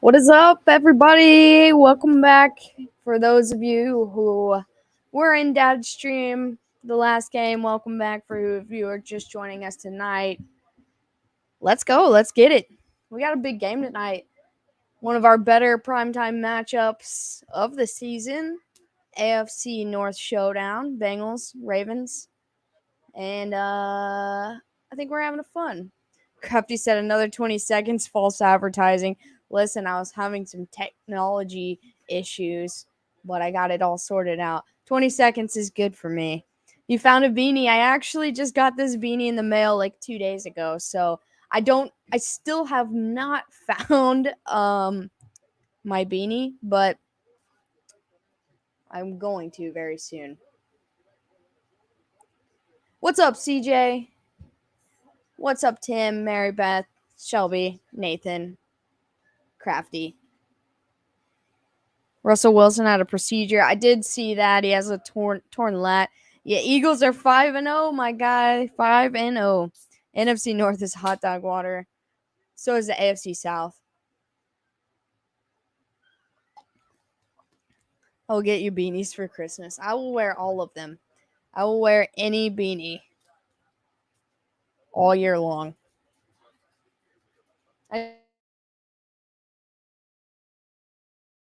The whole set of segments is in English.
What is up, everybody? Welcome back. For those of you who were in Dad's stream the last game, welcome back. For you who are just joining us tonight, let's go. Let's get it. We got a big game tonight. One of our better primetime matchups of the season. AFC North Showdown. Bengals, Ravens. And I think we're having a fun. Crafty said another 20 seconds, false advertising. Listen, I was having some technology issues, but I got it all sorted out. 20 seconds is good for me. You found a beanie. I actually just got this beanie in the mail like 2 days ago. So I still have not found my beanie, but I'm going to very soon. What's up, CJ? What's up, Tim, Mary Beth, Shelby, Nathan, Crafty? Russell Wilson had a procedure. I did see that. He has a torn lat. Yeah, Eagles are 5-0, my guy. 5-0. NFC North is hot dog water. So is the AFC South. I'll get you beanies for Christmas. I will wear all of them. I will wear any beanie all year long.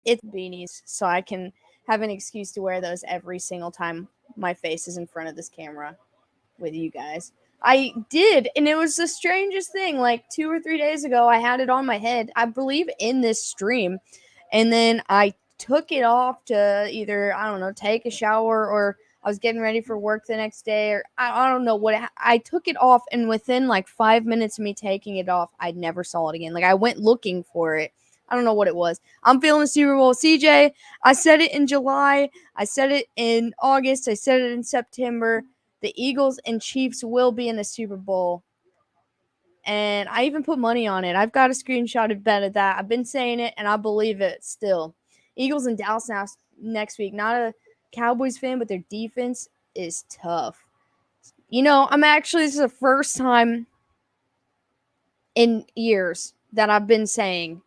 It's beanies, so I can have an excuse to wear those every single time my face is in front of this camera with you guys. I did, and it was the strangest thing. Like 2 or 3 days ago, I had it on my head, I believe in this stream, and then I took it off to either, I don't know, take a shower, or I was getting ready for work the next day, or I don't know what. I took it off, and within like 5 minutes of me taking it off, I never saw it again. Like, I went looking for it. I don't know what it was. I'm feeling the Super Bowl. CJ, I said it in July. I said it in August. I said it in September. The Eagles and Chiefs will be in the Super Bowl. And I even put money on it. I've got a screenshotted bet of that. I've been saying it, and I believe it still. Eagles and Dallas next week. Not a Cowboys fan, but their defense is tough. You know, this is the first time in years that I've been saying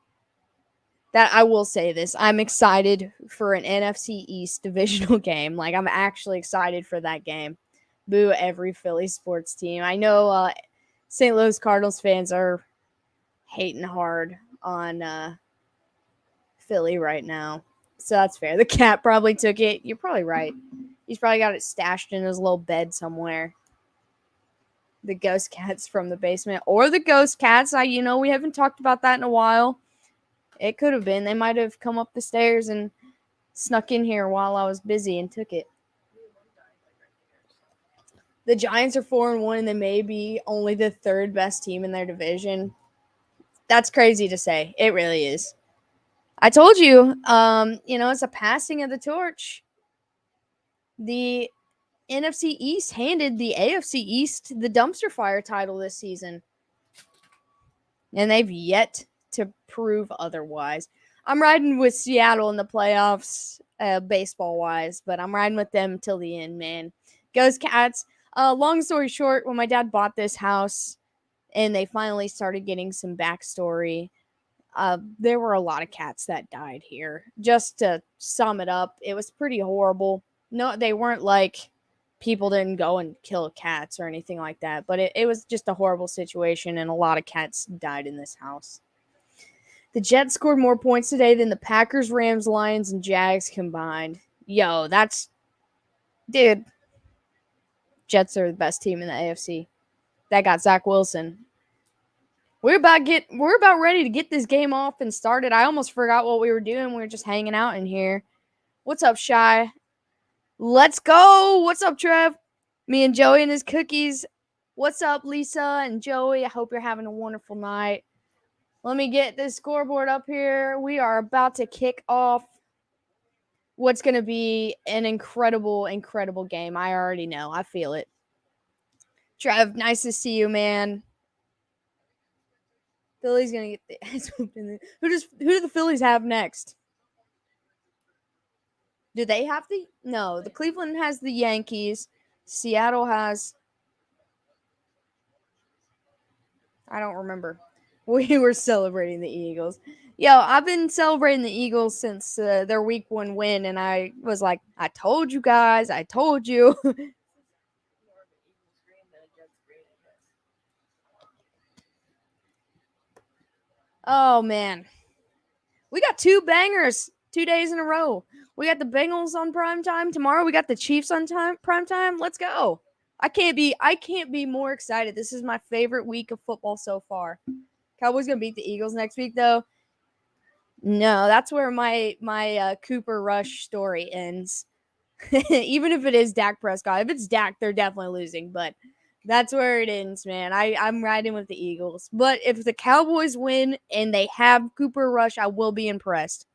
that I will say this. I'm excited for an NFC East divisional game. Like, I'm actually excited for that game. Boo every Philly sports team. I know St. Louis Cardinals fans are hating hard on Philly right now. So that's fair. The cat probably took it. You're probably right. He's probably got it stashed in his little bed somewhere. The ghost cats from the basement. Or the ghost cats. We haven't talked about that in a while. It could have been. They might have come up the stairs and snuck in here while I was busy and took it. The Giants are 4-1, and they may be only the third best team in their division. That's crazy to say. It really is. I told you, it's a passing of the torch. The NFC East handed the AFC East the dumpster fire title this season. And they've yet to prove otherwise. I'm riding with Seattle in the playoffs, baseball-wise, but I'm riding with them till the end, man. Ghost Cats. Long story short, when my dad bought this house and they finally started getting some backstory, there were a lot of cats that died here. Just to sum it up, it was pretty horrible. No, they weren't like people didn't go and kill cats or anything like that, but it was just a horrible situation, and a lot of cats died in this house. The Jets scored more points today than the Packers, Rams, Lions, and Jags combined. Yo, dude. Jets are the best team in the AFC. That got Zach Wilson. We're about ready to get this game off and started. I almost forgot what we were doing. We were just hanging out in here. What's up, Shy? Let's go. What's up, Trev? Me and Joey and his cookies. What's up, Lisa and Joey? I hope you're having a wonderful night. Let me get this scoreboard up here. We are about to kick off what's going to be an incredible, incredible game. I already know. I feel it. Trev, nice to see you, man. Philly's going to get the ass whooped in the... Who do the Phillies have next? Do they have the... No, the Cleveland has the Yankees. Seattle has... I don't remember. We were celebrating the Eagles. Yo, I've been celebrating the Eagles since their week 1 win, and I was like, I told you guys, I told you. Oh man, we got 2 bangers 2 days in a row. We got the Bengals on prime time tomorrow. We got the Chiefs on prime time. Let's go. I can't be more excited. This is my favorite week of football so far. Cowboys gonna beat the Eagles next week though. No, that's where my Cooper Rush story ends. Even if it is Dak Prescott, if it's Dak, they're definitely losing. But that's where it ends, man. I'm riding with the Eagles. But if the Cowboys win and they have Cooper Rush, I will be impressed.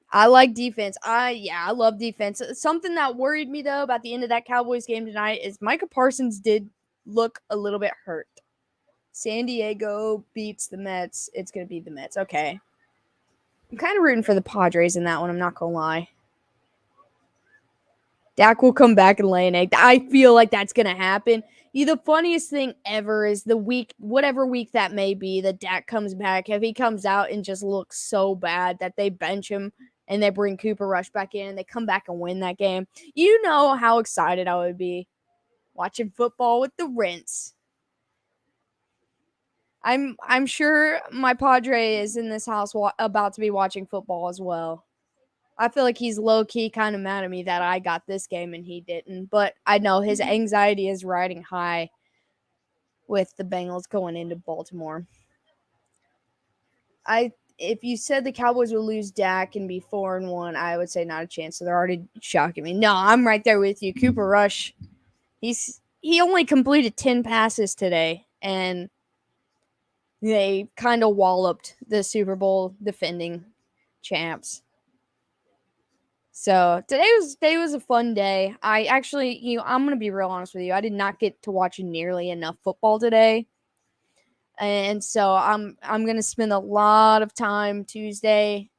I like defense. I love defense. Something that worried me though about the end of that Cowboys game tonight is Micah Parsons did look a little bit hurt. San Diego beats the Mets. It's gonna be the Mets. Okay. I'm kind of rooting for the Padres in that one. I'm not gonna lie. Dak will come back and lay an egg. I feel like that's gonna happen. The funniest thing ever is the week, whatever week that may be, that Dak comes back. If he comes out and just looks so bad that they bench him and they bring Cooper Rush back in and they come back and win that game, you know how excited I would be watching football with the Rinse. I'm sure my Padre is in this house about to be watching football as well. I feel like he's low key kind of mad at me that I got this game and he didn't. But I know his anxiety is riding high with the Bengals going into Baltimore. If you said the Cowboys would lose Dak and be 4-1, I would say not a chance. So they're already shocking me. No, I'm right there with you. Cooper Rush, he only completed 10 passes today, and they kind of walloped the Super Bowl defending champs. So today was a fun day. I actually, I'm gonna be real honest with you. I did not get to watch nearly enough football today, and so I'm gonna spend a lot of time Tuesday,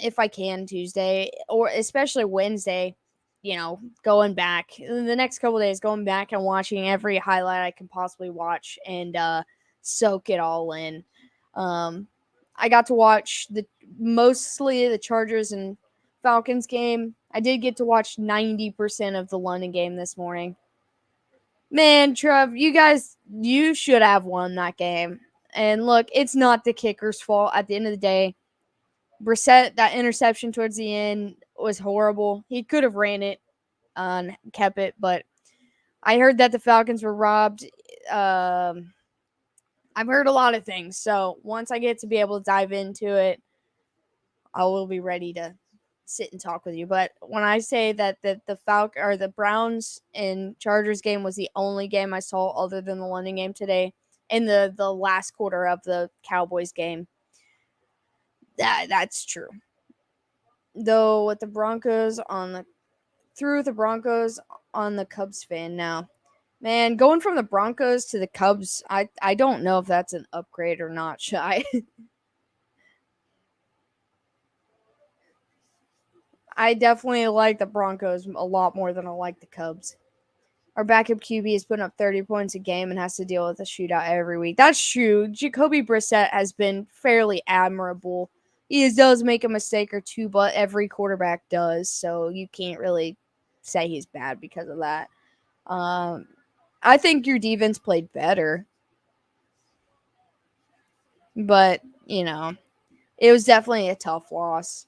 if I can Tuesday, or especially Wednesday. Going back the next couple days, going back and watching every highlight I can possibly watch and soak it all in. I got to watch mostly the Chargers and Falcons game. I did get to watch 90% of the London game this morning. Man, Trev, you should have won that game. And look, it's not the kicker's fault at the end of the day. Brissett, that interception towards the end was horrible. He could have ran it and kept it, but I heard that the Falcons were robbed. I've heard a lot of things. So once I get to be able to dive into it, I will be ready to sit and talk with you. But when I say that the Browns and Chargers game was the only game I saw other than the London game today, in the last quarter of the Cowboys game, that's true. Though with the Broncos on the Cubs fan now. Man, going from the Broncos to the Cubs, I don't know if that's an upgrade or not, Shy. I definitely like the Broncos a lot more than I like the Cubs. Our backup QB is putting up 30 points a game and has to deal with a shootout every week. That's true. Jacoby Brissett has been fairly admirable. He does make a mistake or two, but every quarterback does, so you can't really say he's bad because of that. I think your defense played better, but it was definitely a tough loss.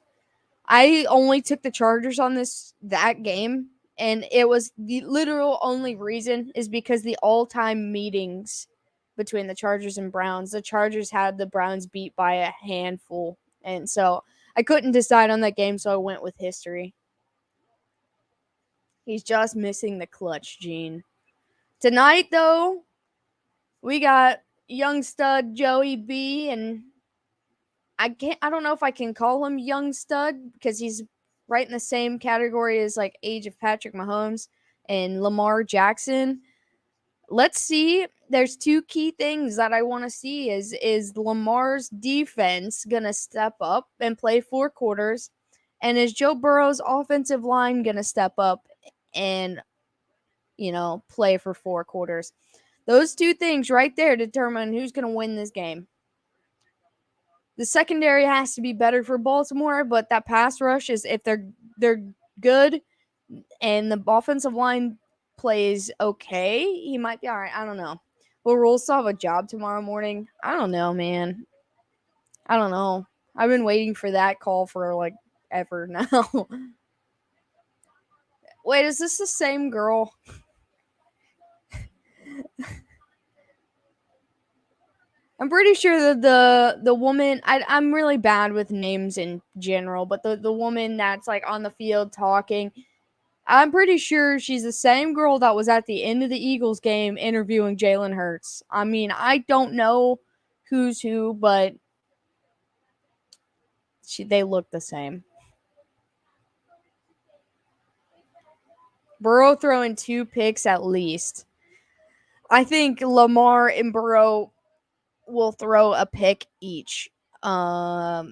I only took the Chargers on that game, and it was the literal only reason is because the all-time meetings between the Chargers and Browns, the Chargers had the Browns beat by a handful, and so I couldn't decide on that game, so I went with history. He's just missing the clutch gene. Tonight, though, we got young stud Joey B, and I don't know if I can call him young stud because he's right in the same category as like age of Patrick Mahomes and Lamar Jackson. Let's see. There's two key things that I want to see is Lamar's defense gonna step up and play 4 quarters, and is Joe Burrow's offensive line gonna step up and play for 4 quarters? Those two things right there determine who's going to win this game. The secondary has to be better for Baltimore, but that pass rush is, if they're good and the offensive line plays okay, he might be all right. I don't know. Will Rule still have a job tomorrow morning? I don't know, man. I don't know. I've been waiting for that call for like ever now. Wait, is this the same girl? I'm pretty sure that the woman, I'm really bad with names in general, but the woman that's like on the field talking, I'm pretty sure she's the same girl that was at the end of the Eagles game interviewing Jalen Hurts. I mean, I don't know who's who, but they look the same. Burrow throwing 2 picks at least. I think Lamar and Burrow will throw a pick each. I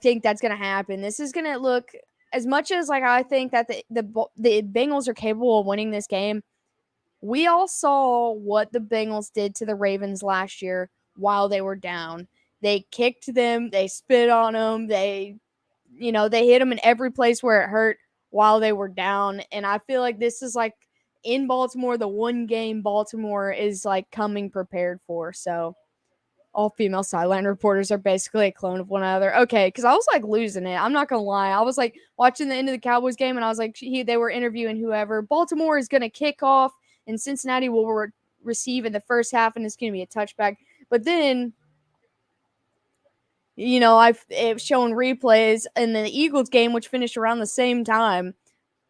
think that's gonna happen. This is gonna look, as much as like I think that the Bengals are capable of winning this game. We all saw what the Bengals did to the Ravens last year while they were down. They kicked them, they spit on them, they hit them in every place where it hurt while they were down. And I feel like this is like in Baltimore, the one game Baltimore is like coming prepared for. So all female sideline reporters are basically a clone of one another. Okay, because I was like losing it. I'm not gonna lie. I was like watching the end of the Cowboys game, and I was like, they were interviewing whoever. Baltimore is gonna kick off, and Cincinnati will receive in the first half, and it's gonna be a touchback. But then, I've shown replays in the Eagles game, which finished around the same time.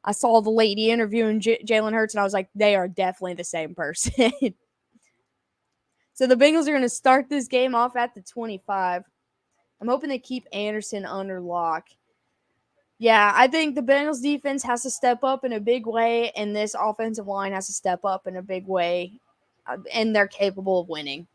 I saw the lady interviewing Jalen Hurts, and I was like, they are definitely the same person. So the Bengals are going to start this game off at the 25. I'm hoping they keep Anderson under lock. Yeah, I think the Bengals defense has to step up in a big way, and this offensive line has to step up in a big way, and they're capable of winning.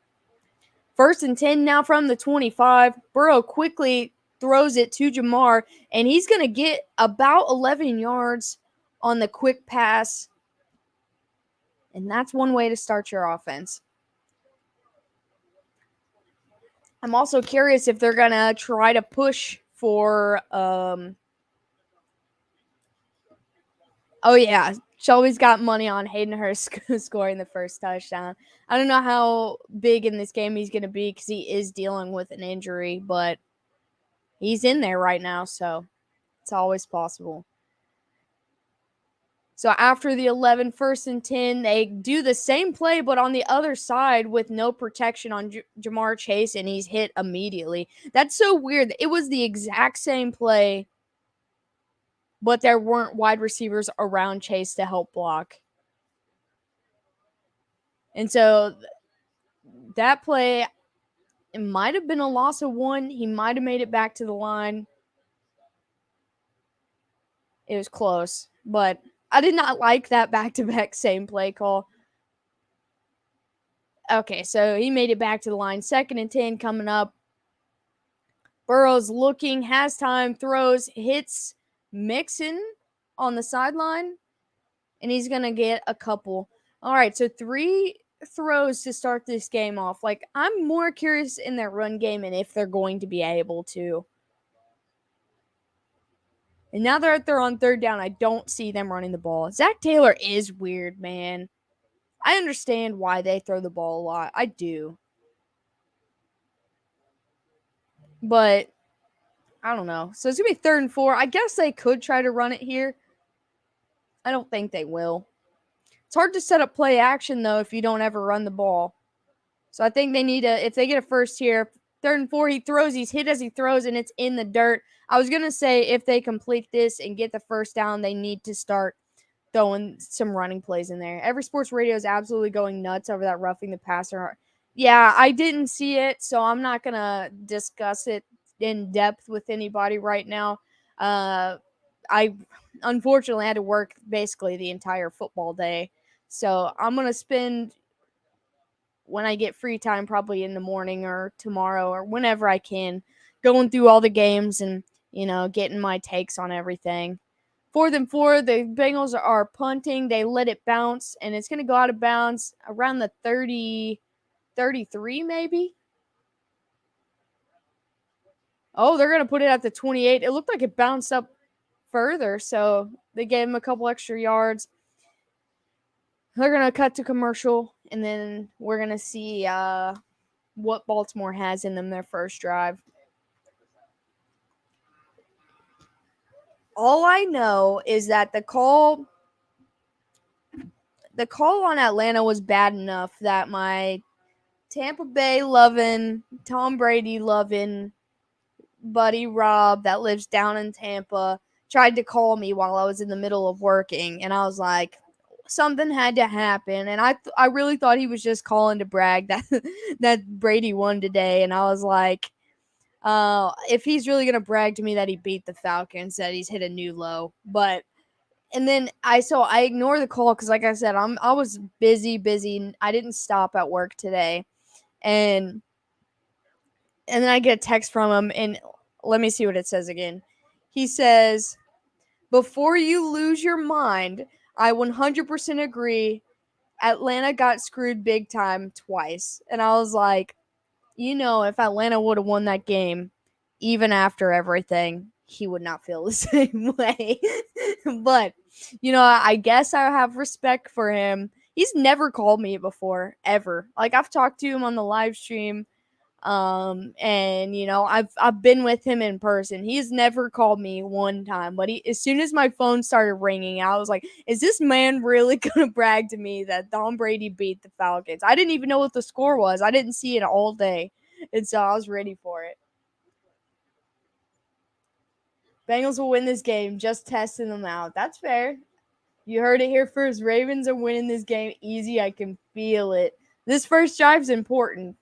1st and 10 now from the 25. Burrow quickly throws it to Lamar, and he's going to get about 11 yards on the quick pass, and that's one way to start your offense. I'm also curious if they're going to try to push for oh, yeah. Shelby's got money on Hayden Hurst scoring the first touchdown. I don't know how big in this game he's going to be because he is dealing with an injury, but he's in there right now, so it's always possible. So after the 11, 1st and 10, they do the same play, but on the other side with no protection on Ja'Marr Chase, and he's hit immediately. That's so weird. It was the exact same play, but there weren't wide receivers around Chase to help block. And so that play, it might have been a loss of 1. He might have made it back to the line. It was close, but I did not like that back-to-back same play call. Okay, so he made it back to the line. 2nd and 10 coming up. Burrow's looking, has time, throws, hits Mixon on the sideline, and he's going to get a couple. All right, so 3 throws to start this game off. Like, I'm more curious in their run game and if they're going to be able to. And now that they're on 3rd down, I don't see them running the ball. Zach Taylor is weird, man. I understand why they throw the ball a lot. I do. But I don't know. So it's going to be 3rd and 4. I guess they could try to run it here. I don't think they will. It's hard to set up play action, though, if you don't ever run the ball. So I think they need to, if they get a first here, 3rd and 4, he throws, he's hit as he throws, and it's in the dirt. I was going to say if they complete this and get the first down, they need to start throwing some running plays in there. Every sports radio is absolutely going nuts over that roughing the passer. Yeah, I didn't see it, so I'm not going to discuss it in depth with anybody right now. I unfortunately had to work basically the entire football day. So I'm going to spend, when I get free time, probably in the morning or tomorrow or whenever I can, going through all the games and, getting my takes on everything. 4th and 4, the Bengals are punting. They let it bounce, and it's going to go out of bounds around the 30, 33 maybe. Oh, they're going to put it at the 28. It looked like it bounced up further, so they gave him a couple extra yards. They're going to cut to commercial, and then we're going to see what Baltimore has in them their first drive. All I know is that the call on Atlanta was bad enough that my Tampa Bay loving, Tom Brady loving buddy Rob that lives down in Tampa tried to call me while I was in the middle of working, and I was like, something had to happen, and I really thought he was just calling to brag that that Brady won today, and I was like, if he's really gonna brag to me that he beat the Falcons, that he's hit a new low, but. And then I ignore the call because, like I said, I was busy. I didn't stop at work today, and then I get a text from him, and let me see what it says again. He says, "Before you lose your mind, I 100% agree. Atlanta got screwed big time twice." And I was like, if Atlanta would have won that game, even after everything, he would not feel the same way. But, I guess I have respect for him. He's never called me before, ever. Like, I've talked to him on the live stream. And I've been with him in person. He's never called me one time, but as soon as my phone started ringing, I was like, is this man really gonna brag to me that Tom Brady beat the Falcons? I didn't even know what the score was. I didn't see it all day, and so I was ready for it. Bengals will win this game. Just testing them out. That's fair. You heard it here first. Ravens are winning this game easy. I can feel it. This first drive's important.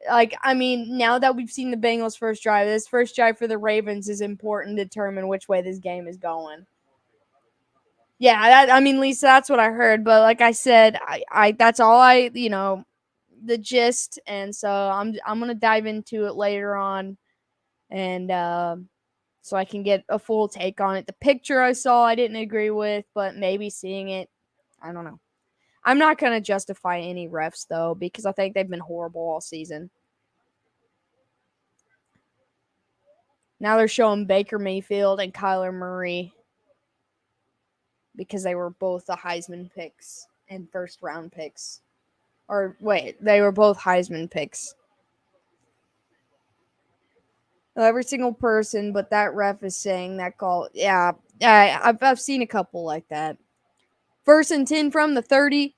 Now that we've seen the Bengals first drive, this first drive for the Ravens is important to determine which way this game is going. Yeah, Lisa, that's what I heard. But like I said, I that's all the gist, and so I'm gonna dive into it later on, and so I can get a full take on it. The picture I saw, I didn't agree with, but maybe seeing it, I don't know. I'm not gonna justify any refs though because I think they've been horrible all season. Now they're showing Baker Mayfield and Kyler Murray because they were both the Heisman picks and first round picks. Or wait, they were both Heisman picks. Every single person, but that ref is saying that call. Yeah, I've seen a couple like that. 1st and 10 from the 30.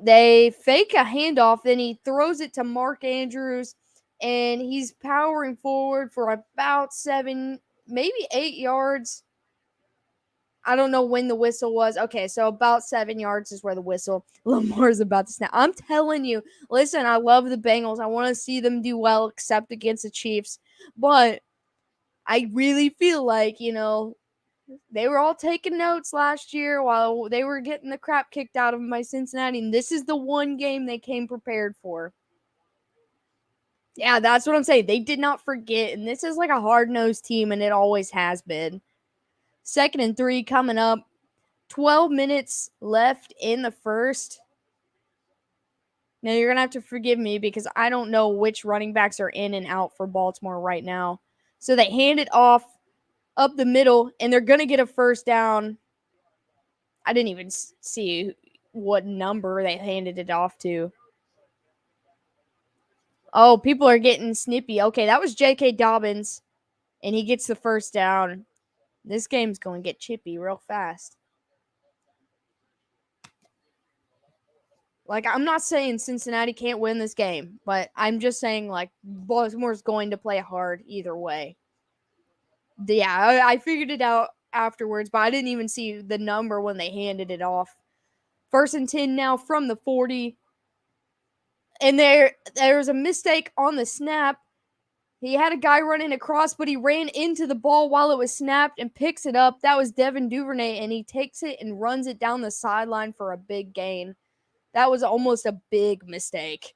They fake a handoff, then he throws it to Mark Andrews, and he's powering forward for about 7, maybe 8 yards. I don't know when the whistle was. Okay, so about 7 yards is where the whistle. Lamar's about to snap. I'm telling you, listen, I love the Bengals. I want to see them do well, except against the Chiefs. But I really feel like, they were all taking notes last year while they were getting the crap kicked out of them by Cincinnati. And this is the one game they came prepared for. Yeah, that's what I'm saying. They did not forget. And this is like a hard-nosed team, and it always has been. 2nd and 3 coming up. 12 minutes left in the first. Now, you're going to have to forgive me because I don't know which running backs are in and out for Baltimore right now. So they hand it off up the middle, and they're going to get a first down. I didn't even see what number they handed it off to. Oh, people are getting snippy. Okay, that was J.K. Dobbins, and he gets the first down. This game's going to get chippy real fast. Like, I'm not saying Cincinnati can't win this game, but I'm just saying, like, Baltimore's going to play hard either way. Yeah, I figured it out afterwards, but I didn't even see the number when they handed it off. 1st and 10 now from the 40. And there's a mistake on the snap. He had a guy running across, but he ran into the ball while it was snapped and picks it up. That was Devin Duvernay, and he takes it and runs it down the sideline for a big gain. That was almost a big mistake.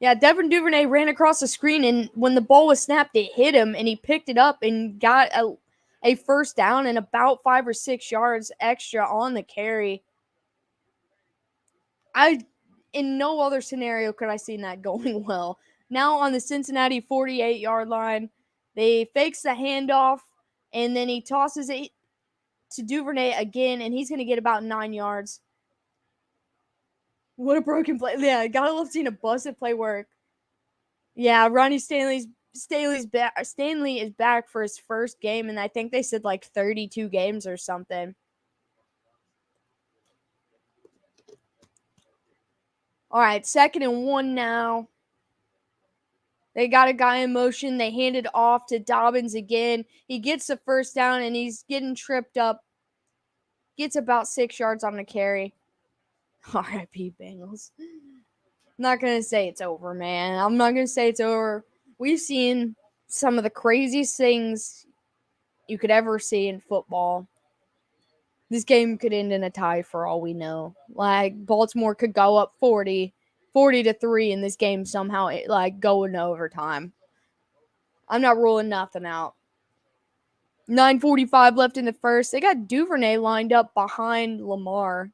Yeah, Devin Duvernay ran across the screen, and when the ball was snapped, it hit him, and he picked it up and got a first down and about 5 or 6 yards extra on the carry. In no other scenario could I seen that going well. Now on the Cincinnati 48-yard line, they fakes the handoff, and then he tosses it to Duvernay again, and he's going to get about 9 yards. What a broken play. Yeah, gotta love seeing a busted play work. Yeah, Ronnie Stanley is back for his first game, and I think they said like 32 games or something. All right, 2nd and 1 now. They got a guy in motion. They hand it off to Dobbins again. He gets the first down, and he's getting tripped up. Gets about 6 yards on the carry. R.I.P. Bengals. I'm not going to say it's over, man. I'm not going to say it's over. We've seen some of the craziest things you could ever see in football. This game could end in a tie for all we know. Like, Baltimore could go up 40-3 in this game somehow, like, go into overtime. I'm not ruling nothing out. 9:45 left in the first. They got Duvernay lined up behind Lamar.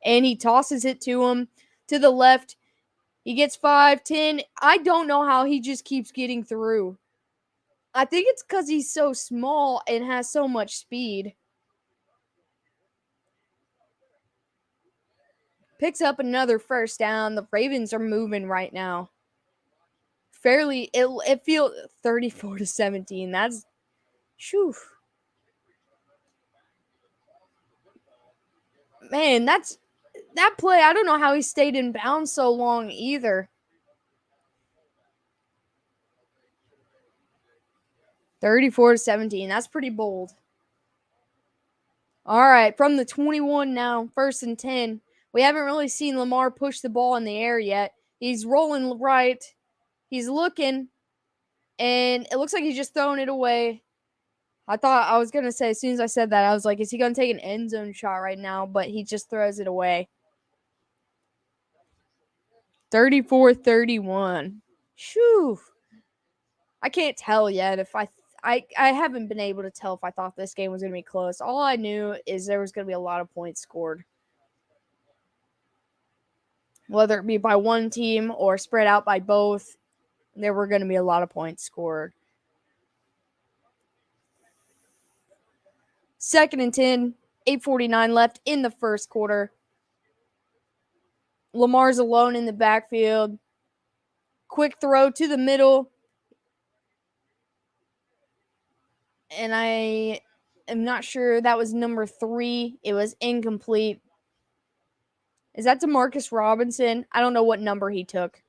And he tosses it to him to the left. He gets 5, 10. I don't know how he just keeps getting through. I think it's because he's so small and has so much speed. Picks up another first down. The Ravens are moving right now. It feels 34-17. That's, shoo. Man, that play, I don't know how he stayed in bounds so long either. 34-17. That's pretty bold. All right, from the 21 now, 1st and 10. We haven't really seen Lamar push the ball in the air yet. He's rolling right. He's looking, and it looks like he's just throwing it away. I was going to say, as soon as I said that, I was like, is he going to take an end zone shot right now? But he just throws it away. 34-31. Shoo. I can't tell yet if I haven't been able to tell if I thought this game was going to be close. All I knew is there was going to be a lot of points scored. Whether it be by one team or spread out by both, there were going to be a lot of points scored. 2nd and 10, 8:49 left in the first quarter. Lamar's alone in the backfield. Quick throw to the middle. And I am not sure that was number 3. It was incomplete. Is that Demarcus Robinson? I don't know what number he took.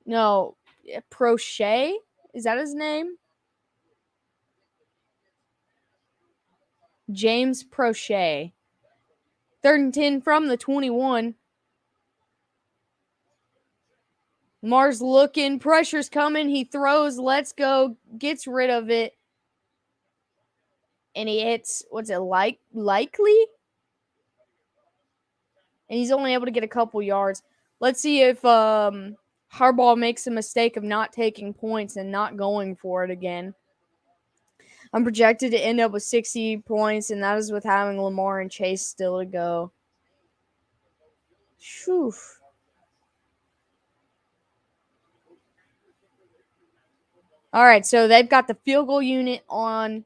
No, Prochet? Is that his name? James Prochet. 3rd and 10 from the 21. Lamar's looking. Pressure's coming. He throws. Let's go. Gets rid of it. And he hits, what's it, likely? And he's only able to get a couple yards. Let's see if Harbaugh makes a mistake of not taking points and not going for it again. I'm projected to end up with 60 points, and that is with having Lamar and Chase still to go. Whew. All right, so they've got the field goal unit on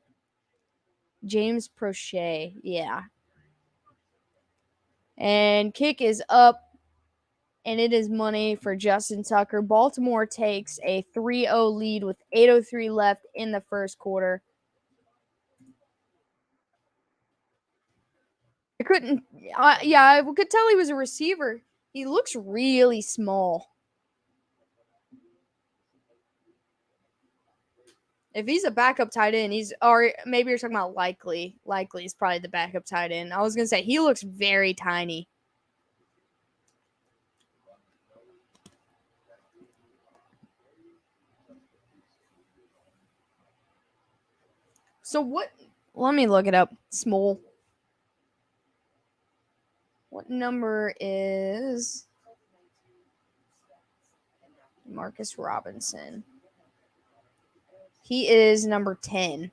James Prochet. Yeah. And kick is up, and it is money for Justin Tucker. Baltimore takes a 3-0 lead with 8:03 left in the first quarter. I could tell he was a receiver. He looks really small. If he's a backup tight end, or maybe you're talking about Likely. Likely is probably the backup tight end. I was going to say, he looks very tiny. So what? Let me look it up. Small. What number is Marcus Robinson? He is number 10.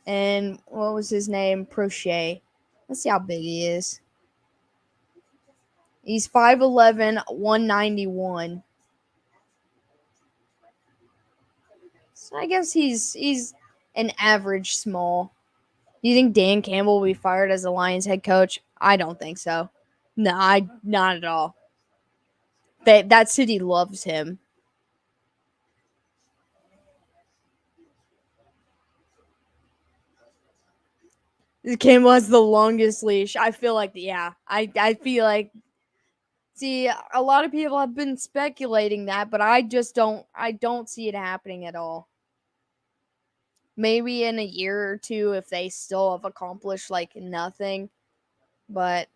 And what was his name? Prochet. Let's see how big he is. He's 5'11", 191. So I guess he's an average small. Do you think Dan Campbell will be fired as the Lions head coach? I don't think so. No, not at all. That city loves him. Campbell has the longest leash. I feel like, yeah. I feel like, see, a lot of people have been speculating that, but I don't see it happening at all. Maybe in a year or two if they still have accomplished like nothing. But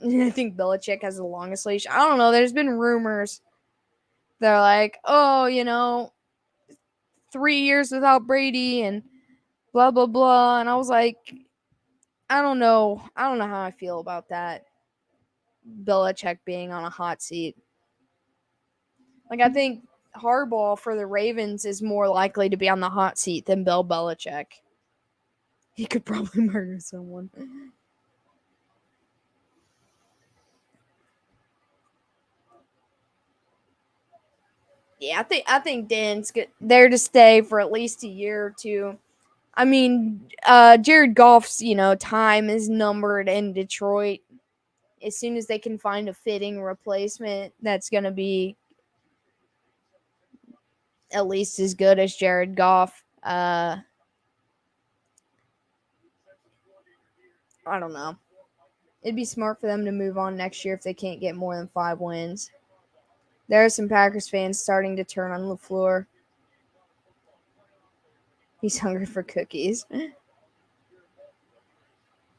I think Belichick has the longest leash. I don't know. There's been rumors. They're like, oh, 3 years without Brady and blah blah blah. And I was like, I don't know. I don't know how I feel about that. Belichick being on a hot seat. Like, I think Harbaugh for the Ravens is more likely to be on the hot seat than Bill Belichick. He could probably murder someone. Yeah, I think Dan's there to stay for at least a year or two. I mean, Jared Goff's time is numbered in Detroit. As soon as they can find a fitting replacement that's going to be at least as good as Jared Goff, I don't know. It'd be smart for them to move on next year if they can't get more than 5 wins. There are some Packers fans starting to turn on LaFleur. He's hungry for cookies.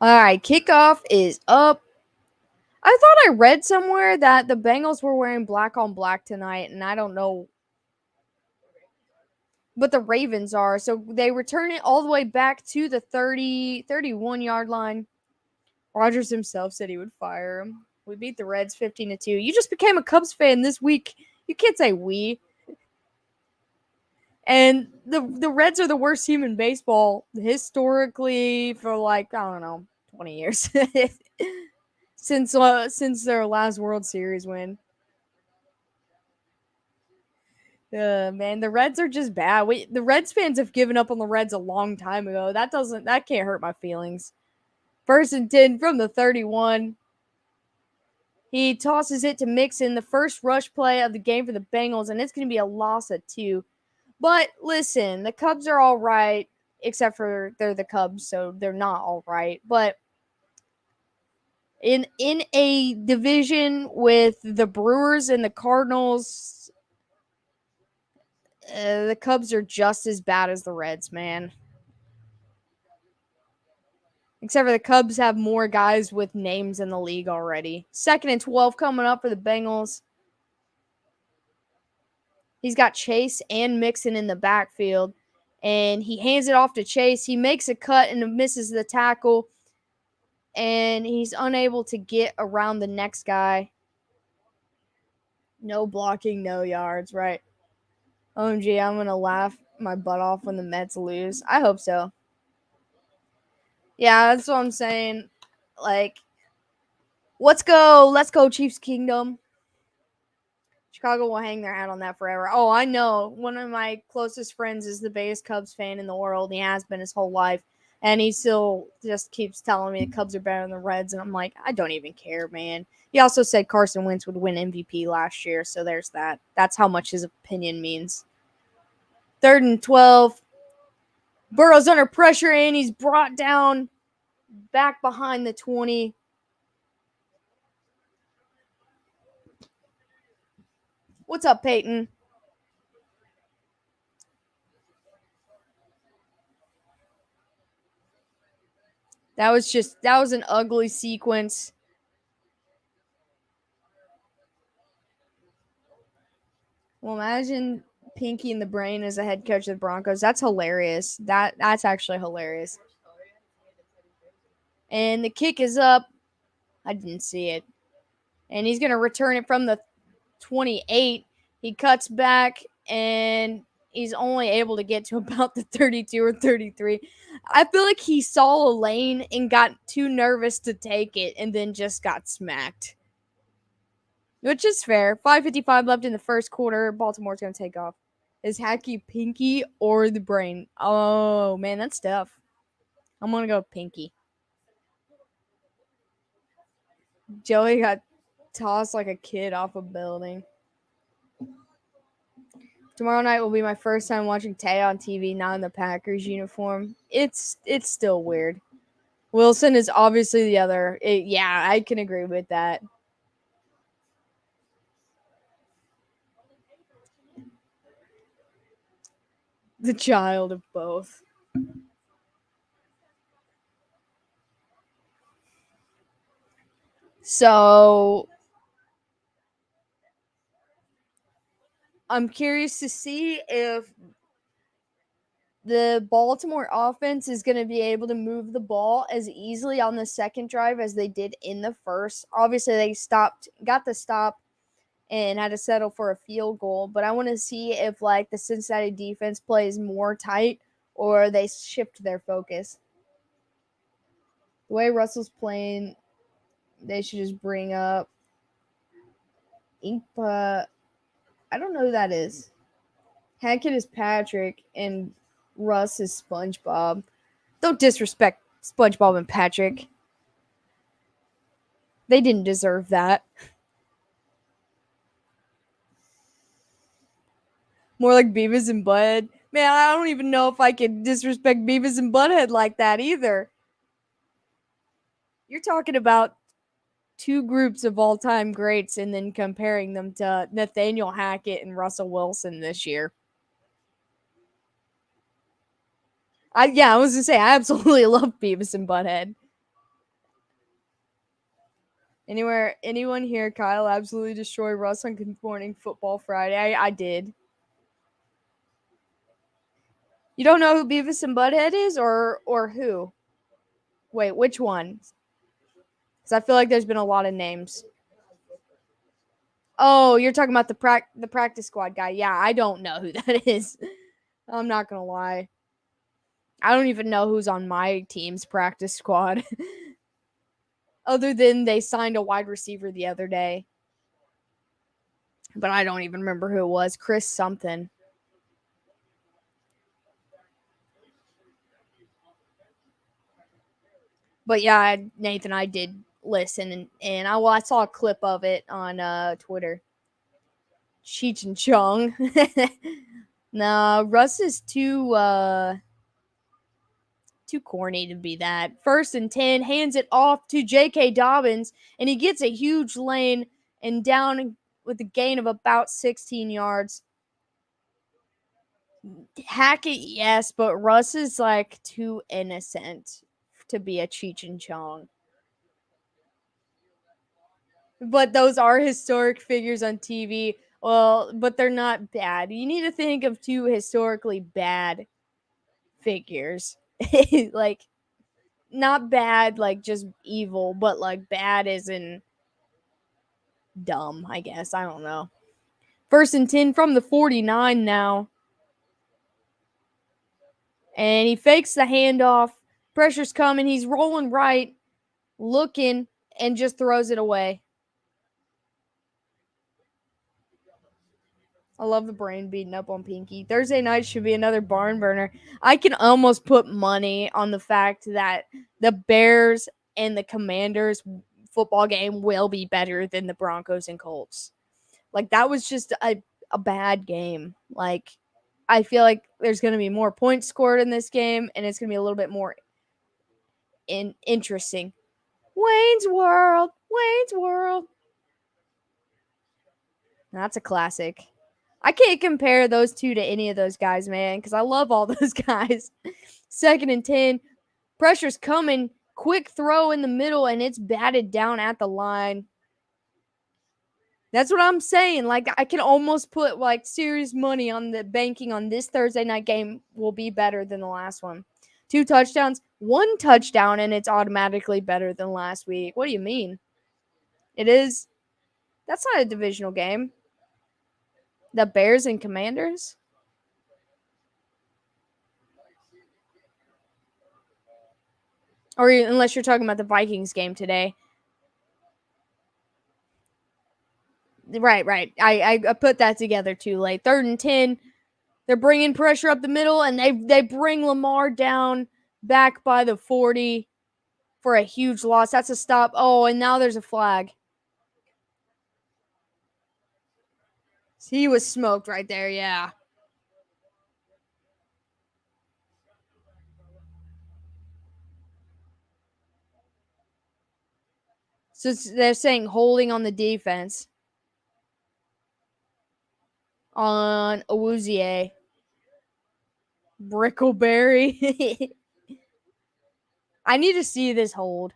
All right, kickoff is up. I thought I read somewhere that the Bengals were wearing black on black tonight, and I don't know. But the Ravens are. So they return it all the way back to the 31-yard line. Rodgers himself said he would fire him. We beat the Reds 15-2. You just became a Cubs fan this week. You can't say we. And the Reds are the worst team in baseball historically for like, I don't know, 20 years. since their last World Series win. Man, the Reds are just bad. The Reds fans have given up on the Reds a long time ago. That can't hurt my feelings. 1st and 10 from the 31. He tosses it to Mixon, the first rush play of the game for the Bengals, and it's going to be a loss of 2. But listen, the Cubs are all right, except for they're the Cubs, so they're not all right. But in a division with the Brewers and the Cardinals, the Cubs are just as bad as the Reds, man. Except for the Cubs have more guys with names in the league already. 2nd and 12 coming up for the Bengals. He's got Chase and Mixon in the backfield. And he hands it off to Chase. He makes a cut and misses the tackle. And he's unable to get around the next guy. No blocking, no yards, right? OMG, I'm going to laugh my butt off when the Mets lose. I hope so. Yeah, that's what I'm saying. Like, let's go, Chiefs Kingdom. Chicago will hang their hat on that forever. Oh, I know. One of my closest friends is the biggest Cubs fan in the world. He has been his whole life. And he still just keeps telling me the Cubs are better than the Reds. And I'm like, I don't even care, man. He also said Carson Wentz would win MVP last year. So there's that. That's how much his opinion means. 3rd and 12. Burrow's under pressure and he's brought down back behind the 20. What's up, Peyton? That was an ugly sequence. Well, imagine Pinky in the Brain as a head coach of the Broncos. That's hilarious. That's actually hilarious. And the kick is up. I didn't see it. And he's going to return it from the 28. He cuts back and he's only able to get to about the 32 or 33. I feel like he saw a lane and got too nervous to take it and then just got smacked. Which is fair. 5:55 left in the first quarter. Baltimore's going to take off. Is Hacky Pinky or the Brain? Oh, man, that's tough. I'm going to go Pinky. Joey got tossed like a kid off a building. Tomorrow night will be my first time watching Tay on TV, not in the Packers uniform. It's still weird. Wilson is obviously the other. Yeah, I can agree with that. The child of both. So I'm curious to see if the Baltimore offense is going to be able to move the ball as easily on the second drive as they did in the first. Obviously, they got the stop, and had to settle for a field goal. But I want to see if like the Cincinnati defense plays more tight or they shift their focus. The way Russell's playing, they should just bring up Inkpa. I don't know who that is. Hackett is Patrick and Russ is SpongeBob. Don't disrespect SpongeBob and Patrick. They didn't deserve that. More like Beavis and Butthead. Man, I don't even know if I can disrespect Beavis and Butthead like that either. You're talking about two groups of all-time greats and then comparing them to Nathaniel Hackett and Russell Wilson this year. I was gonna say I absolutely love Beavis and Butthead. Anyone here, Kyle, absolutely destroy Russ on Good Morning Football Friday? I did. You don't know who Beavis and Butthead is, or who? Wait, which one? Because I feel like there's been a lot of names. Oh, you're talking about the practice squad guy. Yeah, I don't know who that is. I'm not gonna lie. I don't even know who's on my team's practice squad. Other than they signed a wide receiver the other day. But I don't even remember who it was. Chris something. But yeah, Nathan, I did listen, and I saw a clip of it on Twitter. Cheech and Chong. No, Russ is too corny to be that. 1st and 10, hands it off to J.K. Dobbins, and he gets a huge lane and down with a gain of about 16 yards. Hackett, yes, but Russ is like too innocent to be a Cheech and Chong. But those are historic figures on TV. Well, but they're not bad. You need to think of two historically bad figures. Like, not bad, like just evil, but like bad as in dumb, I guess. I don't know. 1st and 10 from the 49 now. And he fakes the handoff. Pressure's coming. He's rolling right, looking, and just throws it away. I love the Brain beating up on Pinky. Thursday night should be another barn burner. I can almost put money on the fact that the Bears and the Commanders football game will be better than the Broncos and Colts. Like, that was just a bad game. Like, I feel like there's going to be more points scored in this game, and it's going to be a little bit more interesting. Wayne's World. Wayne's World. That's a classic. I can't compare those two to any of those guys, man, because I love all those guys. 2nd and 10. Pressure's coming. Quick throw in the middle, and it's batted down at the line. That's what I'm saying. Like, I can almost put like serious money on the banking on this Thursday night game will be better than the last one. 2 touchdowns, 1 touchdown, and it's automatically better than last week. What do you mean? It is. That's not a divisional game. The Bears and Commanders? Or unless you're talking about the Vikings game today. Right. I put that together too late. 3rd and 10. They're bringing pressure up the middle, and they bring Lamar down back by the 40 for a huge loss. That's a stop. Oh, and now there's a flag. He was smoked right there, yeah. So they're saying holding on the defense on Awuzie. Brickleberry. I need to see this hold.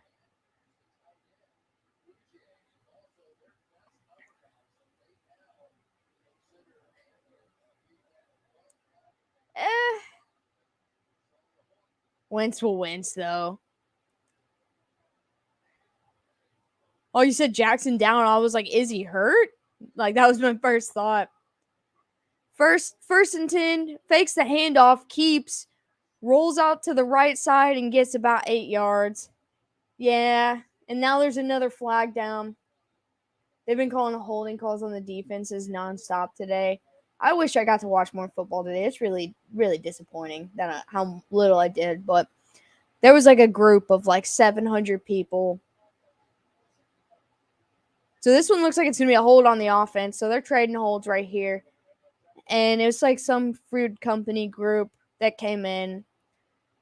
Eh. Wentz will Wentz, though. Oh, you said Jackson down. I was like, is he hurt? Like, that was my first thought. First and 10, fakes the handoff, keeps, rolls out to the right side and gets about 8 yards. Yeah, and now there's another flag down. They've been calling holding calls on the defenses nonstop today. I wish I got to watch more football today. It's really, really disappointing that how little I did. But there was like a group of like 700 people. So this one looks like it's going to be a hold on the offense. So they're trading holds right here. And it was like some food company group that came in.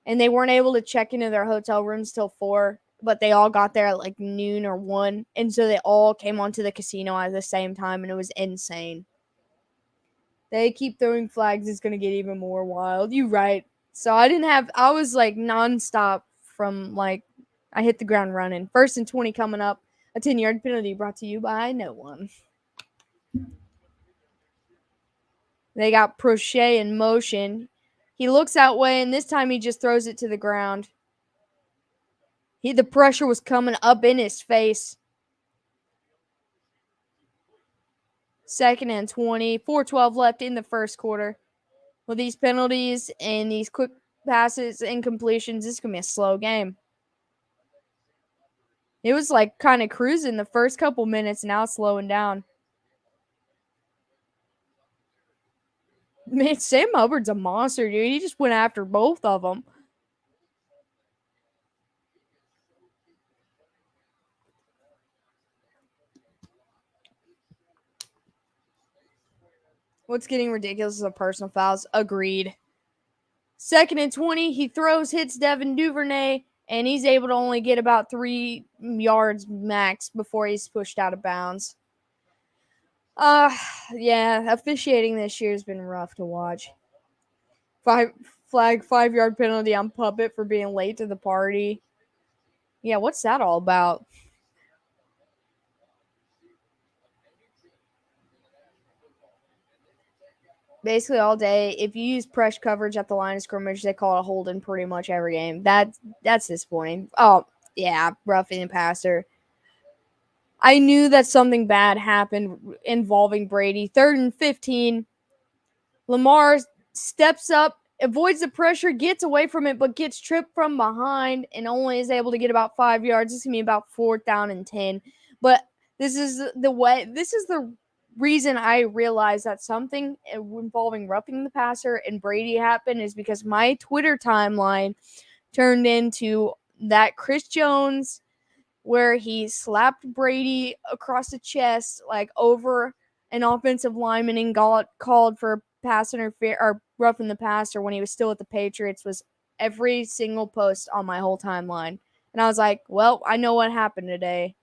And they weren't able to check into their hotel rooms till 4. But they all got there at like noon or 1. And so they all came onto the casino at the same time. And it was insane. They keep throwing flags. It's going to get even more wild. You right. So I was like nonstop from like, I hit the ground running. 1st and 20 coming up. A 10-yard penalty brought to you by no one. They got Prochet in motion. He looks that way, and this time he just throws it to the ground. The pressure was coming up in his face. 2nd and 20. 4:12 left in the first quarter. With these penalties and these quick passes and completions, this is going to be a slow game. It was like kind of cruising the first couple minutes, now slowing down. Man, Sam Hubbard's a monster, dude. He just went after both of them. What's getting ridiculous is the personal fouls. Agreed. 2nd and 20, he throws, hits Devin Duvernay, and he's able to only get about 3 yards max before he's pushed out of bounds. Yeah, officiating this year has been rough to watch. 5-yard penalty on Puppet for being late to the party. Yeah, what's that all about? Basically all day, if you use press coverage at the line of scrimmage, they call it a holding pretty much every game. That's disappointing. Oh, yeah, roughing the passer. I knew that something bad happened involving Brady. 3rd and 15. Lamar steps up, avoids the pressure, gets away from it, but gets tripped from behind and only is able to get about 5 yards. This is going to be about 4th down and 10. But this is the reason I realized that something involving roughing the passer and Brady happened is because my Twitter timeline turned into that Chris Jones where he slapped Brady across the chest, like over an offensive lineman, and got called for pass interference or roughing the passer when he was still with the Patriots. Was every single post on my whole timeline, and I was like, "Well, I know what happened today."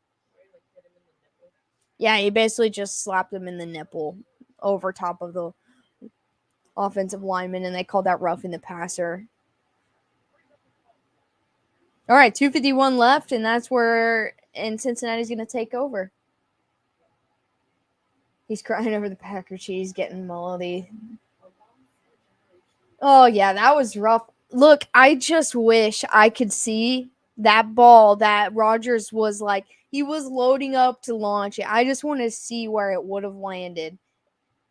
Yeah, he basically just slapped him in the nipple over top of the offensive lineman, and they called that roughing the passer. All right, 2:51 left, and that's where Cincinnati's going to take over. He's crying over the Packer cheese getting moldy. Oh, yeah, that was rough. Look, I just wish I could see that ball that Rodgers was like, he was loading up to launch it. I just want to see where it would have landed.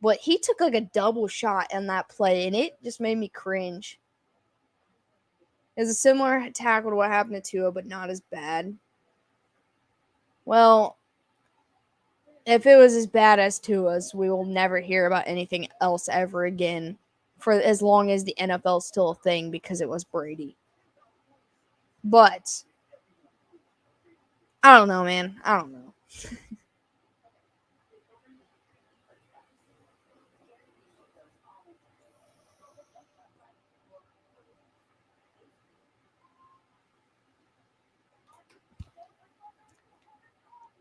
But he took like a double shot in that play, and it just made me cringe. It was a similar tackle to what happened to Tua, but not as bad. Well, if it was as bad as Tua's, we will never hear about anything else ever again for as long as the NFL is still a thing because it was Brady. But I don't know, man. I don't know.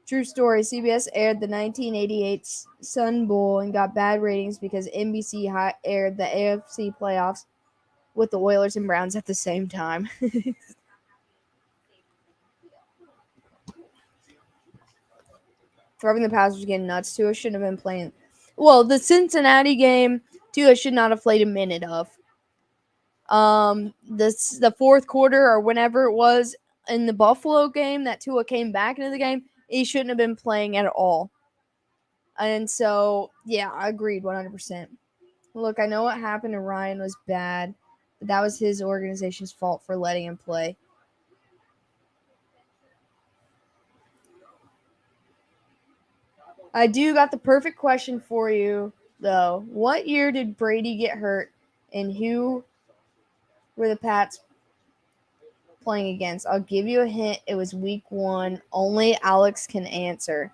True story. CBS aired the 1988 Sun Bowl and got bad ratings because NBC aired the AFC playoffs with the Oilers and Browns at the same time. Throwing the pass was getting nuts. Tua shouldn't have been playing. Well, the Cincinnati game, Tua should not have played a minute of. The fourth quarter or whenever it was in the Buffalo game that Tua came back into the game, he shouldn't have been playing at all. And so, yeah, I agreed 100%. Look, I know what happened to Ryan was bad, but that was his organization's fault for letting him play. I do got the perfect question for you, though. What year did Brady get hurt, and who were the Pats playing against? I'll give you a hint. It was week 1. Only Alex can answer.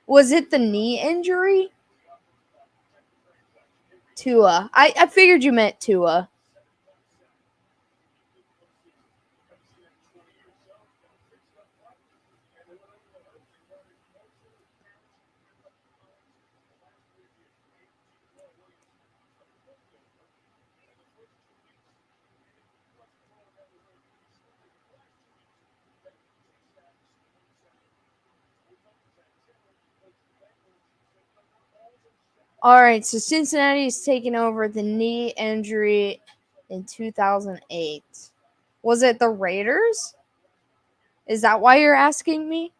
Was it the knee injury? Tua. I figured you meant Tua. All right, so Cincinnati is taking over the knee injury in 2008. Was it the Raiders? Is that why you're asking me?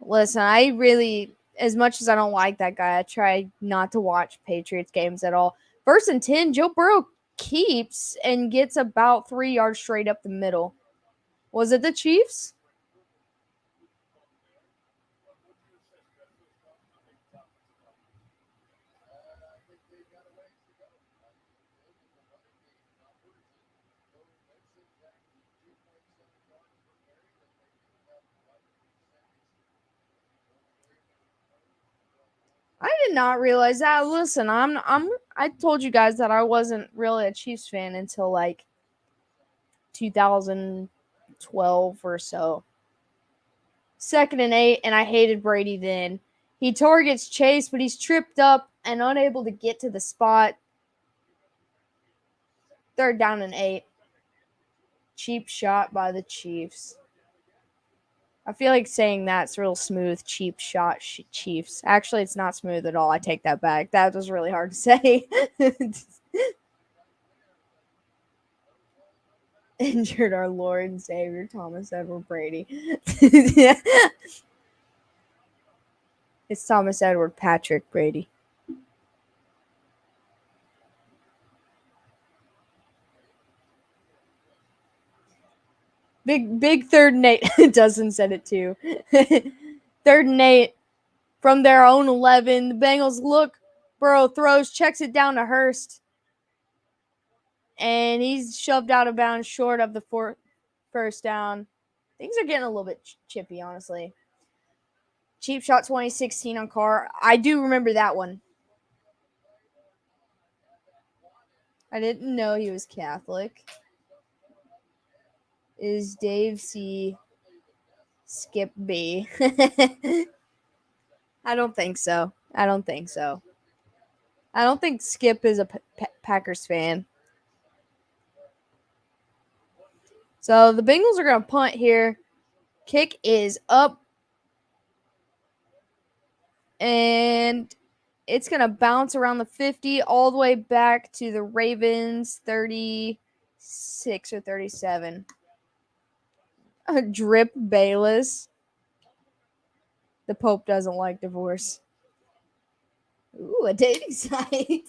Listen, I really, as much as I don't like that guy, I try not to watch Patriots games at all. 1st and 10, Joe Burrow keeps and gets about 3 yards straight up the middle. Was it the Chiefs? I did not realize that. Listen, I told you guys that I wasn't really a Chiefs fan until like 2012 or so. 2nd and 8, and I hated Brady then. He targets Chase, but he's tripped up and unable to get to the spot. 3rd down and 8. Cheap shot by the Chiefs. I feel like saying that's real smooth. Cheap shot, Chiefs. Actually, it's not smooth at all. I take that back. That was really hard to say. Injured our Lord and Savior Thomas Edward Brady. It's Thomas Edward Patrick Brady. Big 3rd and 8. Dustin said it too. 3rd and 8 from their own 11. The Bengals look. Burrow throws, checks it down to Hurst. And he's shoved out of bounds short of the 1st down. Things are getting a little bit chippy, honestly. Cheap shot 2016 on Carr. I do remember that one. I didn't know he was Catholic. Is Dave C. Skip B? I don't think so. I don't think Skip is a Packers fan. So the Bengals are going to punt here. Kick is up. And it's going to bounce around the 50 all the way back to the Ravens 36 or 37. Drip Bayless. The Pope doesn't like divorce. Ooh, a dating site.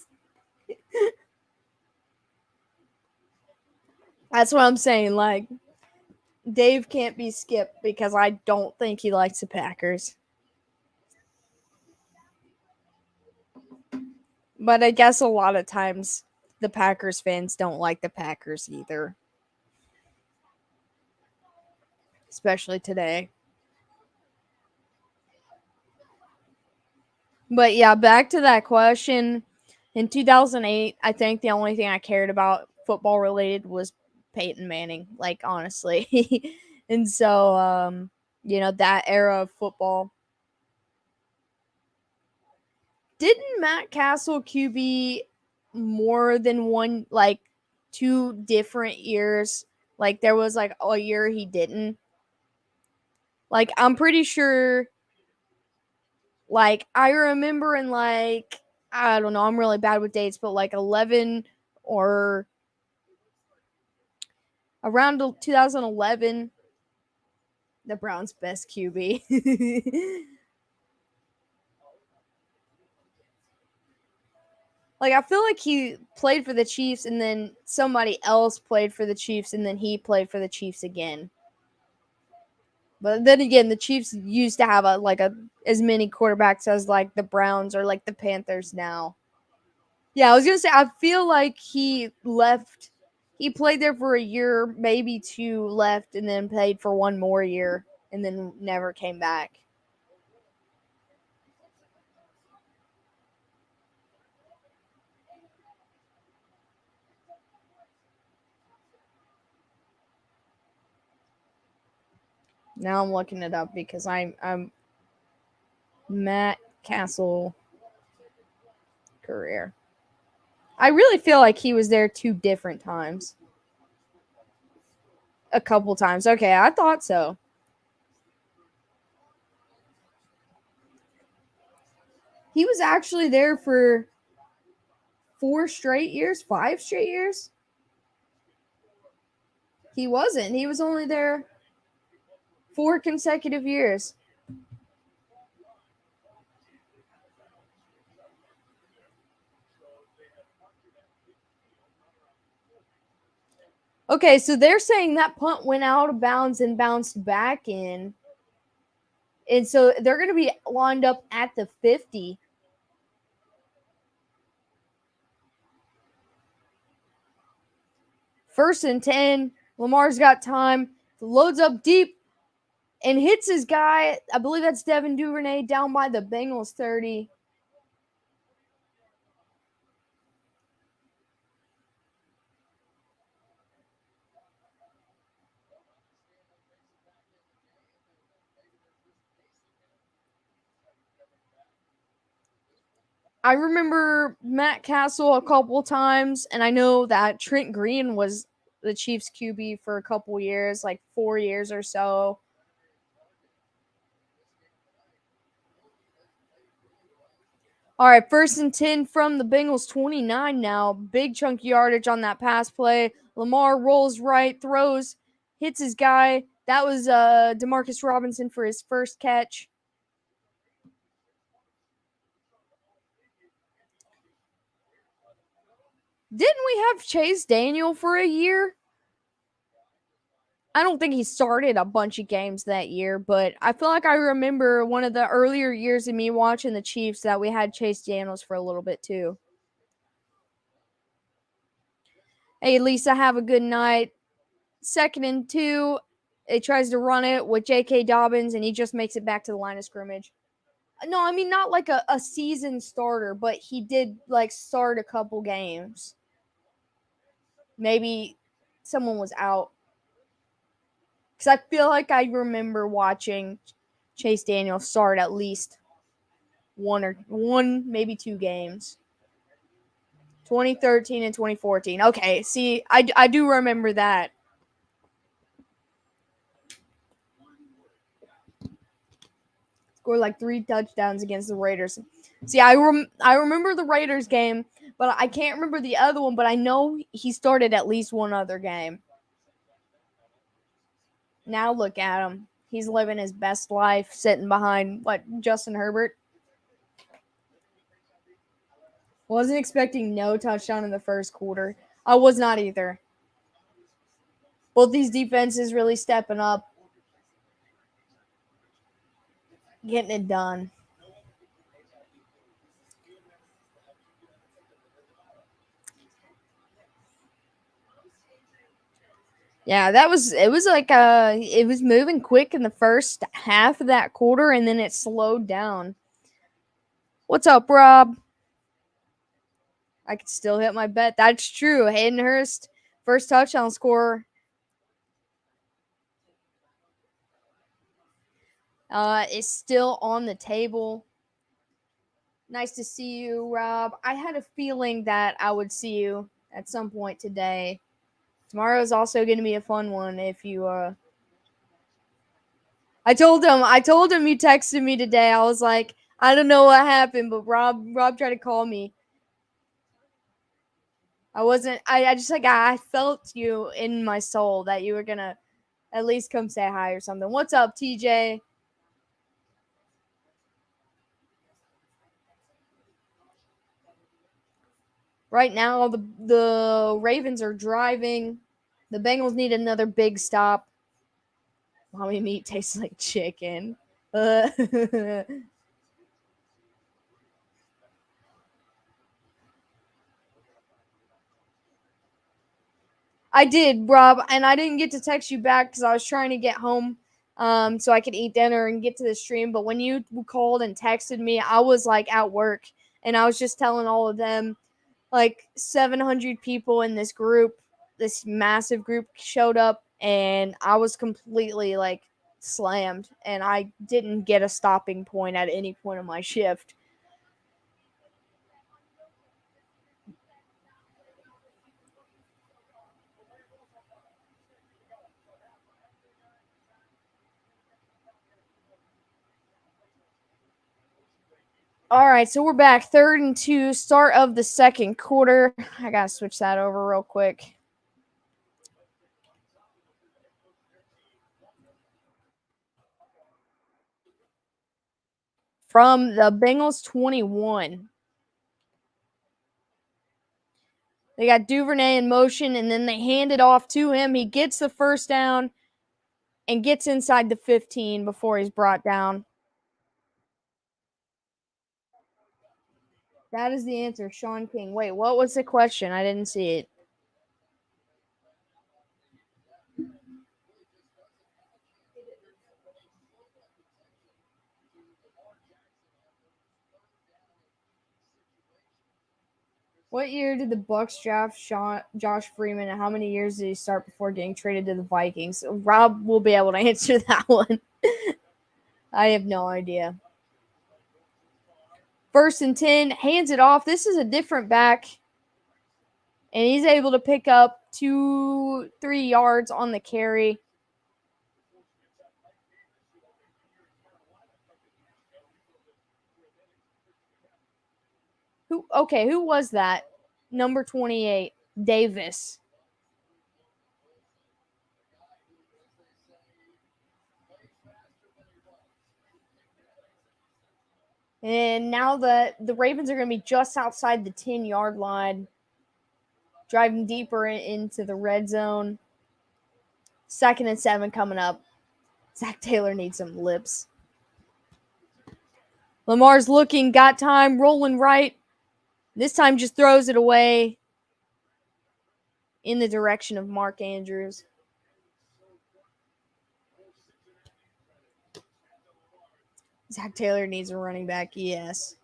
That's what I'm saying. Like, Dave can't be skipped because I don't think he likes the Packers. But I guess a lot of times the Packers fans don't like the Packers either. Especially today. But yeah, back to that question. In 2008, I think the only thing I cared about football related was Peyton Manning, like honestly. And so, that era of football. Didn't Matt Castle QB more than one, like 2 different years? Like there was like a year he didn't. Like I'm pretty sure. Like I remember in like I don't know, I'm really bad with dates, but like 11 or around 2011, the Browns' best QB. Like I feel like he played for the Chiefs and then somebody else played for the Chiefs and then he played for the Chiefs again. But then again, the Chiefs used to have as many quarterbacks as like the Browns or like the Panthers now. Yeah, I was gonna say I feel like he left. He played there for a year, maybe 2 left, and then played for 1 more year, and then never came back. Now I'm looking it up because I'm Matt Castle career. I really feel like he was there 2 different times. A couple times. Okay, I thought so. He was actually there for 4 straight years, 5 straight years. He wasn't. He was only there 4 consecutive years. Okay, so they're saying that punt went out of bounds and bounced back in. And so they're going to be lined up at the 50. First and 10. Lamar's got time. Loads up deep and hits his guy. I believe that's Devin Duvernay down by the Bengals 30. I remember Matt Castle a couple times, and I know that Trent Green was the Chiefs QB for a couple years, like 4 years or so. All right, first and 10 from the Bengals 29 now. Big chunk yardage on that pass play. Lamar rolls right, throws, hits his guy. That was Demarcus Robinson for his first catch. Didn't we have Chase Daniel for a year? I don't think he started a bunch of games that year, but I feel like I remember one of the earlier years of me watching the Chiefs that we had Chase Daniels for a little bit too. Hey, Lisa, have a good night. 2nd and 2. It tries to run it with J.K. Dobbins, and he just makes it back to the line of scrimmage. No, I mean, not like a season starter, but he did like start a couple games. Maybe someone was out. Because I feel like I remember watching Chase Daniel start at least one, maybe 2 games. 2013 and 2014. Okay, see, I do remember that. scored like 3 touchdowns against the Raiders. See, I remember the Raiders game, but I can't remember the other one, but I know he started at least one other game. Now look at him. He's living his best life sitting behind, Justin Herbert. Wasn't expecting no touchdown in the first quarter. I was not either. Both these defenses really stepping up, getting it done. Yeah, it was moving quick in the first half of that quarter, and then it slowed down. What's up, Rob? I could still hit my bet. That's true. Hayden Hurst, first touchdown scorer. Is still on the table. Nice to see you, Rob. I had a feeling that I would see you at some point today. Tomorrow is also going to be a fun one if you I told him you texted me today. I was like, I don't know what happened, but Rob tried to call me. I felt you in my soul that you were going to at least come say hi or something. What's up, TJ? Right now, the Ravens are driving. The Bengals need another big stop. Mommy meat tastes like chicken. I did, Rob, and I didn't get to text you back because I was trying to get home so I could eat dinner and get to the stream. But when you called and texted me, I was like at work, and I was just telling all of them, like 700 people in this group, this massive group showed up, and I was completely like slammed, and I didn't get a stopping point at any point of my shift. All right, so we're back. 3rd and 2, start of the second quarter. I got to switch that over real quick. From the Bengals 21. They got Duvernay in motion, and then they hand it off to him. He gets the first down and gets inside the 15 before he's brought down. That is the answer, Sean King. Wait, what was the question? I didn't see it. What year did the Bucks draft Josh Freeman, and how many years did he start before getting traded to the Vikings? Rob will be able to answer that one. I have no idea. 1st and 10, hands it off. This is a different back, and he's able to pick up 2-3 yards on the carry. Who was that? Number 28, Davis. And now the Ravens are going to be just outside the 10-yard line, driving deeper into the red zone. 2nd and 7 coming up. Zach Taylor needs some lips. Lamar's looking, got time, rolling right. This time just throws it away in the direction of Mark Andrews. Zach Taylor needs a running back, yes.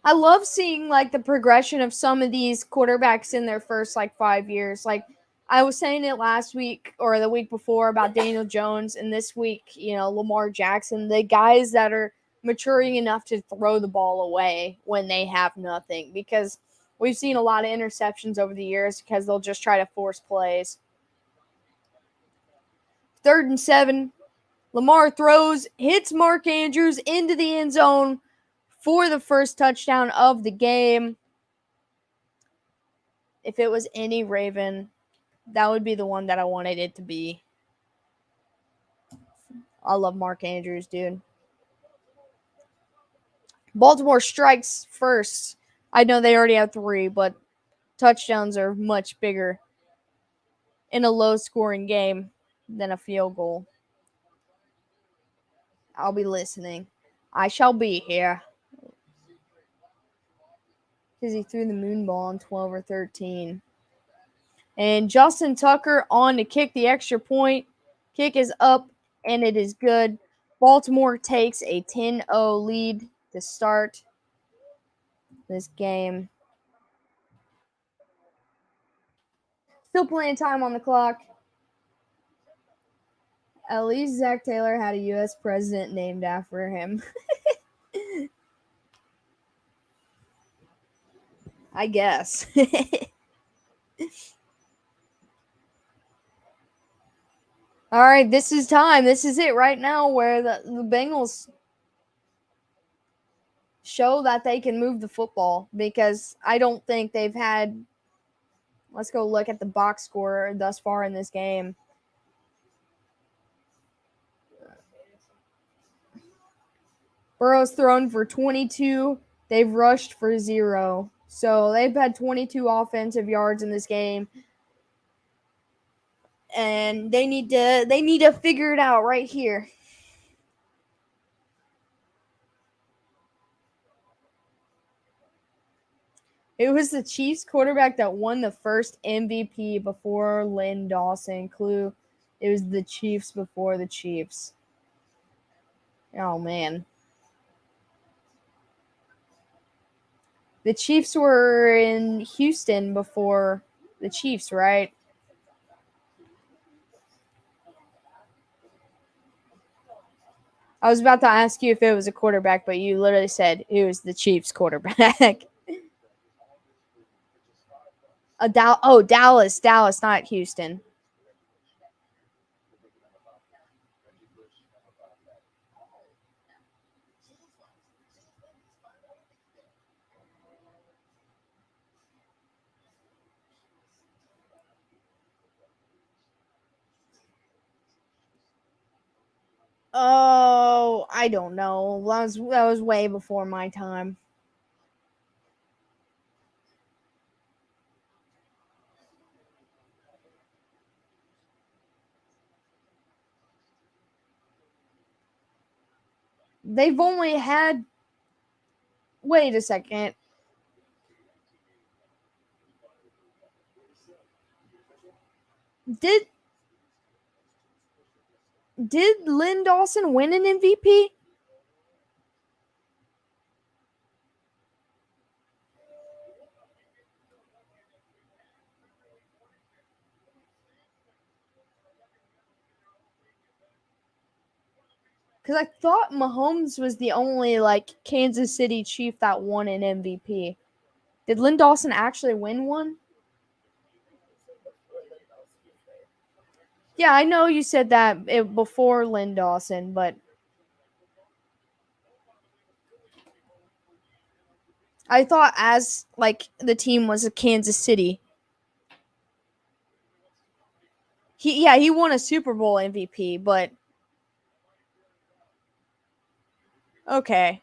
I love seeing like the progression of some of these quarterbacks in their first 5 years. Like I was saying it last week or the week before about Daniel Jones, and this week, Lamar Jackson, the guys that are maturing enough to throw the ball away when they have nothing. Because We've seen a lot of interceptions over the years because they'll just try to force plays. 3rd and 7. Lamar throws, hits Mark Andrews into the end zone for the first touchdown of the game. If it was any Raven, that would be the one that I wanted it to be. I love Mark Andrews, dude. Baltimore strikes first. I know they already have 3, but touchdowns are much bigger in a low-scoring game than a field goal. I'll be listening. I shall be here. Because he threw the moon ball on 12 or 13. And Justin Tucker on to kick the extra point. Kick is up, and it is good. Baltimore takes a 10-0 lead to start this game. Still plenty of time on the clock. At least Zach Taylor had a U.S. president named after him. I guess. All right, this is time. This is it right now where the Bengals show that they can move the football, because I don't think they've had. Let's go look at the box score thus far in this game. Burrow's thrown for 22. They've rushed for 0. So they've had 22 offensive yards in this game. And they need to figure it out right here. It was the Chiefs quarterback that won the first MVP before Lynn Dawson. Clue, it was the Chiefs before the Chiefs. Oh, man. The Chiefs were in Houston before the Chiefs, right? I was about to ask you if it was a quarterback, but you literally said it was the Chiefs quarterback. Dallas, not Houston. Oh, I don't know. That was way before my time. They've only had. Wait a second. Did Lynn Dawson win an MVP? Because I thought Mahomes was the only Kansas City Chief that won an MVP. Did Lynn Dawson actually win one? Yeah, I know you said that before Lynn Dawson, but I thought as the team was a Kansas City. He won a Super Bowl MVP, but okay.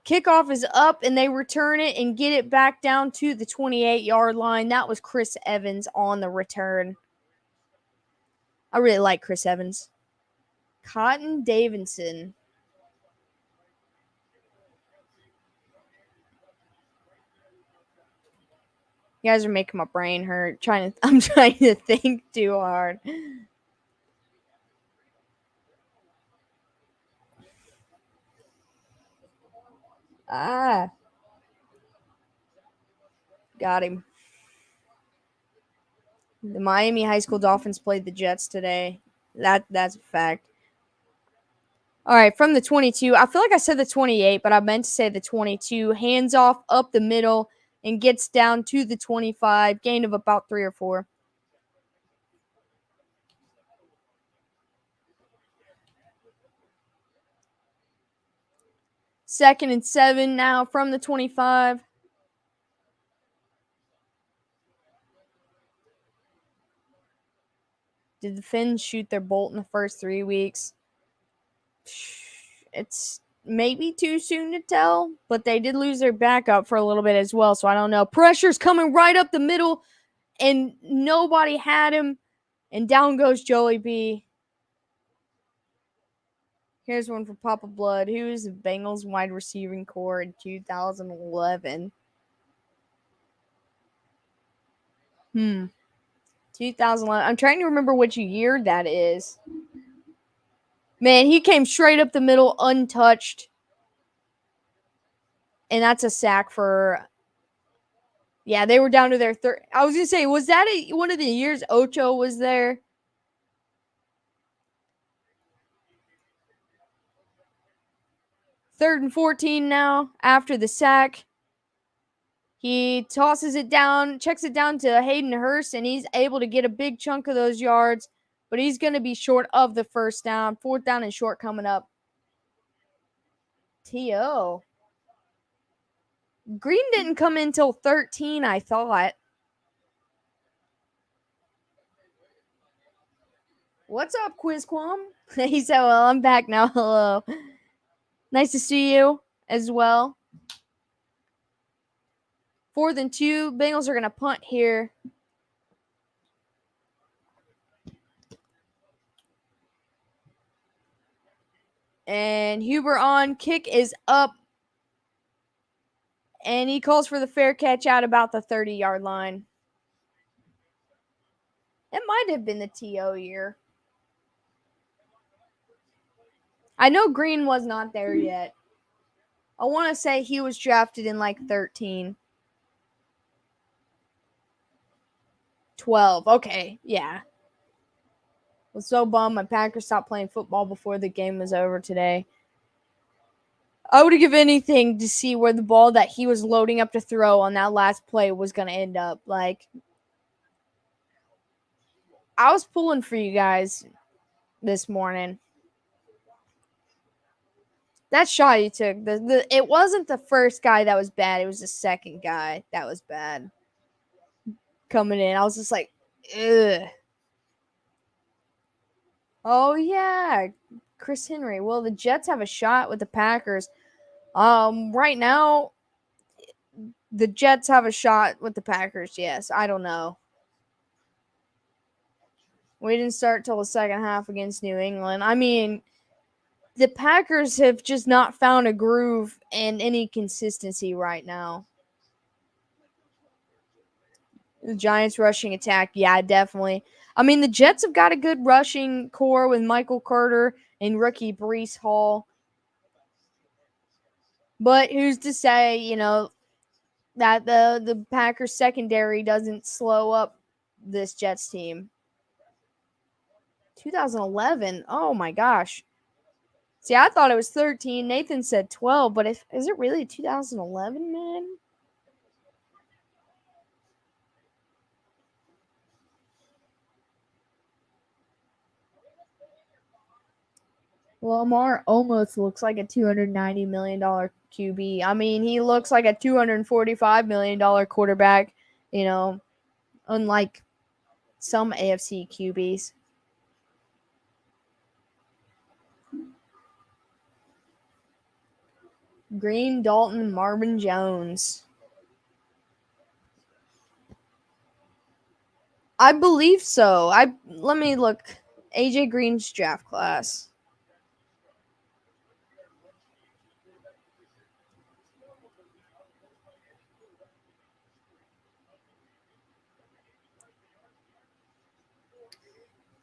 Kickoff is up, and they return it and get it back down to the 28-yard line. That was Chris Evans on the return. I really like Chris Evans. Cotton Davidson. You guys are making my brain hurt. I'm trying to think too hard. Got him. The Miami High School Dolphins played the Jets today. That's a fact. All right, from the 22. I feel like I said the 28, but I meant to say the 22. Hands off up the middle. and gets down to the 25, gain of about 3 or 4. Second and 7 now from the 25. Did the Finns shoot their bolt in the first 3 weeks? It's maybe too soon to tell, but they did lose their backup for a little bit as well, so I don't know. Pressure's coming right up the middle, and nobody had him, and down goes Joey B. Here's one for Papa Blood. Who is the Bengals wide receiving core in 2011? 2011. I'm trying to remember which year that is. Man, he came straight up the middle, untouched. And that's a sack for... Yeah, they were down to their third. I was going to say, was that one of the years Ocho was there? Third and 14 now after the sack. He tosses it down, checks it down to Hayden Hurst, and he's able to get a big chunk of those yards, but he's going to be short of the first down. Fourth down and short coming up. T.O. Green didn't come in until 13, I thought. What's up, Quizquam? He said, well, I'm back now. Hello. Nice to see you as well. 4th and 2. Bengals are going to punt here. And Huber on. Kick is up. And he calls for the fair catch out about the 30-yard line. It might have been the T.O. year. I know Green was not there yet. I want to say he was drafted in like 13. 12. Okay, yeah. I was so bummed my Packers stopped playing football before the game was over today. I would give anything to see where the ball that he was loading up to throw on that last play was going to end up. Like, I was pulling for you guys this morning. That shot he took, it wasn't the first guy that was bad. It was the second guy that was bad coming in. I was just like, ugh. Oh, yeah. Chris Henry. Well, the Jets have a shot with the Packers. Right now, the Jets have a shot with the Packers, yes. I don't know. We didn't start till the second half against New England. I mean, the Packers have just not found a groove and any consistency right now. The Giants rushing attack, yeah, definitely. I mean, the Jets have got a good rushing core with Michael Carter and rookie Breece Hall. But who's to say, that the Packers secondary doesn't slow up this Jets team? 2011. Oh my gosh. See, I thought it was 13. Nathan said 12, but is it really 2011, man? Lamar almost looks like a $290 million QB. I mean, he looks like a $245 million quarterback, unlike some AFC QBs. Green, Dalton, Marvin Jones. I believe so. Let me look. AJ Green's draft class.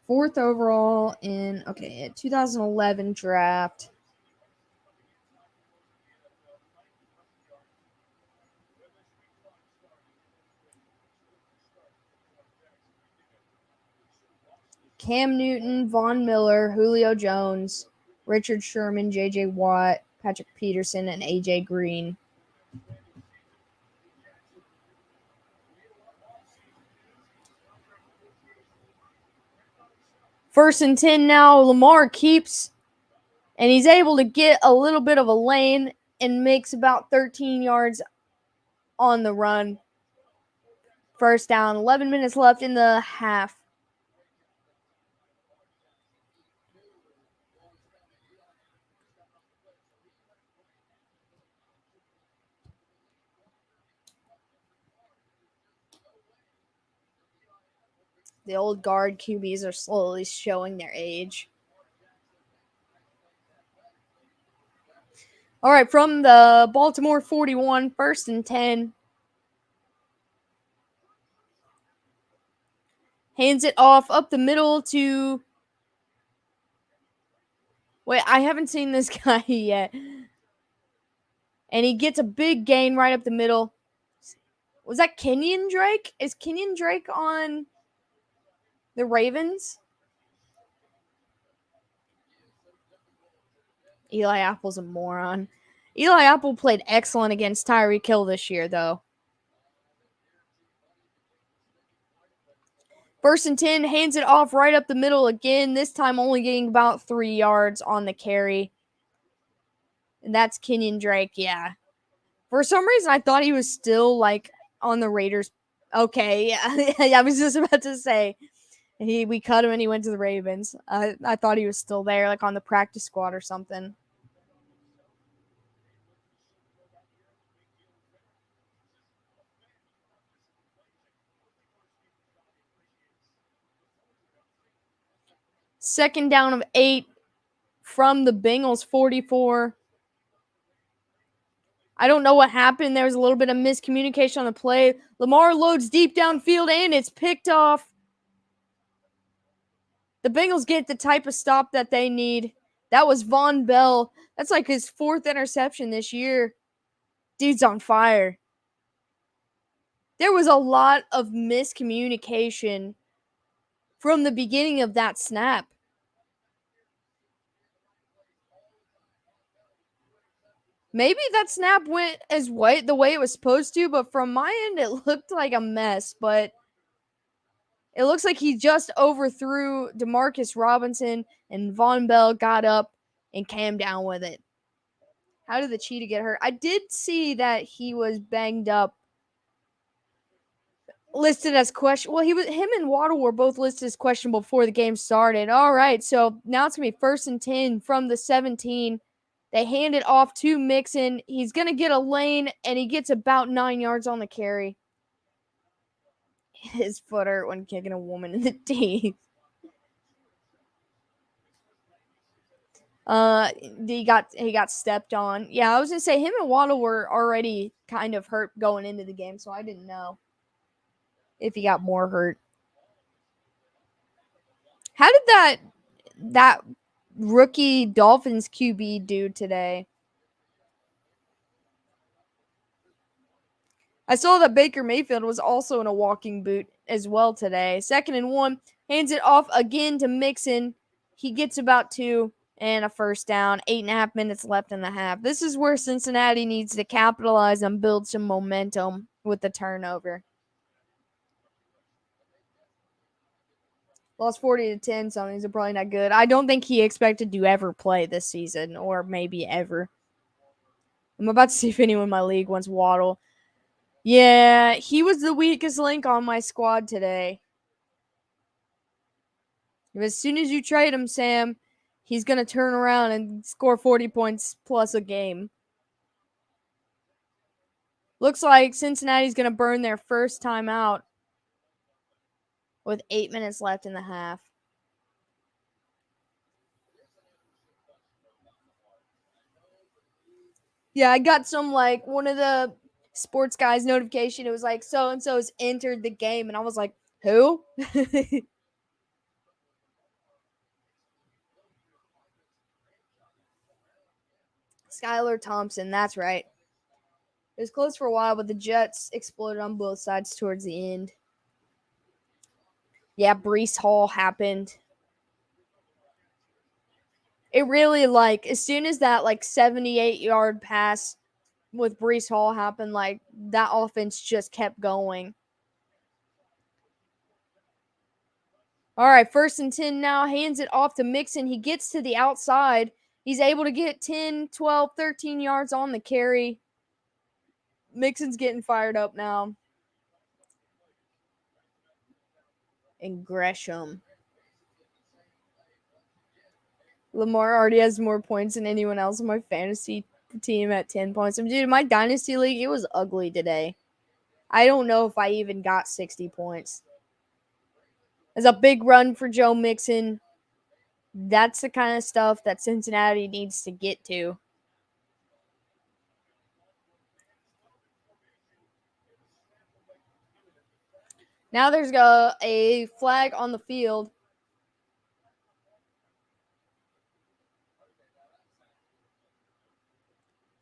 Fourth overall in 2011 draft. Cam Newton, Von Miller, Julio Jones, Richard Sherman, J.J. Watt, Patrick Peterson, and A.J. Green. First and 10 now. Lamar keeps, and he's able to get a little bit of a lane and makes about 13 yards on the run. First down, 11 minutes left in the half. The old guard QBs are slowly showing their age. All right, from the Baltimore 41, first and 10. Hands it off up the middle to... Wait, I haven't seen this guy yet. And he gets a big gain right up the middle. Was that Kenyon Drake? Is Kenyon Drake on the Ravens? Eli Apple's a moron. Eli Apple played excellent against Tyreek Hill this year, though. First and 10, hands it off right up the middle again, this time only getting about 3 yards on the carry. And that's Kenyon Drake, yeah. For some reason, I thought he was still, like, on the Raiders. Okay, yeah, I was just about to say. We cut him and he went to the Ravens. I thought he was still there, like on the practice squad or something. Second down of 8 from the Bengals 44. I don't know what happened. There was a little bit of miscommunication on the play. Lamar loads deep downfield and it's picked off. The Bengals get the type of stop that they need. That was Von Bell. That's like his 4th interception this year. Dude's on fire. There was a lot of miscommunication from the beginning of that snap. Maybe that snap went the way it was supposed to, but from my end, it looked like a mess. But it looks like he just overthrew Demarcus Robinson, and Von Bell got up and came down with it. How did the cheetah get hurt? I did see that he was banged up. Listed as question. Well, him and Waddle were both listed as questionable before the game started. All right, so now it's gonna be first and 10 from the 17. They hand it off to Mixon. He's gonna get a lane, and he gets about 9 yards on the carry. His foot hurt when kicking a woman in the teeth. He got stepped on. Yeah, I was gonna say him and Waddle were already kind of hurt going into the game, so I didn't know if he got more hurt. How did that rookie Dolphins QB do today? I saw that Baker Mayfield was also in a walking boot as well today. Second and 1, hands it off again to Mixon. He gets about 2 and a first down. 8.5 minutes left in the half. This is where Cincinnati needs to capitalize and build some momentum with the turnover. Lost 40-10, so these are probably not good. I don't think he expected to ever play this season, or maybe ever. I'm about to see if anyone in my league wants Waddle. Yeah, he was the weakest link on my squad today. As soon as you trade him, Sam, he's going to turn around and score 40 points plus a game. Looks like Cincinnati's going to burn their first time out with 8 minutes left in the half. Yeah, I got some, like, one of the sports guys notification. It was like, so-and-so's entered the game. And I was like, who? Skylar Thompson, that's right. It was close for a while, but the Jets exploded on both sides towards the end. Yeah, Breece Hall happened. It really, like, as soon as that, like, 78-yard pass with Breece Hall happened, like, that offense just kept going. All right, 1st and 10 now. Hands it off to Mixon. He gets to the outside. He's able to get 10, 12, 13 yards on the carry. Mixon's getting fired up now. And Gresham. Lamar already has more points than anyone else on my fantasy team at 10 points. Dude, my dynasty league, it was ugly today. I don't know if I even got 60 points. It's a big run for Joe Mixon. That's the kind of stuff that Cincinnati needs to get to. Now there's a flag on the field.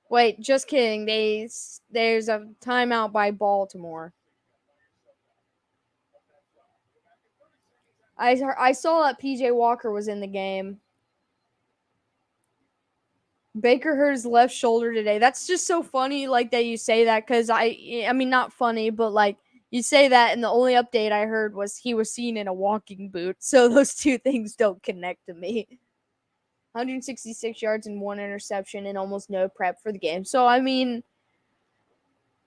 Wait, just kidding. There's a timeout by Baltimore. I saw that PJ Walker was in the game. Baker hurt his left shoulder today. That's just so funny, like that you say that, because I mean not funny, but like you say that, and the only update I heard was he was seen in a walking boot. So those two things don't connect to me. 166 yards and 1 interception and almost no prep for the game. So I mean,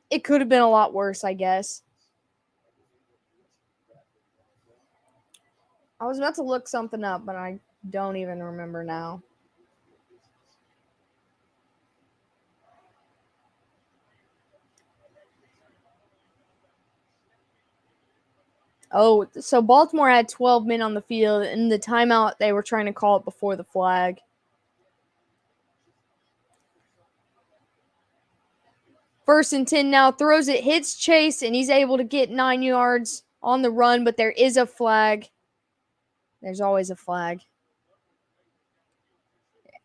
it could have been a lot worse, I guess. I was about to look something up, but I don't even remember now. Oh, so Baltimore had 12 men on the field. In the timeout, they were trying to call it before the flag. 1st and 10 now. Throws it, hits Chase, and he's able to get 9 yards on the run, but there is a flag. There's always a flag.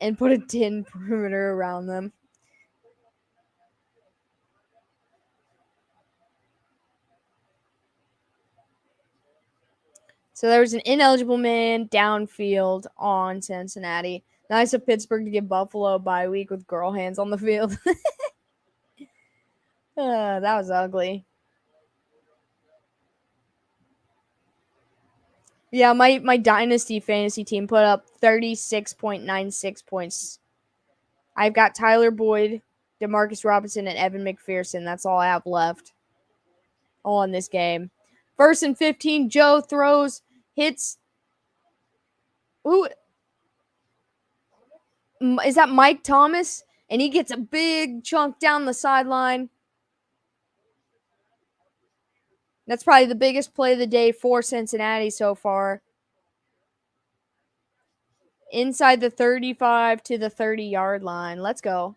And put a 10 perimeter around them. So there was an ineligible man downfield on Cincinnati. Nice of Pittsburgh to give Buffalo a bye week with girl hands on the field. That was ugly. Yeah, my dynasty fantasy team put up 36.96 points. I've got Tyler Boyd, Demarcus Robinson, and Evan McPherson. That's all I have left on this game. 1st and 15, Joe throws, hits. Who is that? Mike Thomas, and he gets a big chunk down the sideline. That's probably the biggest play of the day for Cincinnati so far. Inside the 35 to the 30-yard line. Let's go.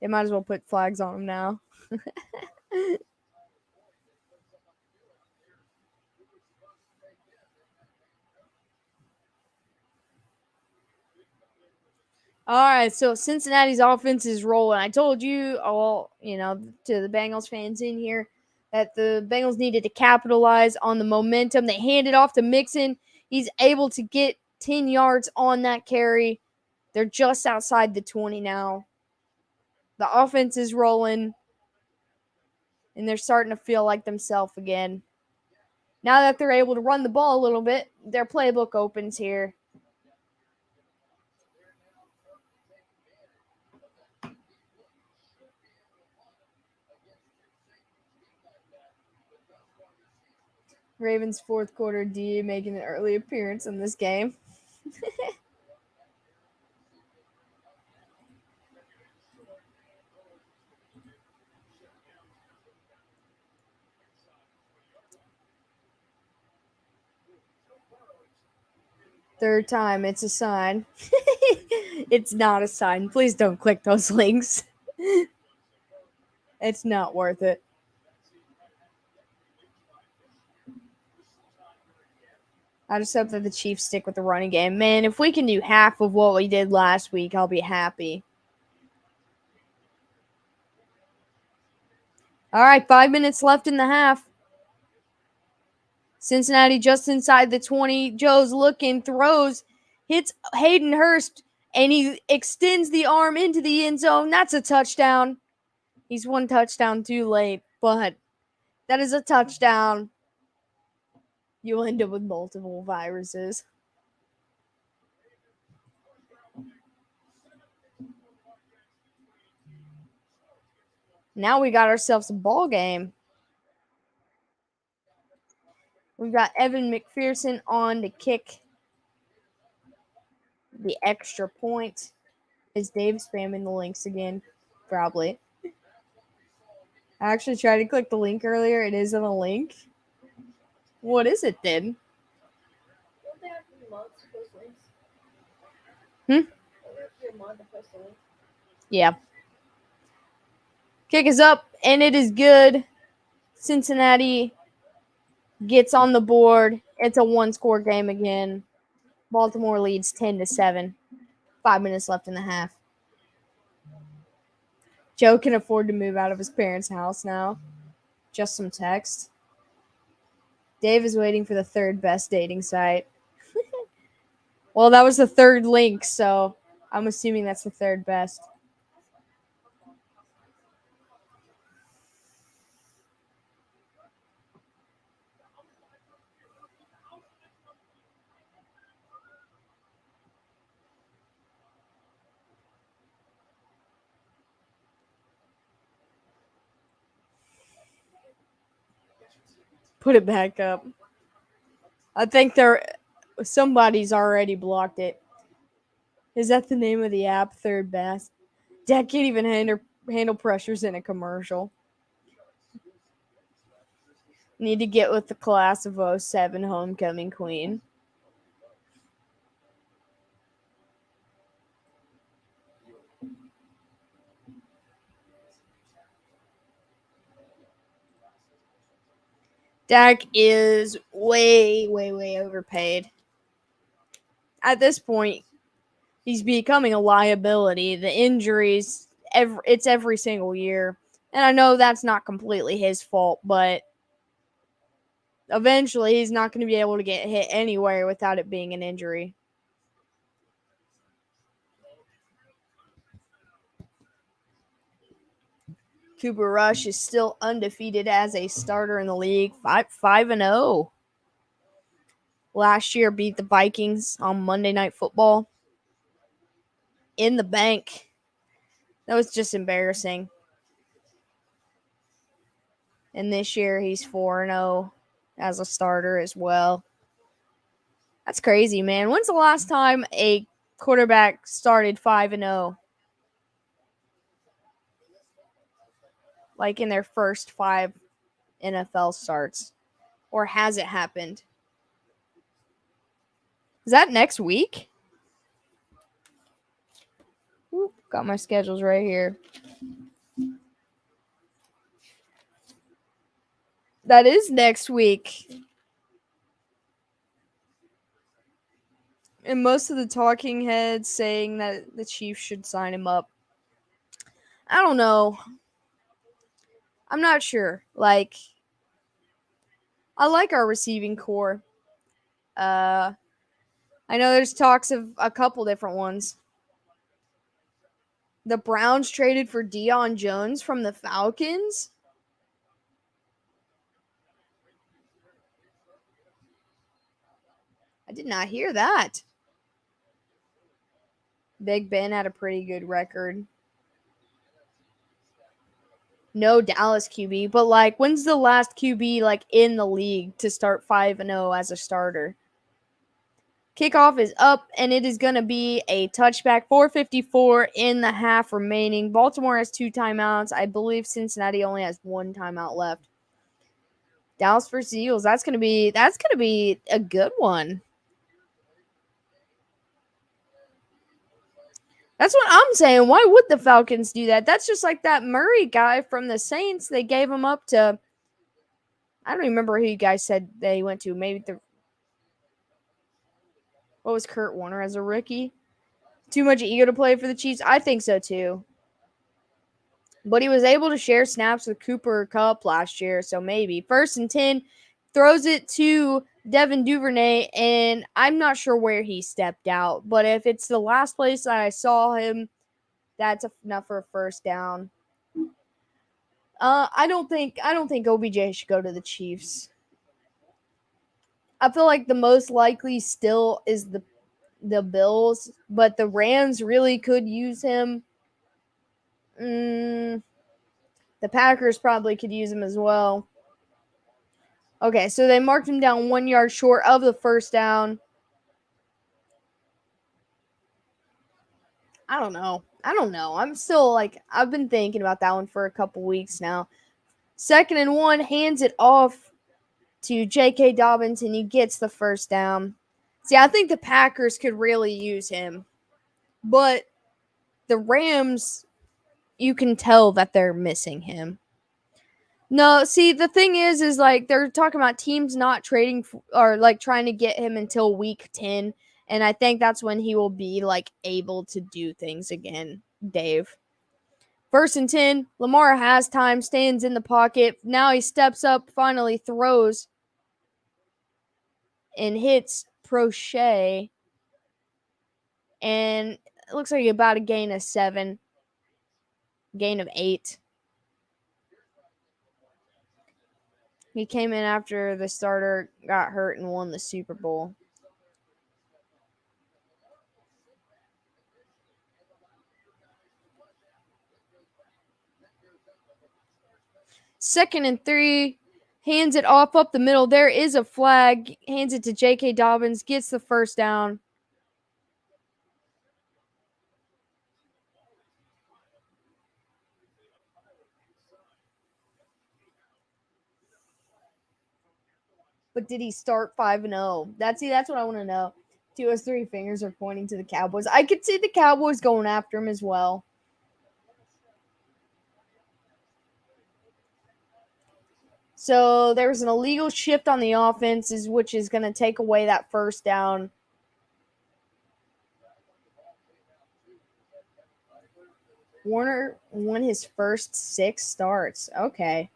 They might as well put flags on him now. All right, so Cincinnati's offense is rolling. I told you, to the Bengals fans in here, that the Bengals needed to capitalize on the momentum. They hand it off to Mixon. He's able to get 10 yards on that carry. They're just outside the 20 now. The offense is rolling, and they're starting to feel like themselves again. Now that they're able to run the ball a little bit, their playbook opens here. Ravens fourth quarter D making an early appearance in this game. Third time, it's a sign. It's not a sign. Please don't click those links. It's not worth it. I just hope that the Chiefs stick with the running game. Man, if we can do half of what we did last week, I'll be happy. All right, 5 minutes left in the half. Cincinnati just inside the 20. Joe's looking, throws, hits Hayden Hurst, and he extends the arm into the end zone. That's a touchdown. He's one touchdown too late, but that is a touchdown. you'll end up with multiple viruses. Now we got ourselves a ball game. We've got Evan McPherson on to kick the extra point. Is Dave spamming the links again? Probably. I actually tried to click the link earlier. It isn't a link. What is it then? Don't they have to be mods to post links? Hmm? Don't they have to be a mod to post a link? Yeah. Kick is up, and it is good. Cincinnati gets on the board. It's a one-score game again. Baltimore leads 10-7. 5 minutes left in the half. Joe can afford to move out of his parents' house now. Just some text. Dave is waiting for the third best dating site. Well, that was the third link, so I'm assuming that's the third best. Put it back up. I think somebody's already blocked it. Is that the name of the app? Third best. Dad can't even handle pressures in a commercial. Need to get with the class of 07 homecoming queen. Dak is way overpaid. At this point, he's becoming a liability. The injuries, it's every single year. And I know that's not completely his fault, but eventually he's not going to be able to get hit anywhere without it being an injury. Cooper Rush is still undefeated as a starter in the league, 5-0. Last year beat the Vikings on Monday Night Football in the bank. That was just embarrassing. And this year he's 4-0 as a starter as well. That's crazy, man. When's the last time a quarterback started 5-0? Like in their first 5 NFL starts? Or has it happened? Is that next week? Oop, got my schedules right here. That is next week. And most of the talking heads saying that the Chiefs should sign him up. I don't know. I'm not sure. Like, I like our receiving core. I know there's talks of a couple different ones. The Browns traded for Deion Jones from the Falcons. I did not hear that. Big Ben had a pretty good record. No Dallas QB, but like, when's the last QB like in the league to start 5-0 as a starter? Kickoff is up, and it is going to be a touchback. 4:54 in the half remaining. Baltimore has 2 timeouts. I believe Cincinnati only has 1 timeout left. Dallas versus Eagles. That's gonna be a good one. That's what I'm saying. Why would the Falcons do that? That's just like that Murray guy from the Saints. They gave him up to. I don't even remember who you guys said they went to. Maybe what was Kurt Warner as a rookie? Too much ego to play for the Chiefs? I think so too. But he was able to share snaps with Cooper Kupp last year, so maybe. 1st and 10, throws it to Devin Duvernay, and I'm not sure where he stepped out. But if it's the last place that I saw him, that's enough for a first down. I don't think OBJ should go to the Chiefs. I feel like the most likely still is the Bills, but the Rams really could use him. The Packers probably could use him as well. Okay, so they marked him down 1 yard short of the first down. I don't know. I'm still like, I've been thinking about that one for a couple weeks now. 2nd and 1, hands it off to J.K. Dobbins, and he gets the first down. See, I think the Packers could really use him. But the Rams, you can tell that they're missing him. No, see, the thing is like they're talking about teams not trading or like trying to get him until week 10, and I think that's when he will be like able to do things again, Dave. 1st and 10, Lamar has time, stands in the pocket. Now he steps up, finally throws and hits Prochet, and it looks like about a gain of 7, gain of 8. He came in after the starter got hurt and won the Super Bowl. Second and 3, hands it off up the middle. There is a flag. Hands it to J.K. Dobbins, gets the first down. But did he start 5-0? That's what I want to know. 2 of his 3 fingers are pointing to the Cowboys. I could see the Cowboys going after him as well. So there was an illegal shift on the offense, which is going to take away that first down. Warner won his first 6 starts. Okay.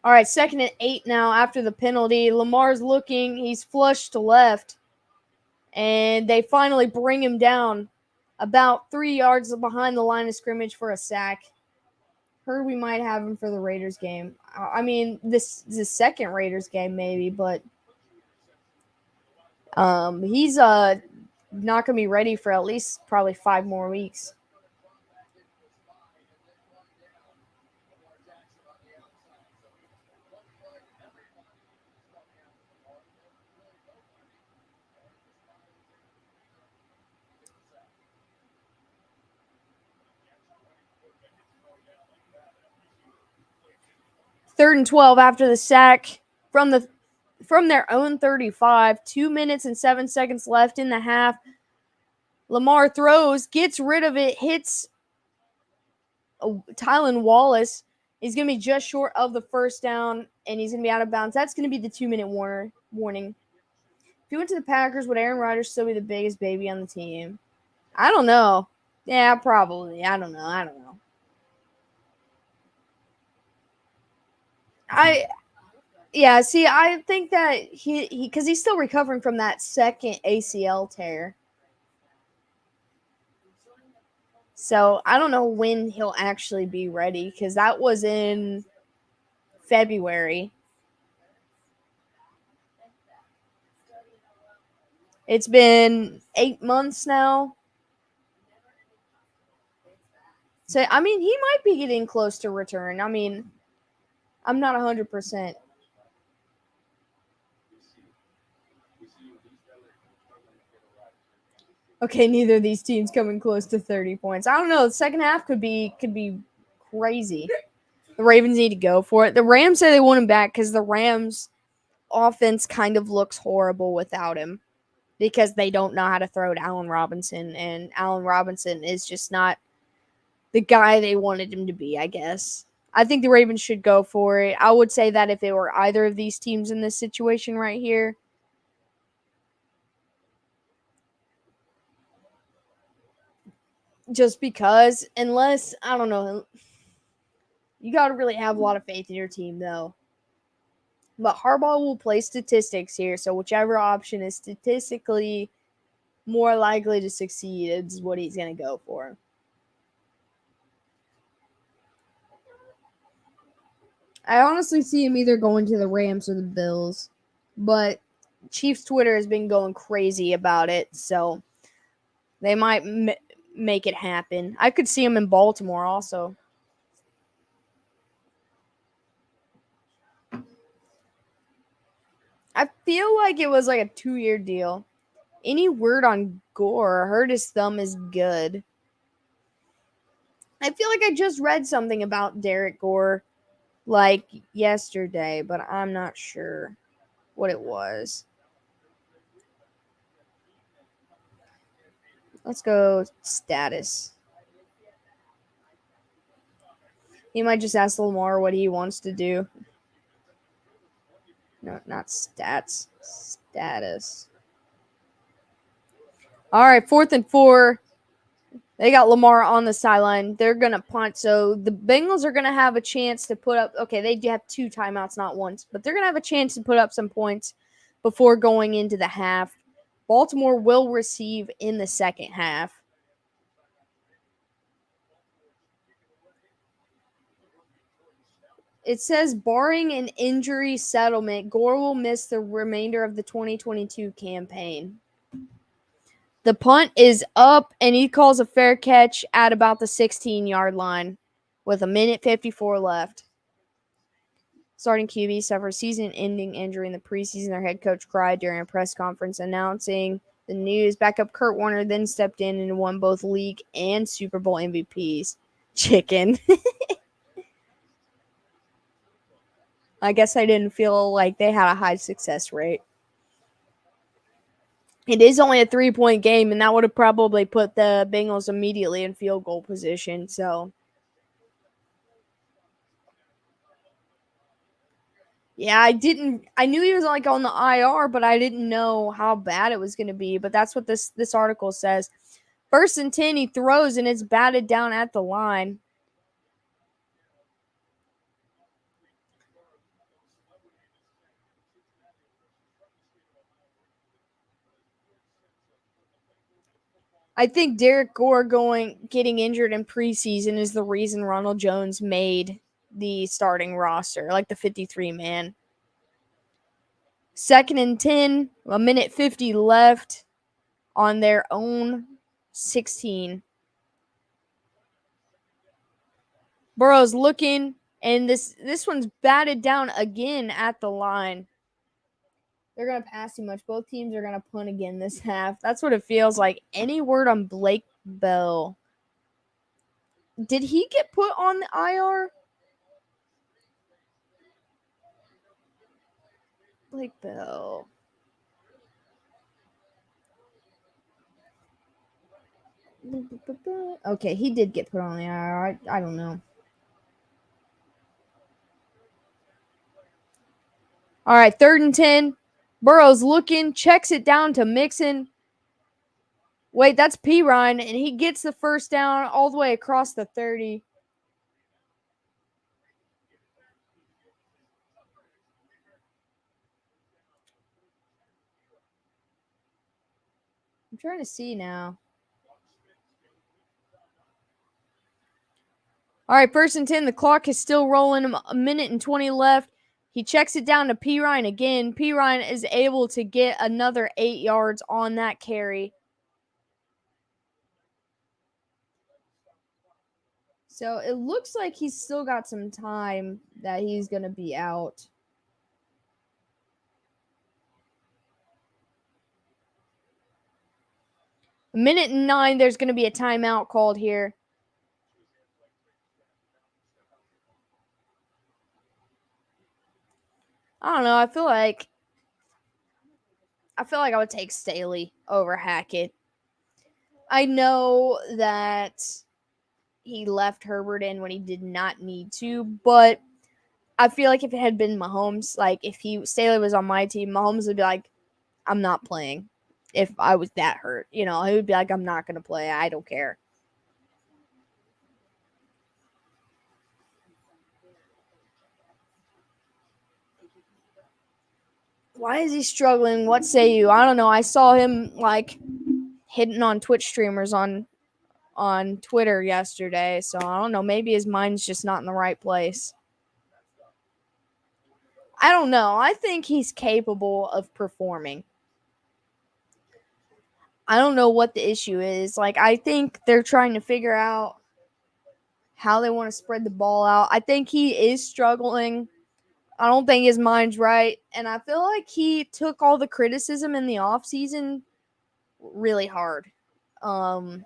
All right, 2nd and 8 now after the penalty. Lamar's looking. He's flushed to left. And they finally bring him down about 3 yards behind the line of scrimmage for a sack. Heard we might have him for the Raiders game. I mean, this is the second Raiders game maybe, but he's not going to be ready for at least probably 5 more weeks. Third and 12 after the sack from their own 35. 2 minutes and 7 seconds left in the half. Lamar throws, gets rid of it, hits Tylan Wallace. He's going to be just short of the first down, and he's going to be out of bounds. That's going to be the 2-minute warning. If he went to the Packers, would Aaron Rodgers still be the biggest baby on the team? I don't know. Yeah, probably. I don't know. I think that he because he's still recovering from that second ACL tear. So I don't know when he'll actually be ready because that was in February. It's been 8 months now. So, I mean, he might be getting close to return. I mean, I'm not 100%. Okay, neither of these teams coming close to 30 points. I don't know. The second half could be crazy. The Ravens need to go for it. The Rams say they want him back because the Rams offense kind of looks horrible without him because they don't know how to throw to Allen Robinson, and Allen Robinson is just not the guy they wanted him to be, I guess. I think the Ravens should go for it. I would say that if it were either of these teams in this situation right here, just because, unless, I don't know, you got to really have a lot of faith in your team, though. But Harbaugh will play statistics here, so whichever option is statistically more likely to succeed is what he's going to go for. I honestly see him either going to the Rams or the Bills, but Chiefs Twitter has been going crazy about it, so they might make it happen. I could see him in Baltimore also. I feel like it was like a 2-year deal. Any word on Gore? I heard his thumb is good. I feel like I just read something about Derek Gore like yesterday, but I'm not sure what it was. Let's go status. He might just ask Lamar what he wants to do. No, not stats. Status. All right, 4th and 4. They got Lamar on the sideline. They're going to punt. So the Bengals are going to have a chance to put up. Okay, they do have 2 timeouts, not once. But they're going to have a chance to put up some points before going into the half. Baltimore will receive in the second half. It says, barring an injury settlement, Gore will miss the remainder of the 2022 campaign. The punt is up, and he calls a fair catch at about the 16-yard line with 1:54 left. Starting QB suffered season-ending injury in the preseason. Their head coach cried during a press conference announcing the news. Backup Kurt Warner then stepped in and won both league and Super Bowl MVPs. Chicken. I guess I didn't feel like they had a high success rate. It is only a 3-point game, and that would have probably put the Bengals immediately in field goal position. So, yeah, I knew he was like on the IR, but I didn't know how bad it was going to be. But that's what this article says. 1st and 10, he throws, and it's batted down at the line. I think Derek Gore getting injured in preseason is the reason Ronald Jones made the starting roster, like the 53-man. 2nd and 10, 1:50 left on their own 16. Burrow's looking, and this one's batted down again at the line. They're going to pass too much. Both teams are going to punt again this half. That's what it feels like. Any word on Blake Bell? Did he get put on the IR? Blake Bell. Okay, he did get put on the IR. I don't know. All right, 3rd and 10. Burrow's looking, checks it down to Mixon. Wait, that's Pirine, and he gets the first down all the way across the 30. I'm trying to see now. All right, 1st and 10. The clock is still rolling. 1:20 left. He checks it down to Pirine again. Pirine is able to get another 8 yards on that carry. So it looks like he's still got some time that he's going to be out. A 1:09, there's going to be a timeout called here. I don't know. I feel like I would take Staley over Hackett. I know that he left Herbert in when he did not need to, but I feel like if it had been Mahomes, like if Staley was on my team, Mahomes would be like, I'm not playing. If I was that hurt, he would be like, I'm not going to play. I don't care. Why is he struggling? What say you? I don't know. I saw him like hitting on Twitch streamers on Twitter yesterday, so I don't know. Maybe his mind's just not in the right place. I don't know. I think he's capable of performing. I don't know what the issue is. Like, I think they're trying to figure out how they want to spread the ball out. I think he is struggling. I don't think his mind's right. And I feel like he took all the criticism in the offseason really hard. I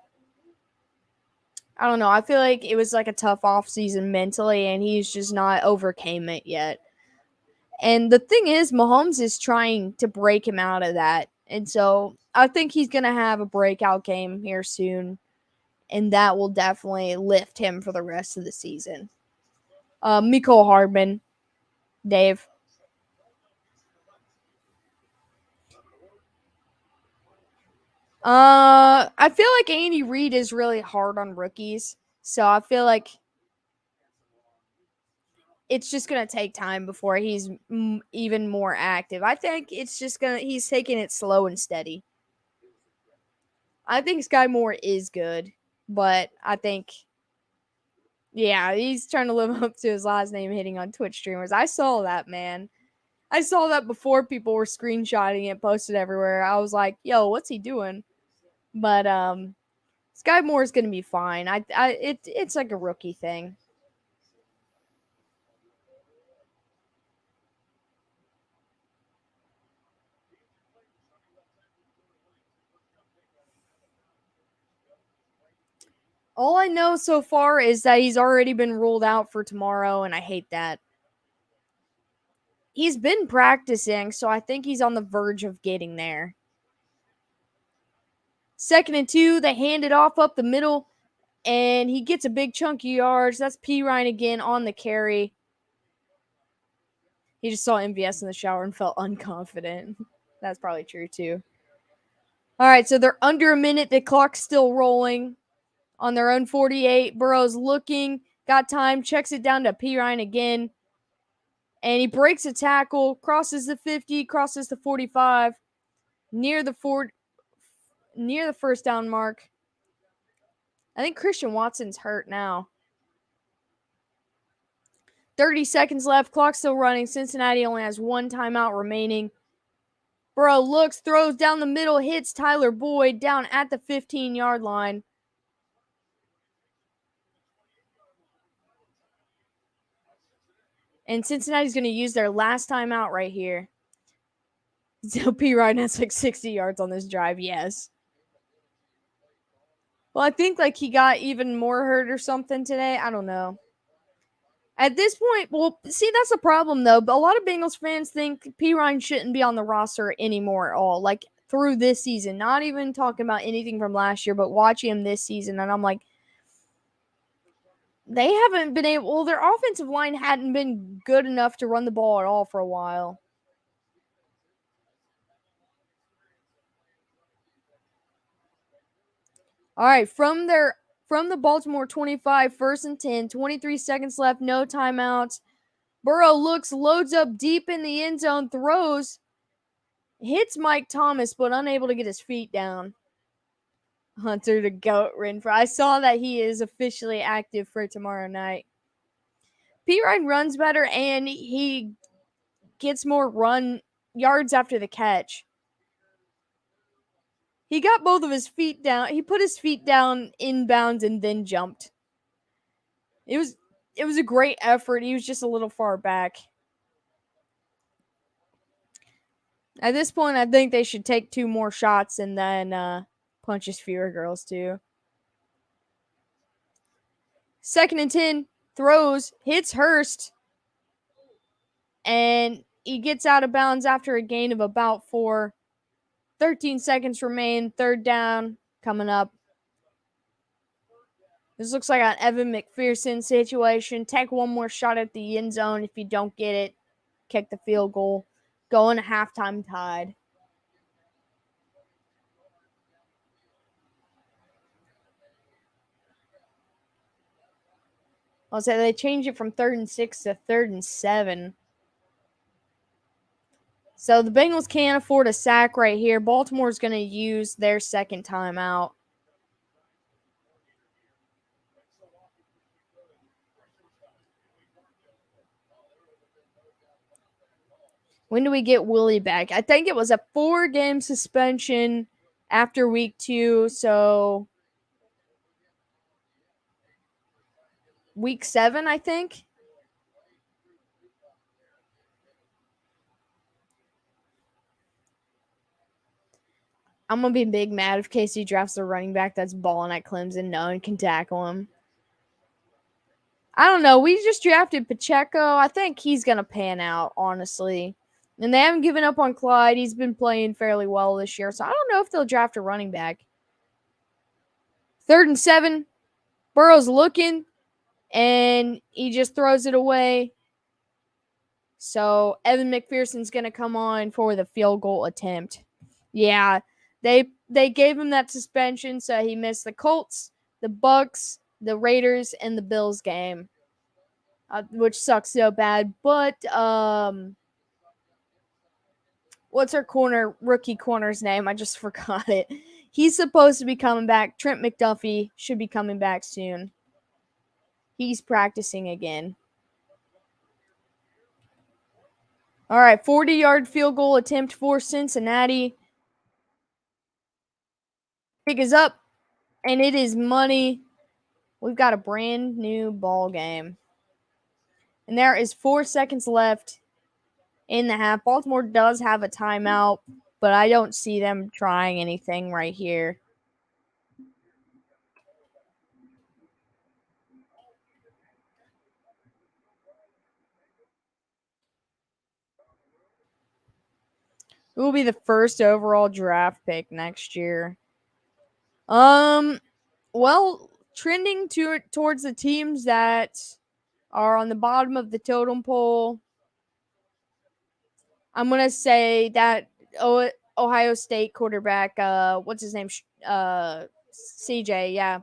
don't know. I feel like it was like a tough offseason mentally, and he's just not overcame it yet. And the thing is, Mahomes is trying to break him out of that. And so I think he's going to have a breakout game here soon. And that will definitely lift him for the rest of the season. Miko Hardman, Dave. I feel like Andy Reid is really hard on rookies. So I feel like it's just going to take time before he's even more active. I think it's just going to, he's taking it slow and steady. I think Sky Moore is good, but I think, yeah, he's trying to live up to his last name hitting on Twitch streamers. I saw that, man. I saw that before people were screenshotting it, posted everywhere. I was like, yo, what's he doing? But Sky Moore is going to be fine. It's like a rookie thing. All I know so far is that he's already been ruled out for tomorrow, and I hate that. He's been practicing, so I think he's on the verge of getting there. 2nd and 2, they hand it off up the middle, and he gets a big chunk of yards. That's P. Ryan again on the carry. He just saw MVS in the shower and felt unconfident. That's probably true, too. All right, so they're under a minute. The clock's still rolling on their own 48. Burrow's looking, got time, checks it down to P. Ryan again. And he breaks a tackle, crosses the 50, crosses the 45, near the first down mark. I think Christian Watson's hurt now. 30 seconds left, clock still running. Cincinnati only has one timeout remaining. Burrow looks, throws down the middle, hits Tyler Boyd down at the 15-yard line. And Cincinnati's going to use their last timeout right here. So P. Ryan has like 60 yards on this drive, yes. Well, I think like he got even more hurt or something today. I don't know. At this point, well, see, that's the problem though. But a lot of Bengals fans think P. Ryan shouldn't be on the roster anymore at all. Like through this season, not even talking about anything from last year, but watching him this season, and I'm like, they haven't been able. Well, their offensive line hadn't been good enough to run the ball at all for a while. All right, from the Baltimore 25, 1st and 10, 23 seconds left, no timeouts. Burrow looks, loads up deep in the end zone, throws, hits Mike Thomas, but unable to get his feet down. Hunter the Goat Renfro. I saw that he is officially active for tomorrow night. P. Ryan runs better, and he gets more run yards after the catch. He got both of his feet down. He put his feet down inbounds and then jumped. It was a great effort. He was just a little far back. At this point, I think they should take 2 more shots and then punch his fewer girls too. 2nd and 10, throws, hits Hurst, and he gets out of bounds after a gain of about 4. 13 seconds remain, 3rd down coming up. This looks like an Evan McPherson situation. Take one more shot at the end zone. If you don't get it, kick the field goal. Go into halftime tied. I'll say they changed it from 3rd and 6 to 3rd and 7. So the Bengals can't afford a sack right here. Baltimore's going to use their second timeout. When do we get Willie back? I think it was a 4-game suspension after week 2, so week 7, I think. I'm going to be big mad if Casey drafts a running back that's balling at Clemson. No one can tackle him. I don't know. We just drafted Pacheco. I think he's going to pan out, honestly. And they haven't given up on Clyde. He's been playing fairly well this year. So I don't know if they'll draft a running back. 3rd and 7. Burrow's looking, and he just throws it away. So Evan McPherson's going to come on for the field goal attempt. Yeah, they gave him that suspension, so he missed the Colts, the Bucks, the Raiders, and the Bills game, which sucks so bad. But what's our rookie corner's name? I just forgot it. He's supposed to be coming back. Trent McDuffie should be coming back soon. He's practicing again. All right, 40-yard field goal attempt for Cincinnati. Kick is up, and it is money. We've got a brand new ball game. And there is 4 seconds left in the half. Baltimore does have a timeout, but I don't see them trying anything right here. Who will be the first overall draft pick next year? Well, trending towards the teams that are on the bottom of the totem pole. I'm gonna say that Ohio State quarterback, what's his name? CJ, yeah.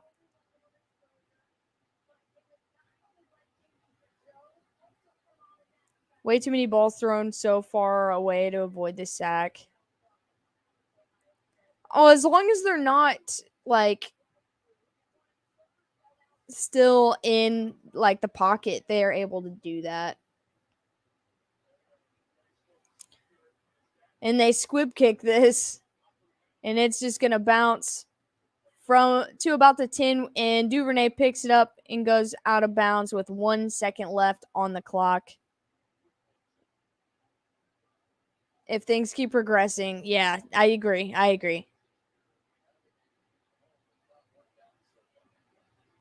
Way too many balls thrown so far away to avoid the sack. Oh, as long as they're not like still in like the pocket, they are able to do that. And they squib kick this, and it's just gonna bounce to about the 10, and Duvernay picks it up and goes out of bounds with 1 second left on the clock. If things keep progressing, yeah, I agree.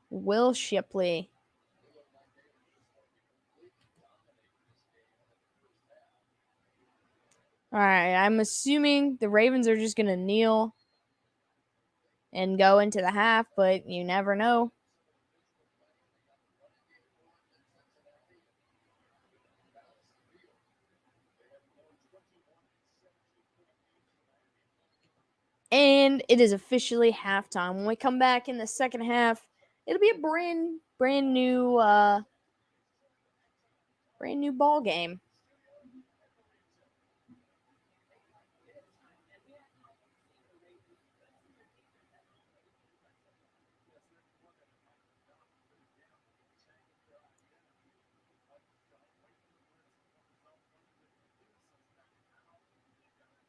Will Shipley. All right, I'm assuming the Ravens are just going to kneel and go into the half, but you never know. And it is officially halftime. When we come back in the second half, it'll be a brand new ball game.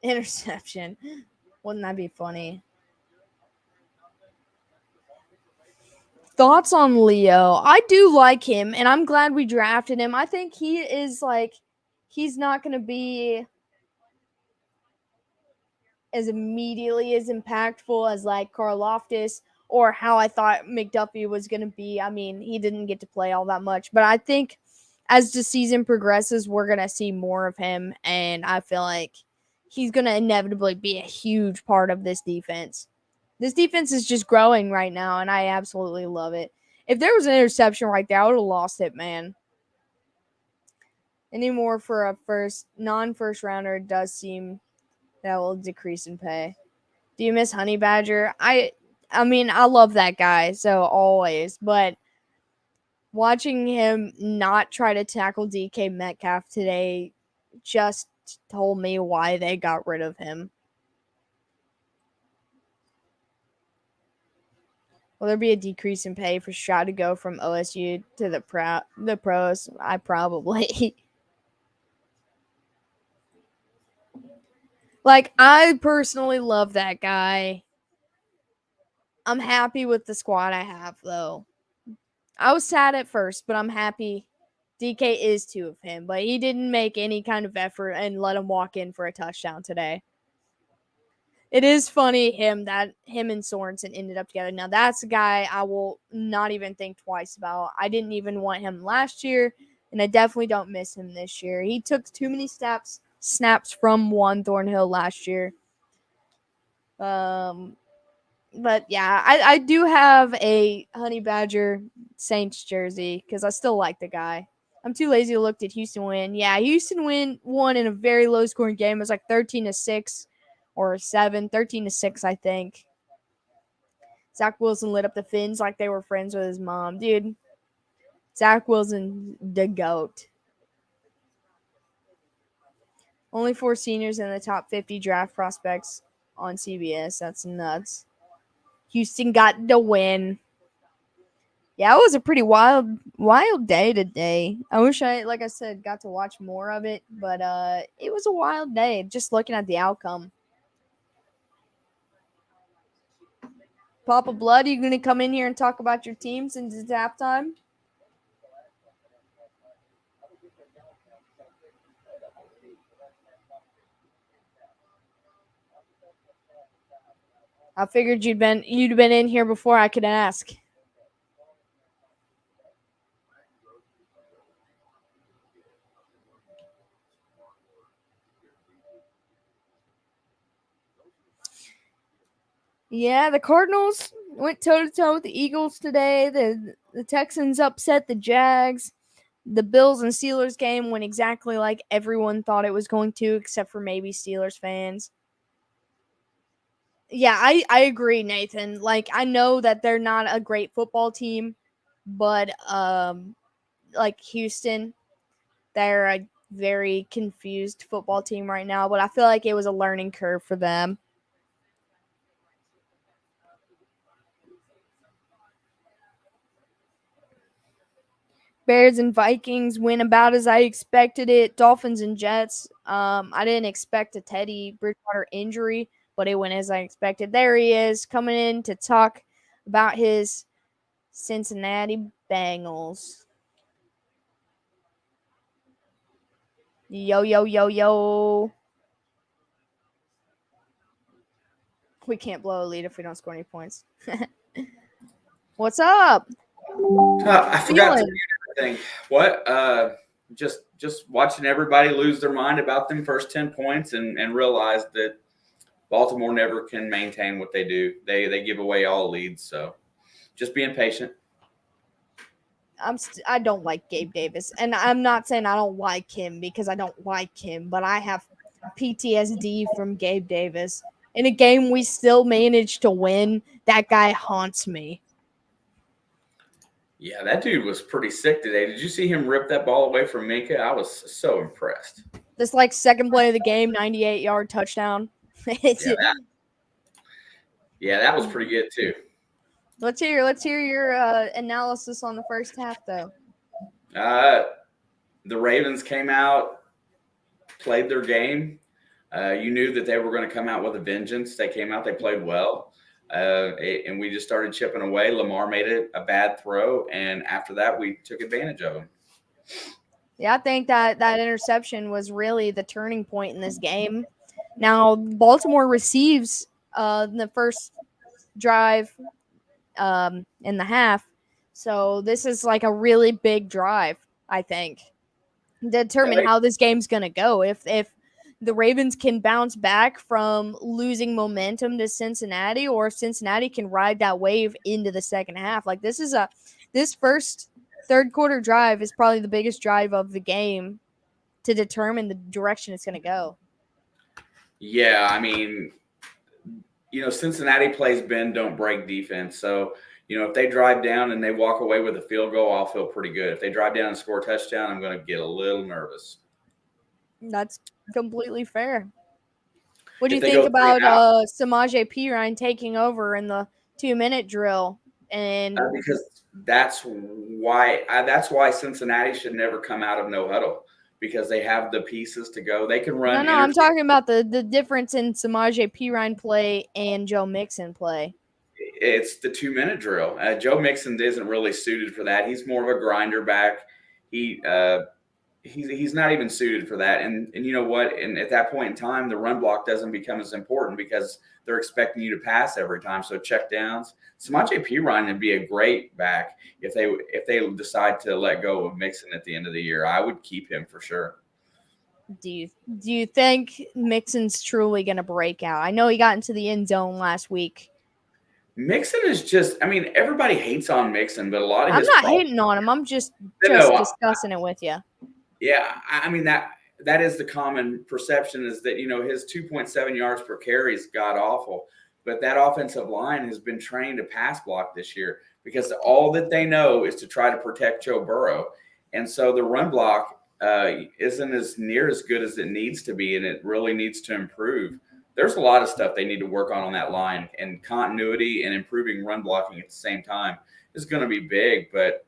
Interception. Wouldn't that be funny? Thoughts on Leo? I do like him, and I'm glad we drafted him. I think he is like, he's not going to be as immediately as impactful as like Karlaftis or how I thought McDuffie was going to be. I mean, he didn't get to play all that much, but I think as the season progresses, we're going to see more of him, and I feel like he's going to inevitably be a huge part of this defense. This defense is just growing right now, and I absolutely love it. If there was an interception right there, I would have lost it, man. Anymore for a non-first rounder, it does seem that will decrease in pay. Do you miss Honey Badger? I mean, I love that guy, so always, but watching him not try to tackle DK Metcalf today just told me why they got rid of him. Will there be a decrease in pay for Stroud to go from OSU to the pros? I probably. Like, I personally love that guy. I'm happy with the squad I have, though. I was sad at first, but I'm happy DK is two of him. But he didn't make any kind of effort and let him walk in for a touchdown today. It is funny him and Sorensen ended up together. Now that's a guy I will not even think twice about. I didn't even want him last year, and I definitely don't miss him this year. He took too many snaps from Juan Thornhill last year. But yeah, I do have a Honey Badger Saints jersey because I still like the guy. I'm too lazy to look at Houston win. Yeah, Houston won in a very low scoring game. It was like 13-6 or 7, 13-6, I think. Zach Wilson lit up the Finns like they were friends with his mom. Dude, Zach Wilson, the GOAT. Only 4 seniors in the top 50 draft prospects on CBS. That's nuts. Houston got the win. Yeah, it was a pretty wild day today. I wish like I said, got to watch more of it, but it was a wild day just looking at the outcome. Papa Blood, you gonna come in here and talk about your team since it's halftime? I figured you'd been in here before I could ask. Yeah, the Cardinals went toe to toe with the Eagles today. The Texans upset the Jags. The Bills and Steelers game went exactly like everyone thought it was going to, except for maybe Steelers fans. Yeah, I agree, Nathan. Like, I know that they're not a great football team, but like Houston, they're a very confused football team right now, but I feel like it was a learning curve for them. Bears and Vikings win about as I expected it. Dolphins and Jets. I didn't expect a Teddy Bridgewater injury, but it went as I expected. There he is, coming in to talk about his Cincinnati Bengals. Yo, yo, yo, yo. We can't blow a lead if we don't score any points. What's up? I forgot to do anything. What? Just watching everybody lose their mind about them first 10 points and realize that Baltimore never can maintain what they do. They give away all leads. So just being patient. I don't like Gabe Davis, and I'm not saying I don't like him because I don't like him, but I have PTSD from Gabe Davis. In a game we still managed to win, that guy haunts me. Yeah, that dude was pretty sick today. Did you see him rip that ball away from Minka? I was so impressed. This like second play of the game, 98-yard touchdown. Yeah, that was pretty good too. Let's hear your analysis on the first half, though. The Ravens came out, played their game. You knew that they were going to come out with a vengeance. They came out, they played well, and we just started chipping away. Lamar made a bad throw, and after that, we took advantage of him. Yeah, I think that interception was really the turning point in this game. Now, Baltimore receives the first drive in the half. So this is like a really big drive, I think, to determine how this game's going to go. If the Ravens can bounce back from losing momentum to Cincinnati, or if Cincinnati can ride that wave into the second half. Like, this first third quarter drive is probably the biggest drive of the game to determine the direction it's going to go. Yeah, I mean, Cincinnati plays bend, don't break defense. So, if they drive down and they walk away with a field goal, I'll feel pretty good. If they drive down and score a touchdown, I'm going to get a little nervous. That's completely fair. What do you think about Samaje Perine taking over in the 2-minute drill? And because that's why Cincinnati should never come out of no huddle, because they have the pieces to go. They can run. No, I'm talking about the difference in Samaje Perine play and Joe Mixon play. It's the 2-minute drill. Joe Mixon isn't really suited for that. He's more of a grinder back. He's not even suited for that. And you know what? And at that point in time, the run block doesn't become as important because they're expecting you to pass every time. So check downs. Samaje Perine would be a great back if they decide to let go of Mixon at the end of the year. I would keep him for sure. Do you think Mixon's truly going to break out? I know he got into the end zone last week. Mixon is just, I mean, everybody hates on Mixon, but a lot of I'm not hating on him. I'm just discussing it with you. Yeah, I mean, that is the common perception is that, his 2.7 yards per carry is god awful. But that offensive line has been trained to pass block this year because all that they know is to try to protect Joe Burrow. And so the run block isn't as near as good as it needs to be, and it really needs to improve. There's a lot of stuff they need to work on that line, and continuity and improving run blocking at the same time is going to be big. But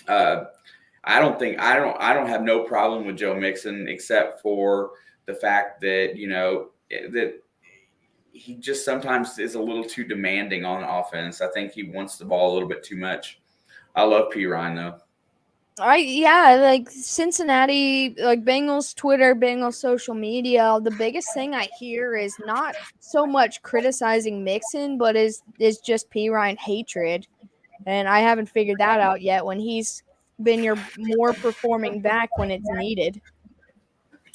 I don't have no problem with Joe Mixon except for the fact that that he just sometimes is a little too demanding on offense. I think he wants the ball a little bit too much. I love Perine though. Like Cincinnati, like Bengals Twitter, Bengals social media. The biggest thing I hear is not so much criticizing Mixon, but is just Perine hatred, and I haven't figured that out yet. When he's been your more performing back when it's needed.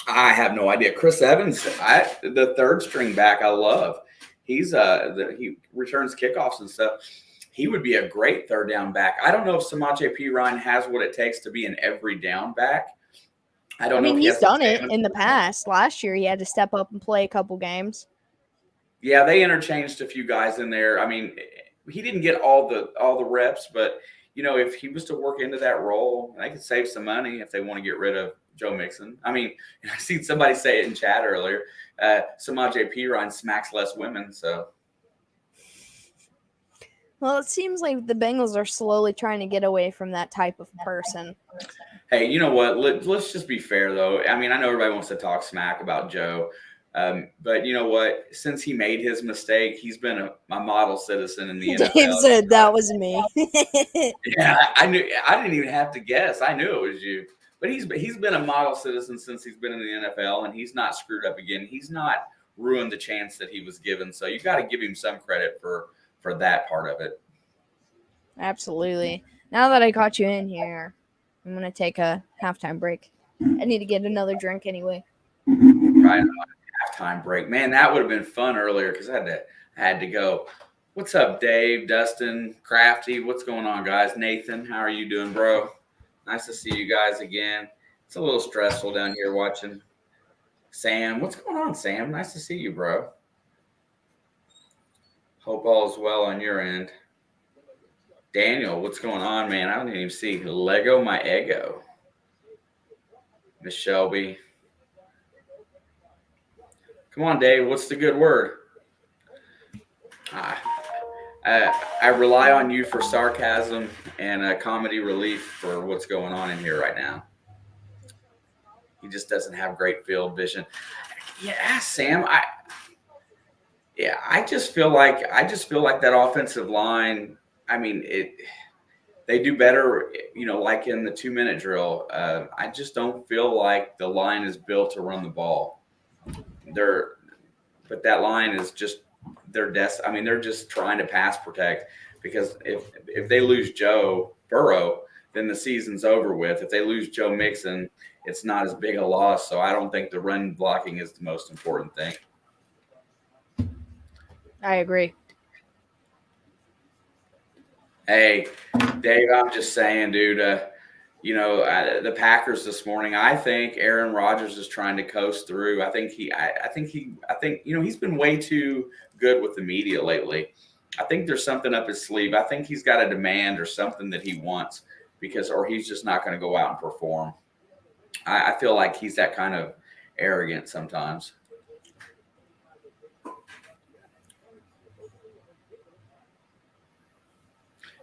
I have no idea. Chris Evans, the third string back, I love. He returns kickoffs and stuff. He would be a great third down back. I don't know if Samaje Perine has what it takes to be an every down back. I mean, he's done it in the past. Last year, he had to step up and play a couple games. Yeah, they interchanged a few guys in there. I mean, he didn't get all the reps, but if he was to work into that role, they could save some money if they want to get rid of Joe Mixon. I mean, I seen somebody say it in chat earlier. Samaje Perine smacks less women, so. Well, it seems like the Bengals are slowly trying to get away from that type of person. Hey, you know what? Let's just be fair, though. I mean, I know everybody wants to talk smack about Joe, but you know what? Since he made his mistake, he's been a model citizen in the NFL. Dave said that was me. Yeah, I knew. I didn't even have to guess. I knew it was you. But he's been a model citizen since he's been in the NFL, and he's not screwed up again. He's not ruined the chance that he was given. So you got to give him some credit for that part of it. Absolutely. Now that I got you in here, I'm going to take a halftime break. I need to get another drink anyway. Right on. Halftime break. Man, that would have been fun earlier because I had to go. What's up, Dave, Dustin, Crafty? What's going on, guys? Nathan, how are you doing, bro? Nice to see you guys again. It's a little stressful down here watching. Sam, what's going on, Sam? Nice to see you, bro. Hope all is well on your end. Daniel, what's going on, man? I don't even see. Lego my ego. Miss Shelby. Come on, Dave. What's the good word? I rely on you for sarcasm and comedy relief for what's going on in here right now. He just doesn't have great field vision. Yeah, Sam. I just feel like that offensive line. I mean, they do better, like in the 2-minute drill. I just don't feel like the line is built to run the ball. But that line is just they're just trying to pass protect because if they lose Joe Burrow, then the season's over with. If they lose Joe Mixon, it's not as big a loss. So I don't think the run blocking is the most important thing. I agree. Hey, Dave, I'm just saying, dude, the Packers this morning, I think Aaron Rodgers is trying to coast through. I think he's been way too good with the media lately. I think there's something up his sleeve. I think he's got a demand or something that he wants or he's just not going to go out and perform. I feel like he's that kind of arrogant sometimes.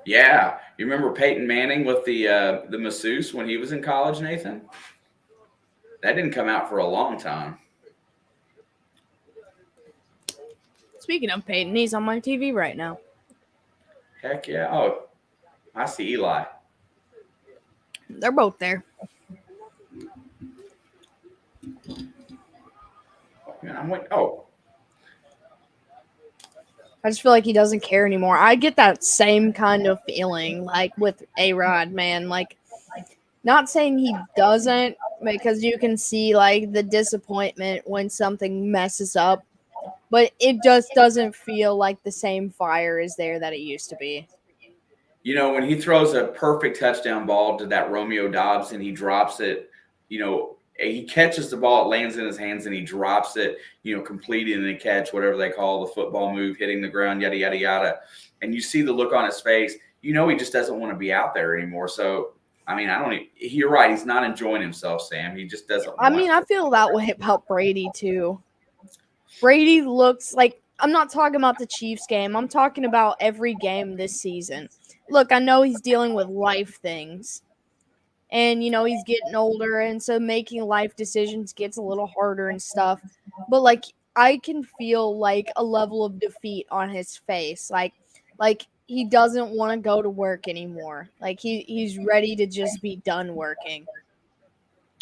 Yeah, you remember Peyton Manning with the masseuse when he was in college, Nathan? That didn't come out for a long time. Speaking of Peyton, he's on my TV right now. Heck yeah. Oh, I see Eli. They're both there. Man, I'm like, oh. I just feel like he doesn't care anymore. I get that same kind of feeling, like with A-Rod, man. Like, not saying he doesn't, because you can see, like, the disappointment when something messes up. But it just doesn't feel like the same fire is there that it used to be. You know, when he throws a perfect touchdown ball to that Romeo Dobbs and he drops it, you know, he catches the ball, it lands in his hands, and he drops it, you know, completing the catch, whatever they call the football move, hitting the ground, yada, yada, yada. And you see the look on his face. You know, he just doesn't want to be out there anymore. So, I mean, you're right. He's not enjoying himself, Sam. He just doesn't I feel that way about Brady, too. Brady looks like, I'm not talking about the Chiefs game. I'm talking about every game this season. Look, I know he's dealing with life things. And, you know, he's getting older, and so making life decisions gets a little harder and stuff. But, like, I can feel, like, a level of defeat on his face. Like he doesn't want to go to work anymore. Like, he's ready to just be done working.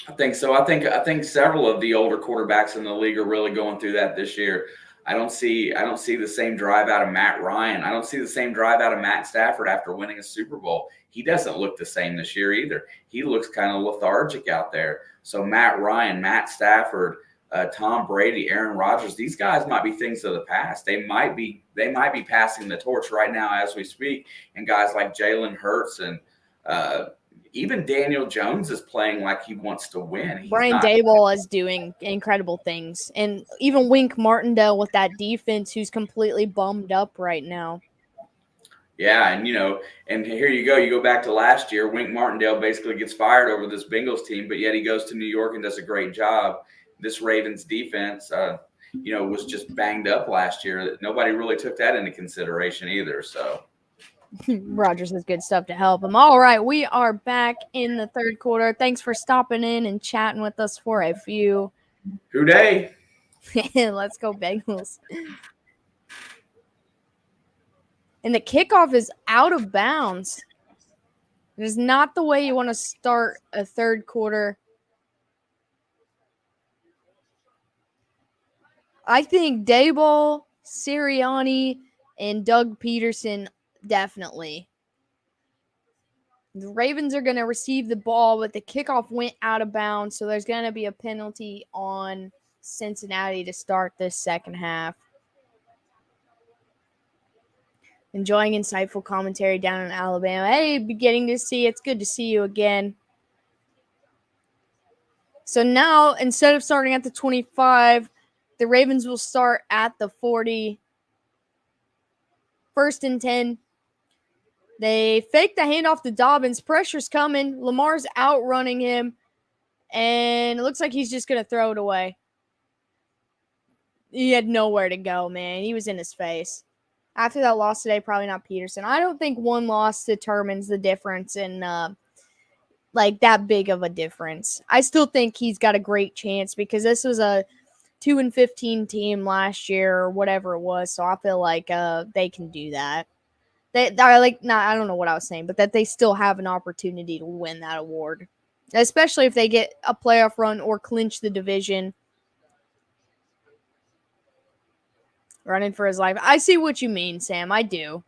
I think so. I think several of the older quarterbacks in the league are really going through that this year. I don't see the same drive out of Matt Ryan. I don't see the same drive out of Matt Stafford after winning a Super Bowl. He doesn't look the same this year either. He looks kind of lethargic out there. So Matt Ryan, Matt Stafford, Tom Brady, Aaron Rodgers, these guys might be things of the past. They might be passing the torch right now as we speak. And guys like Jalen Hurts and even Daniel Jones is playing like he wants to win. Brian Daboll is doing incredible things. And even Wink Martindale with that defense, who's completely bummed up right now. Yeah, and, you know, and here you go. You go back to last year. Wink Martindale basically gets fired over this Bengals team, but yet he goes to New York and does a great job. This Ravens defense, you know, was just banged up last year. Nobody really took that into consideration either, so. Rogers has good stuff to help him. All right, we are back in the third quarter. Thanks for stopping in and chatting with us for a few. Hooday. Let's go Bengals. And the kickoff is out of bounds. It is not the way you want to start a third quarter. I think Daboll, Sirianni, and Doug Peterson definitely. The Ravens are going to receive the ball, but the kickoff went out of bounds, so there's going to be a penalty on Cincinnati to start this second half. Enjoying insightful commentary down in Alabama. Hey, beginning to see. It's good to see you again. So now, instead of starting at the 25, the Ravens will start at the 40. 1st and 10. They fake the handoff to Dobbins. Pressure's coming. Lamar's outrunning him. And it looks like he's just going to throw it away. He had nowhere to go, man. He was in his face. After that loss today, probably not Peterson. I don't think one loss determines the difference in like that big of a difference. I still think he's got a great chance because this was a 2-15 team last year or whatever it was. So I feel like they can do that. They're like, I don't know what I was saying, but that they still have an opportunity to win that award, especially if they get a playoff run or clinch the division. Running for his life. I see what you mean, Sam. I do.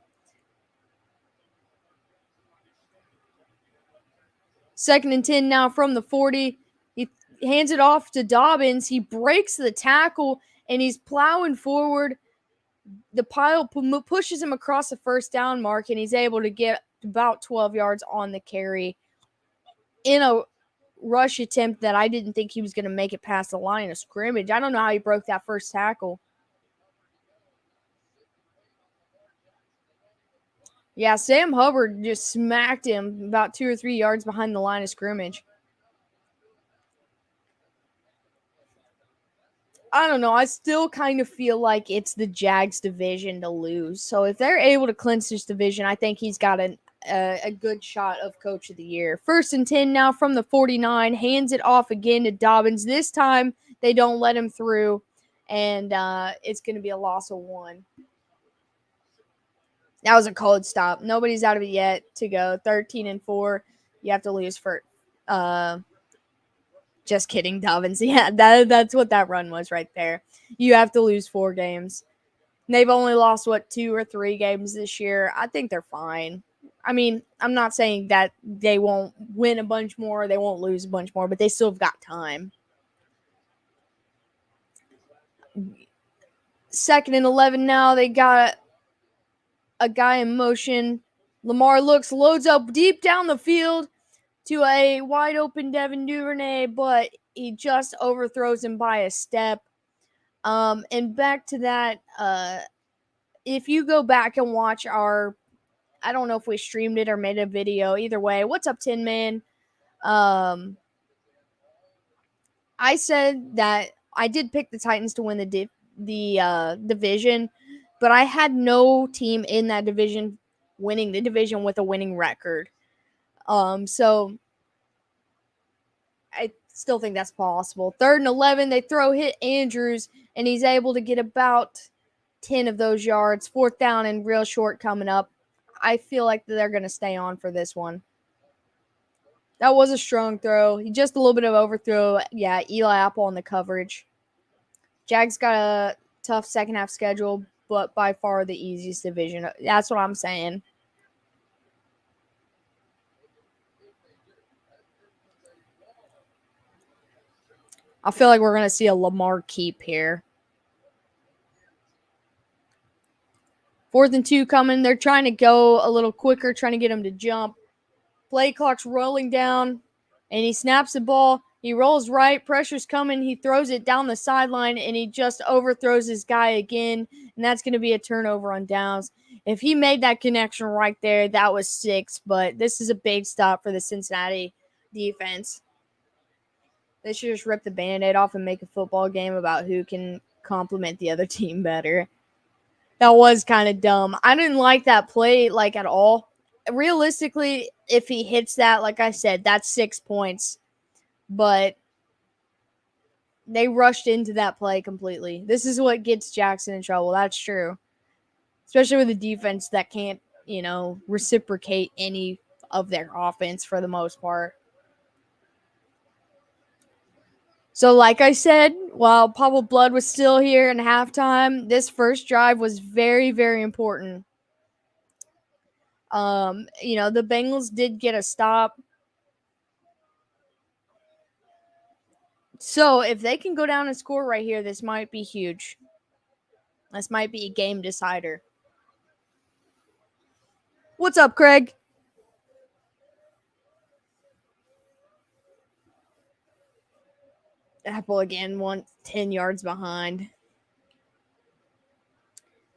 2nd and 10 now from the 40. He hands it off to Dobbins. He breaks the tackle, and he's plowing forward. The pile pushes him across the first down mark, and he's able to get about 12 yards on the carry in a rush attempt that I didn't think he was going to make it past the line of scrimmage. I don't know how he broke that first tackle. Yeah, Sam Hubbard just smacked him about 2 or 3 yards behind the line of scrimmage. I don't know. I still kind of feel like it's the Jags division to lose. So if they're able to clinch this division, I think he's got an a good shot of Coach of the Year. 1st and 10 now from the 49. Hands it off again to Dobbins. This time they don't let him through, and it's going to be a loss of 1. That was a cold stop. Nobody's out of it yet to go. 13 and 4. You have to lose for. Just kidding, Dobbins. Yeah, that's what that run was right there. You have to lose 4 games. They've only lost, 2 or 3 games this year. I think they're fine. I mean, I'm not saying that they won't win a bunch more, they won't lose a bunch more, but they still have got time. 2nd and 11 now. They got a guy in motion. Lamar loads up deep down the field to a wide open Devin Duvernay, but he just overthrows him by a step. And back to that, if you go back and watch our, I don't know if we streamed it or made a video. Either way, what's up, Tin Man? I said that I did pick the Titans to win the division, but I had no team in that division winning the division with a winning record. So I still think that's possible. 3rd and 11, they hit Andrews, and he's able to get about 10 of those yards. 4th down and real short coming up. I feel like they're going to stay on for this one. That was a strong throw. Just a little bit of overthrow. Yeah, Eli Apple on the coverage. Jags got a tough second half schedule, but by far the easiest division. That's what I'm saying. I feel like we're going to see a Lamar keep here. 4th and 2 coming. They're trying to go a little quicker, trying to get him to jump. Play clock's rolling down, and he snaps the ball. He rolls right. Pressure's coming. He throws it down the sideline, and he just overthrows his guy again, and that's going to be a turnover on downs. If he made that connection right there, that was 6, but this is a big stop for the Cincinnati defense. They should just rip the Band-Aid off and make a football game about who can complement the other team better. That was kind of dumb. I didn't like that play, at all. Realistically, if he hits that, like I said, that's 6 points. But they rushed into that play completely. This is what gets Jackson in trouble. That's true. Especially with a defense that can't, reciprocate any of their offense for the most part. So like I said, while Pablo Blood was still here in halftime, this first drive was very, very important. The Bengals did get a stop. So if they can go down and score right here, this might be huge. This might be a game decider. What's up, Craig? Apple again, 10 yards behind.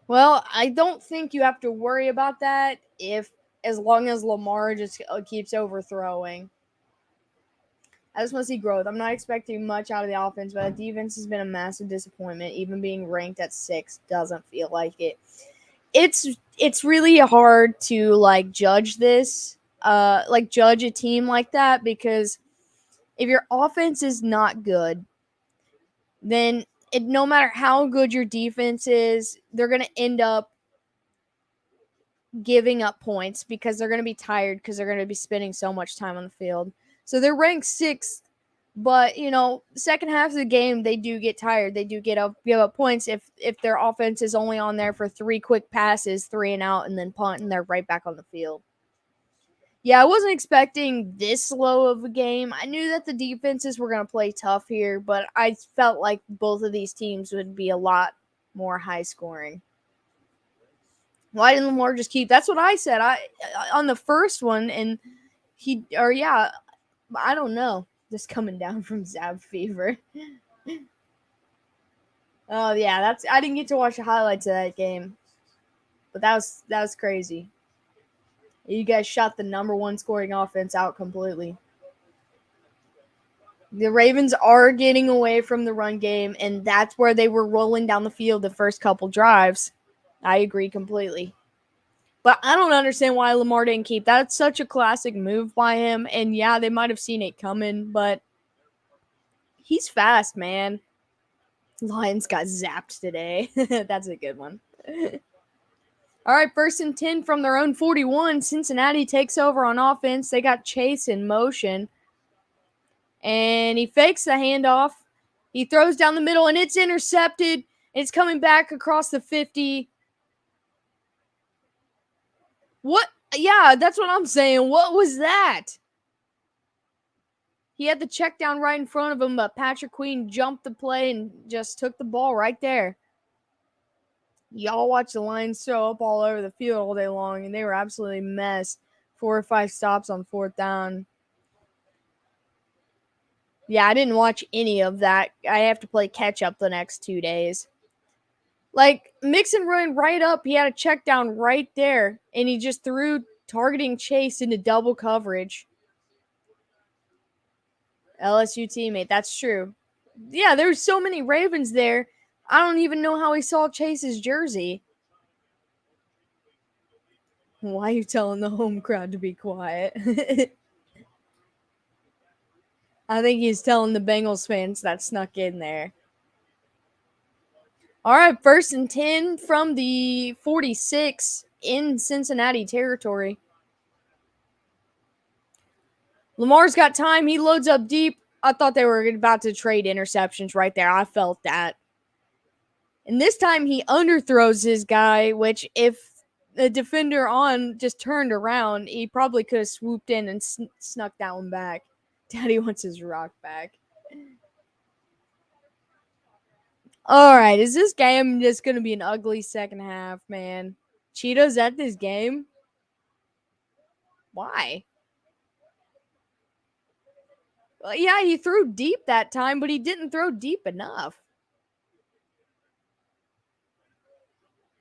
Well, I don't think you have to worry about that as long as Lamar just keeps overthrowing. I just want to see growth. I'm not expecting much out of the offense, but the defense has been a massive disappointment. Even being ranked at 6 doesn't feel like it. It's really hard to judge this, judge a team like that, because if your offense is not good, then no matter how good your defense is, they're going to end up giving up points because they're going to be tired because they're going to be spending so much time on the field. So they're ranked 6th, but, second half of the game, they do get tired. They do give up points if their offense is only on there for 3 quick passes, 3 and out, and then punt, and they're right back on the field. Yeah, I wasn't expecting this low of a game. I knew that the defenses were going to play tough here, but I felt like both of these teams would be a lot more high scoring. Why didn't Lamar just keep? That's what I said. On the first one, and I don't know. Just coming down from Zab fever. Oh yeah, I didn't get to watch the highlights of that game, but that was crazy. You guys shot the number 1 scoring offense out completely. The Ravens are getting away from the run game, and that's where they were rolling down the field the first couple drives. I agree completely. But I don't understand why Lamar didn't keep. That's such a classic move by him. And yeah, they might have seen it coming, but he's fast, man. Lions got zapped today. That's a good one. All right, 1st and 10 from their own 41. Cincinnati takes over on offense. They got Chase in motion. And he fakes the handoff. He throws down the middle, and it's intercepted. It's coming back across the 50. What? Yeah, that's what I'm saying. What was that? He had the check down right in front of him, but Patrick Queen jumped the play and just took the ball right there. Y'all watch the Lions throw up all over the field all day long, and they were absolutely messed. 4 or 5 stops on 4th down. Yeah, I didn't watch any of that. I have to play catch up the next 2 days. Like, Mixon ran right up. He had a check down right there, and he just threw targeting Chase into double coverage. LSU teammate, that's true. Yeah, there's so many Ravens there. I don't even know how he saw Chase's jersey. Why are you telling the home crowd to be quiet? I think he's telling the Bengals fans that snuck in there. All right, 1st and 10 from the 46 in Cincinnati territory. Lamar's got time. He loads up deep. I thought they were about to trade interceptions right there. I felt that. And this time he underthrows his guy, which if the defender on just turned around, he probably could have swooped in and snuck that one back. Daddy wants his rock back. All right, is this game just going to be an ugly second half, man? Cheetah's at this game? Why? Well, yeah, he threw deep that time, but he didn't throw deep enough.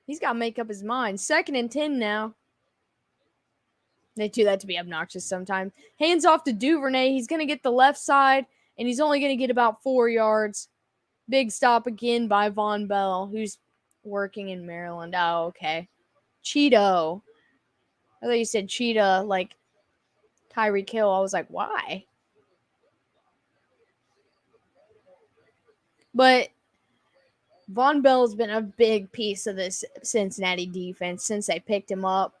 He's got to make up his mind. 2nd and 10 now. They do that to be obnoxious sometimes. Hands off to Duvernay. He's going to get the left side, and he's only going to get about 4 yards. Big stop again by Von Bell, who's working in Maryland. Oh, okay. Cheeto. I thought you said Cheetah, like Tyreek Hill. I was like, why? But Von Bell's been a big piece of this Cincinnati defense since they picked him up.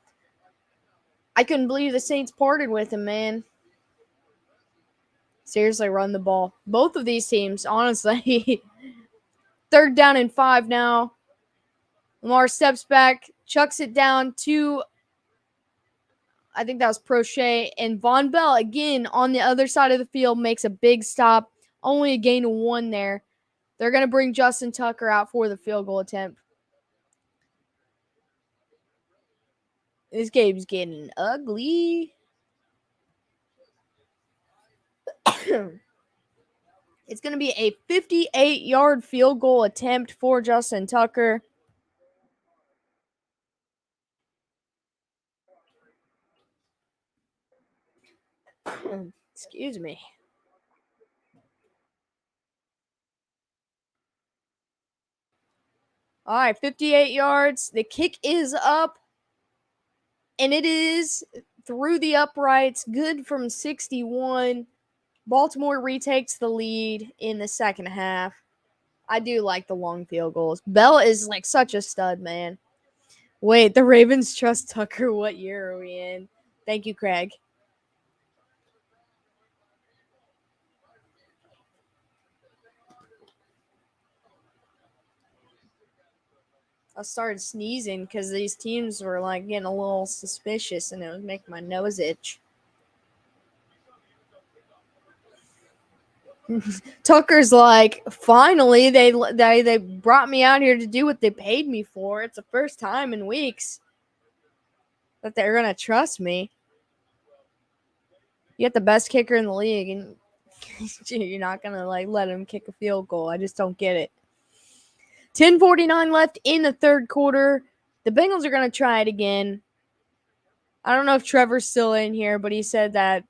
I couldn't believe the Saints parted with him, man. Seriously, run the ball. Both of these teams, honestly. 3rd down and 5 now. Lamar steps back, chucks it down to, I think that was Prochet. And Von Bell, again, on the other side of the field, makes a big stop. Only a gain of 1 there. They're going to bring Justin Tucker out for the field goal attempt. This game's getting ugly. It's going to be a 58-yard field goal attempt for Justin Tucker. Excuse me. All right, 58 yards. The kick is up, and it is through the uprights. Good from 61. Baltimore retakes the lead in the second half. I do like the long field goals. Bell is like such a stud, man. Wait, the Ravens trust Tucker. What year are we in? Thank you, Craig. I started sneezing because these teams were like getting a little suspicious, and it was making my nose itch. Tucker's like, finally, they brought me out here to do what they paid me for. It's the first time in weeks that they're gonna trust me. You got the best kicker in the league, and you're not gonna like let him kick a field goal. I just don't get it. 10:49 left in the 3rd quarter. The Bengals are gonna try it again. I don't know if Trevor's still in here, but he said that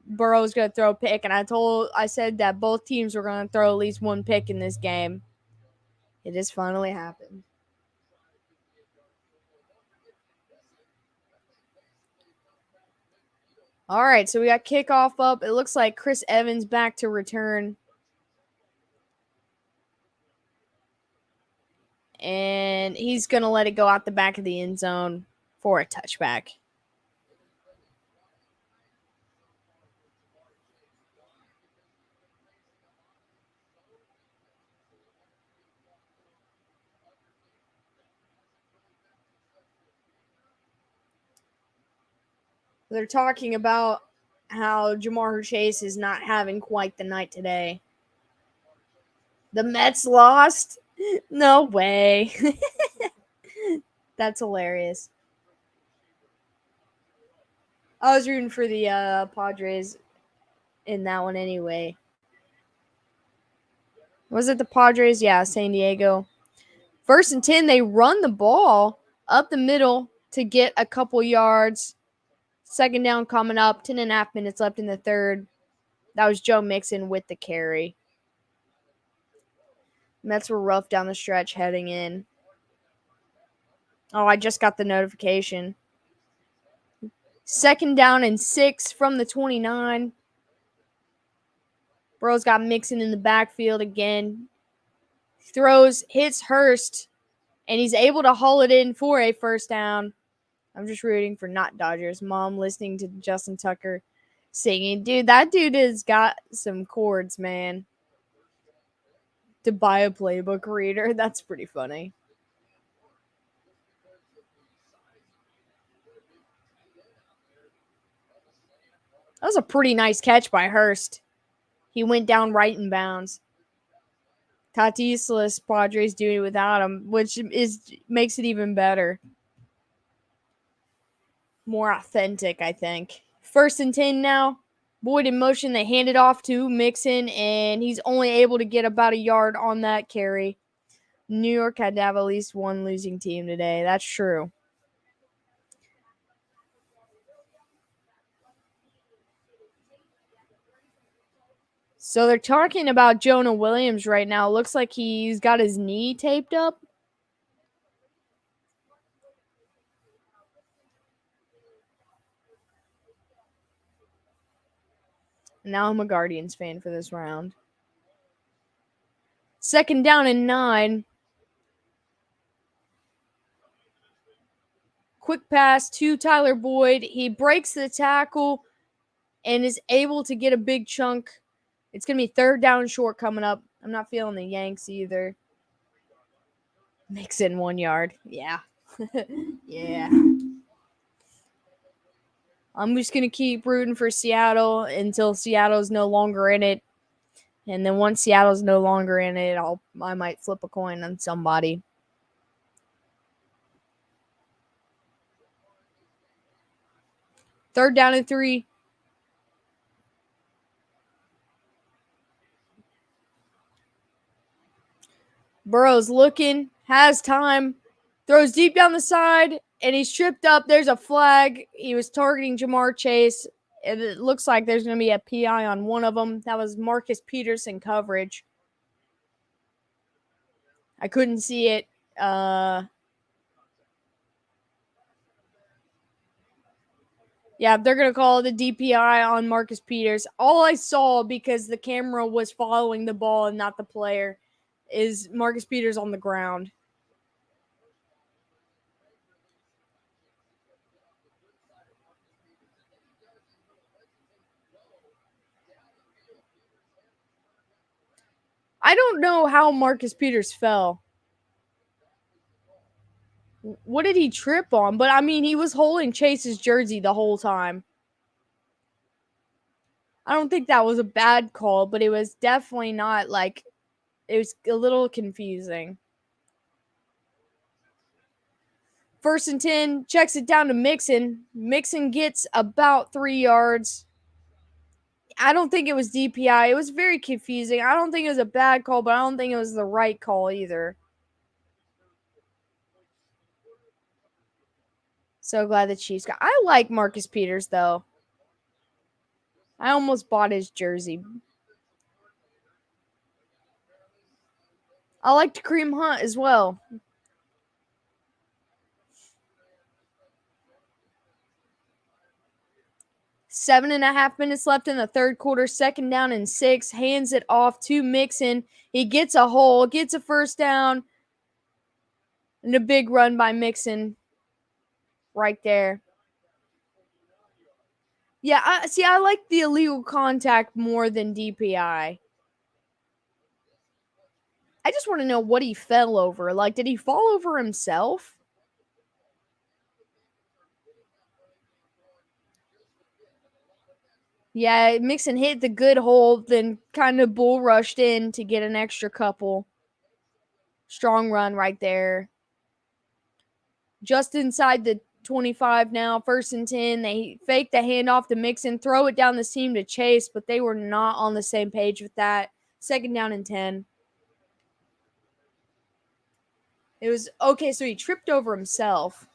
Burrow's going to throw a pick, and I said that both teams were going to throw at least 1 pick in this game. It has finally happened. All right, so we got kickoff up. It looks like Chris Evans back to return. And he's going to let it go out the back of the end zone for a touchback. They're talking about how Jamar Chase is not having quite the night today. The Mets lost? No way. That's hilarious. I was rooting for the Padres in that one anyway. Was it the Padres? Yeah, San Diego. 1st and 10, they run the ball up the middle to get a couple yards. 2nd down coming up, 10.5 minutes left in the third. That was Joe Mixon with the carry. Mets were rough down the stretch heading in. Oh, I just got the notification. 2nd down and 6 from the 29. Burrow's got Mixon in the backfield again. Throws, hits Hurst, and he's able to haul it in for a 1st down. I'm just rooting for not Dodgers. Mom listening to Justin Tucker singing. Dude, that dude has got some chords, man. To buy a playbook reader. That's pretty funny. That was a pretty nice catch by Hurst. He went down right in bounds. Tatis Padres doing it without him, which makes it even better. More authentic, I think. 1st and 10 now. Boyd in motion. They hand it off to Mixon, and he's only able to get about a yard on that carry. New York had to have at least one losing team today. That's true. So they're talking about Jonah Williams right now. Looks like he's got his knee taped up. Now I'm a Guardians fan for this round. 2nd down and 9. Quick pass to Tyler Boyd. He breaks the tackle and is able to get a big chunk. It's going to be 3rd down short coming up. I'm not feeling the Yanks either. Mixon 1 yard. Yeah. Yeah. I'm just going to keep rooting for Seattle until Seattle's no longer in it. And then once Seattle's no longer in it, I might flip a coin on somebody. Third down and 3. Burrow's looking, has time, throws deep down the side, and he's tripped up. There's a flag. He was targeting Jamar Chase, and it looks like there's going to be a PI on one of them. That was Marcus Peterson coverage. I couldn't see it. Yeah, they're going to call the DPI on Marcus Peters. All I saw, because the camera was following the ball and not the player, is Marcus Peters on the ground. I don't know how Marcus Peters fell. What did he trip on? But, I mean, he was holding Chase's jersey the whole time. I don't think that was a bad call, but it was definitely not like, it was a little confusing. 1st and 10, checks it down to Mixon. Mixon gets about 3 yards. I don't think it was DPI. It was very confusing. I don't think it was a bad call, but I don't think it was the right call either. So glad the Chiefs got. I like Marcus Peters, though. I almost bought his jersey. I liked Kareem Hunt as well. 7.5 minutes left in the third quarter. 2nd down and 6. Hands it off to Mixon. He gets a hole, gets a first down. And a big run by Mixon right there. Yeah, I like the illegal contact more than DPI. I just want to know what he fell over. Like, did he fall over himself? Yeah, Mixon hit the good hole, then kind of bull rushed in to get an extra couple. Strong run right there. Just inside the 25 now, 1st and 10. They fake the handoff to Mixon, throw it down the seam to Chase, but they were not on the same page with that. 2nd down and 10. It was okay, so he tripped over himself.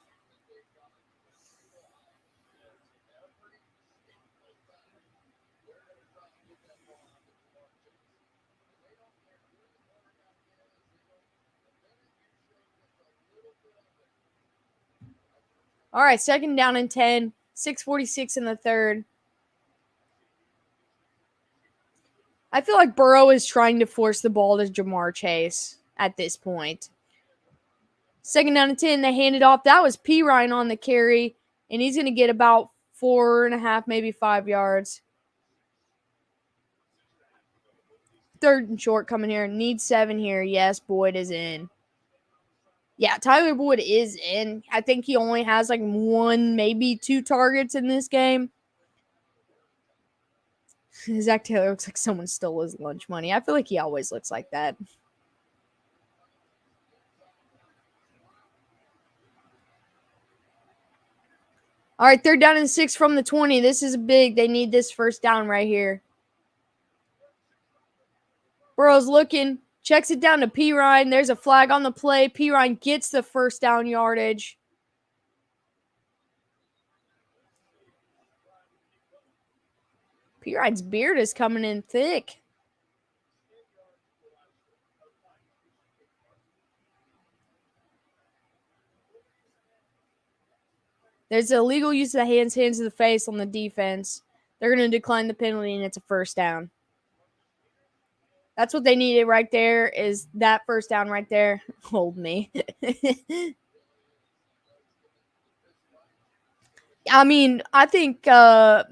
All right, 2nd down and 10, 6:46 in the third. I feel like Burrow is trying to force the ball to Jamar Chase at this point. 2nd down and 10, they hand it off. That was P. Ryan on the carry, and he's going to get about 4.5, maybe 5 yards. 3rd and short coming here. Need 7 here. Yes, Boyd is in. Yeah, Tyler Boyd is in. I think he only has like 1, maybe 2 targets in this game. Zach Taylor looks like someone stole his lunch money. I feel like he always looks like that. All right, 3rd down and 6 from the 20. This is big. They need this first down right here. Burrow's looking, checks it down to P. Ryan. There's a flag on the play. P. Ryan gets the first down yardage. P. Ryan's beard is coming in thick. There's illegal use of the hands to the face on the defense. They're going to decline the penalty, and it's a first down. That's what they needed right there, is that first down right there. Hold me. I mean, I think Tyler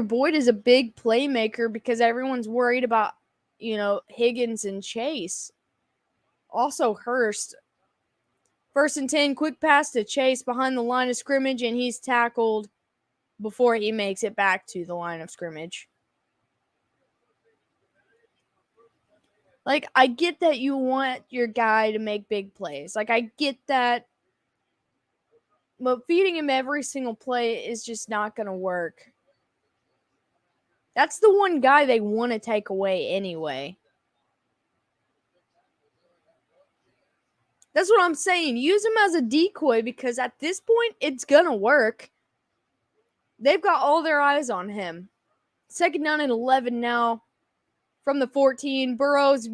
Boyd is a big playmaker because everyone's worried about, Higgins and Chase. Also Hurst. 1st and 10, quick pass to Chase behind the line of scrimmage, and he's tackled before he makes it back to the line of scrimmage. Like, I get that you want your guy to make big plays. Like, I get that. But feeding him every single play is just not going to work. That's the one guy they want to take away anyway. That's what I'm saying. Use him as a decoy because at this point, it's going to work. They've got all their eyes on him. 2nd down and 11 now from the 14. Burrows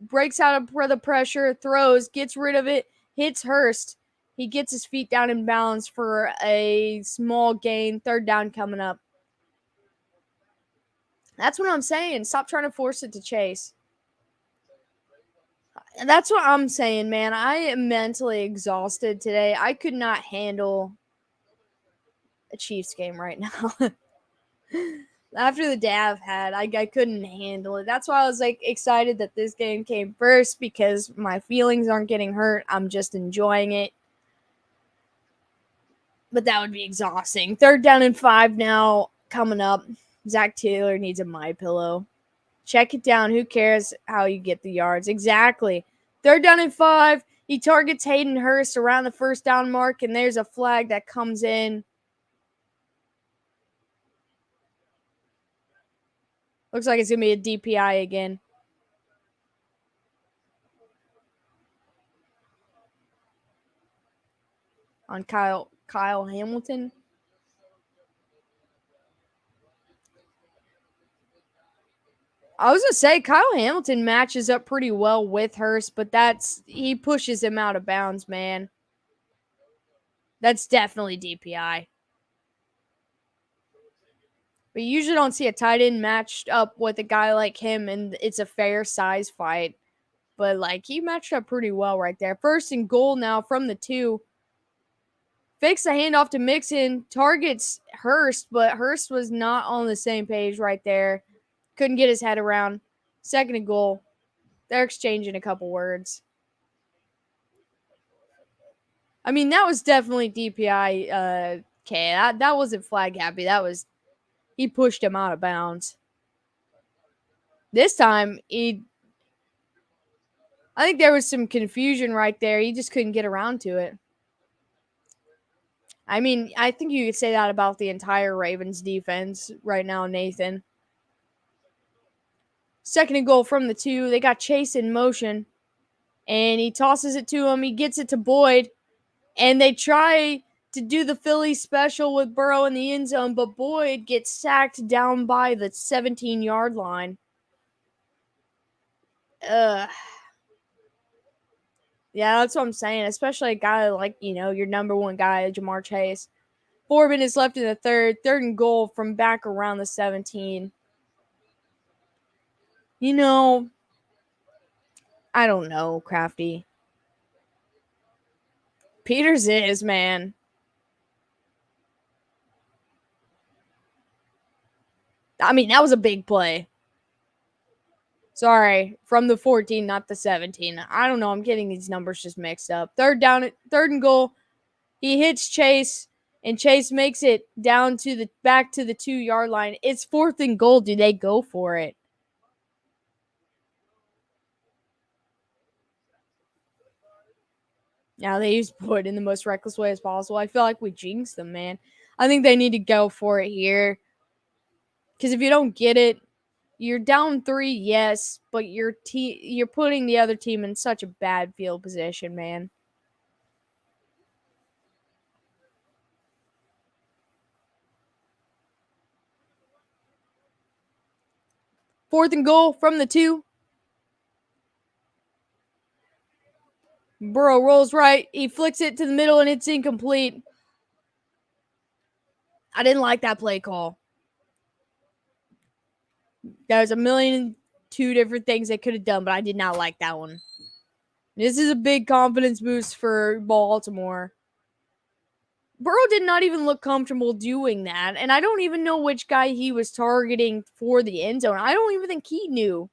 breaks out of the pressure, throws, gets rid of it, hits Hurst. He gets his feet down in bounds for a small gain. 3rd down coming up. That's what I'm saying. Stop trying to force it to Chase. That's what I'm saying, man. I am mentally exhausted today. I could not handle a Chiefs game right now. After the day I've had, I couldn't handle it. That's why I was excited that this game came first, because my feelings aren't getting hurt. I'm just enjoying it. But that would be exhausting. 3rd down and 5 now coming up. Zach Taylor needs a MyPillow. Check it down. Who cares how you get the yards? Exactly. 3rd down and 5. He targets Hayden Hurst around the first down mark, and there's a flag that comes in. Looks like it's going to be a DPI again. On Kyle Hamilton. I was going to say, Kyle Hamilton matches up pretty well with Hurst, but he pushes him out of bounds, man. That's definitely DPI. But you usually don't see a tight end matched up with a guy like him, and it's a fair size fight. But, like, he matched up pretty well right there. 1st and goal now from the 2. Fakes the handoff to Mixon. Targets Hurst, but Hurst was not on the same page right there. Couldn't get his head around. 2nd and goal. They're exchanging a couple words. I mean, that was definitely DPI. That wasn't flag happy. That was, he pushed him out of bounds. This time, I think there was some confusion right there. He just couldn't get around to it. I mean, I think you could say that about the entire Ravens defense right now, Nathan. 2nd and goal from the 2. They got Chase in motion. And he tosses it to him. He gets it to Boyd. And they try to do the Philly special with Burrow in the end zone. But Boyd gets sacked down by the 17-yard line. Yeah, that's what I'm saying. Especially a guy like, your number one guy, Jamar Chase. 4 minutes left in the 3rd. 3rd and goal from back around the 17. I don't know, Crafty. Peters is, man. I mean, that was a big play. Sorry, from the 14, not the 17. I don't know. I'm getting these numbers just mixed up. 3rd and goal. He hits Chase, and Chase makes it down to the back to the 2-yard line. It's 4th and goal. Do they go for it? Now they use Boyd in the most reckless way as possible. I feel like we jinxed them, man. I think they need to go for it here. Because if you don't get it, you're down 3, yes, but you're putting the other team in such a bad field position, man. Fourth and goal from the 2. Burrow rolls right. He flicks it to the middle, and it's incomplete. I didn't like that play call. There's a million two different things they could have done, but I did not like that one. This is a big confidence boost for Baltimore. Burrow did not even look comfortable doing that, and I don't even know which guy he was targeting for the end zone. I don't even think he knew.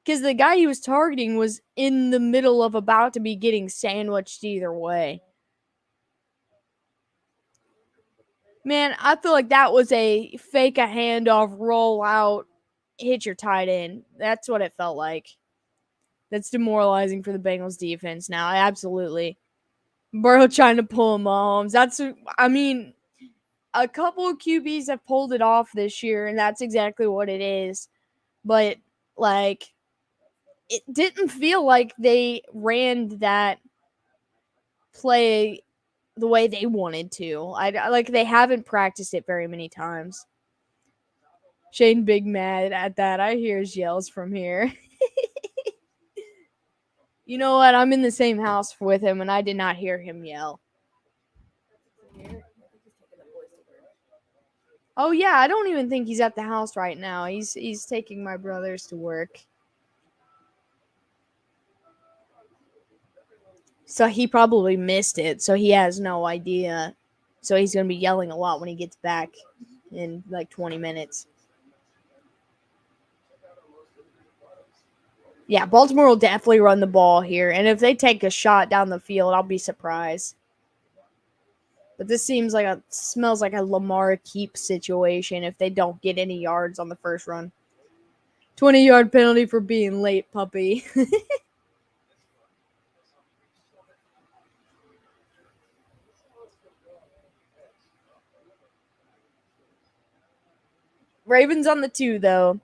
Because the guy he was targeting was in the middle of about to be getting sandwiched either way. Man, I feel like that was a fake a handoff, roll out, hit your tight end. That's what it felt like. That's demoralizing for the Bengals defense now. Absolutely. Burrow trying to pull Mahomes. A couple of QBs have pulled it off this year, and that's exactly what it is. But, like, it didn't feel like they ran that play the way they wanted to. They haven't practiced it very many times. Shane big mad at that. I hear his yells from here. You know what? I'm in the same house with him, and I did not hear him yell. Oh yeah, I don't even think he's at the house right now. He's taking my brothers to work. So he probably missed it, so he has no idea. So he's going to be yelling a lot when he gets back in like 20 minutes. Yeah, Baltimore will definitely run the ball here. And if they take a shot down the field, I'll be surprised. But this smells like a Lamar keep situation if they don't get any yards on the first run. 20-yard penalty for being late, puppy. Ravens on the 2, though.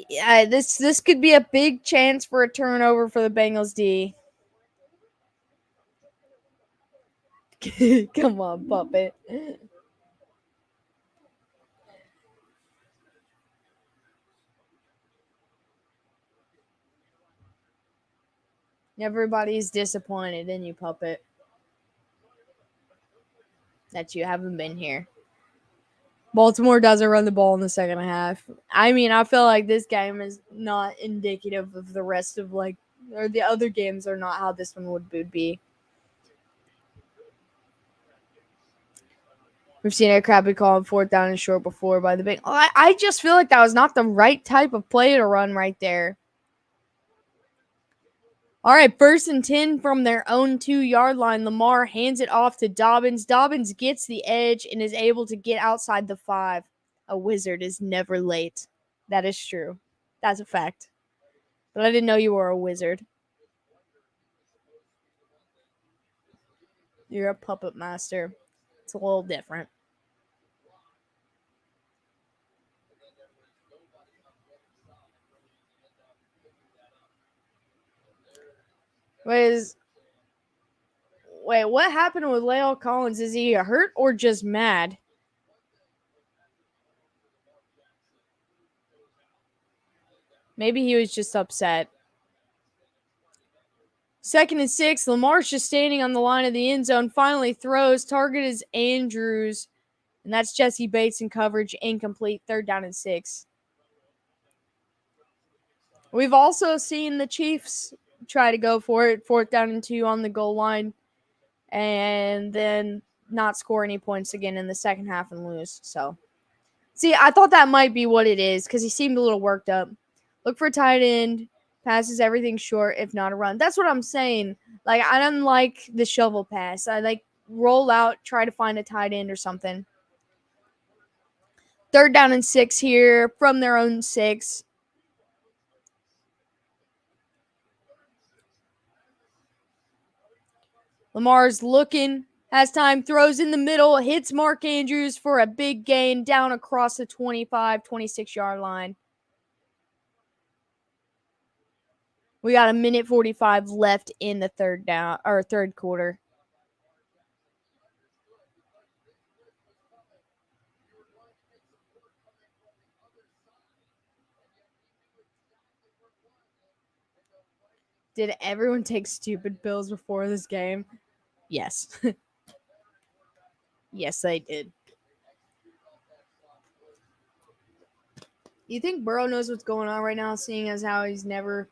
Yeah, this could be a big chance for a turnover for the Bengals D. Come on, puppet. Everybody's disappointed in you, puppet. that you haven't been here. Baltimore doesn't run the ball in the second half. I mean, I feel like this game is not indicative of the rest of or the other games are not how this one would be. We've seen a crappy call on 4th down and short before by the Bengals. I just feel like that was not the right type of play to run right there. All right, 1st and 10 from their own 2-yard line. Lamar hands it off to Dobbins. Dobbins gets the edge and is able to get outside the 5. A wizard is never late. That is true. That's a fact. But I didn't know you were a wizard. You're a puppet master. It's a little different. Wait, what happened with La'el Collins? Is he hurt or just mad? Maybe he was just upset. 2nd and 6. Lamar's just standing on the line of the end zone. Finally throws. Target is Andrews. And that's Jesse Bates in coverage. Incomplete. 3rd down and 6. We've also seen the Chiefs try to go for it. 4th down and 2 on the goal line. And then not score any points again in the second half and lose. So, see, I thought that might be what it is because he seemed a little worked up. Look for a tight end. Passes everything short, if not a run. That's what I'm saying. Like, I don't like the shovel pass. I like roll out, try to find a tight end or something. 3rd down and 6 here from their own 6. Lamar's looking, has time, throws in the middle, hits Mark Andrews for a big gain down across the 25, 26-yard line. We got 1:45 left in the third quarter. Did everyone take stupid pills before this game? Yes. Yes, they did. You think Burrow knows what's going on right now, seeing as how he's never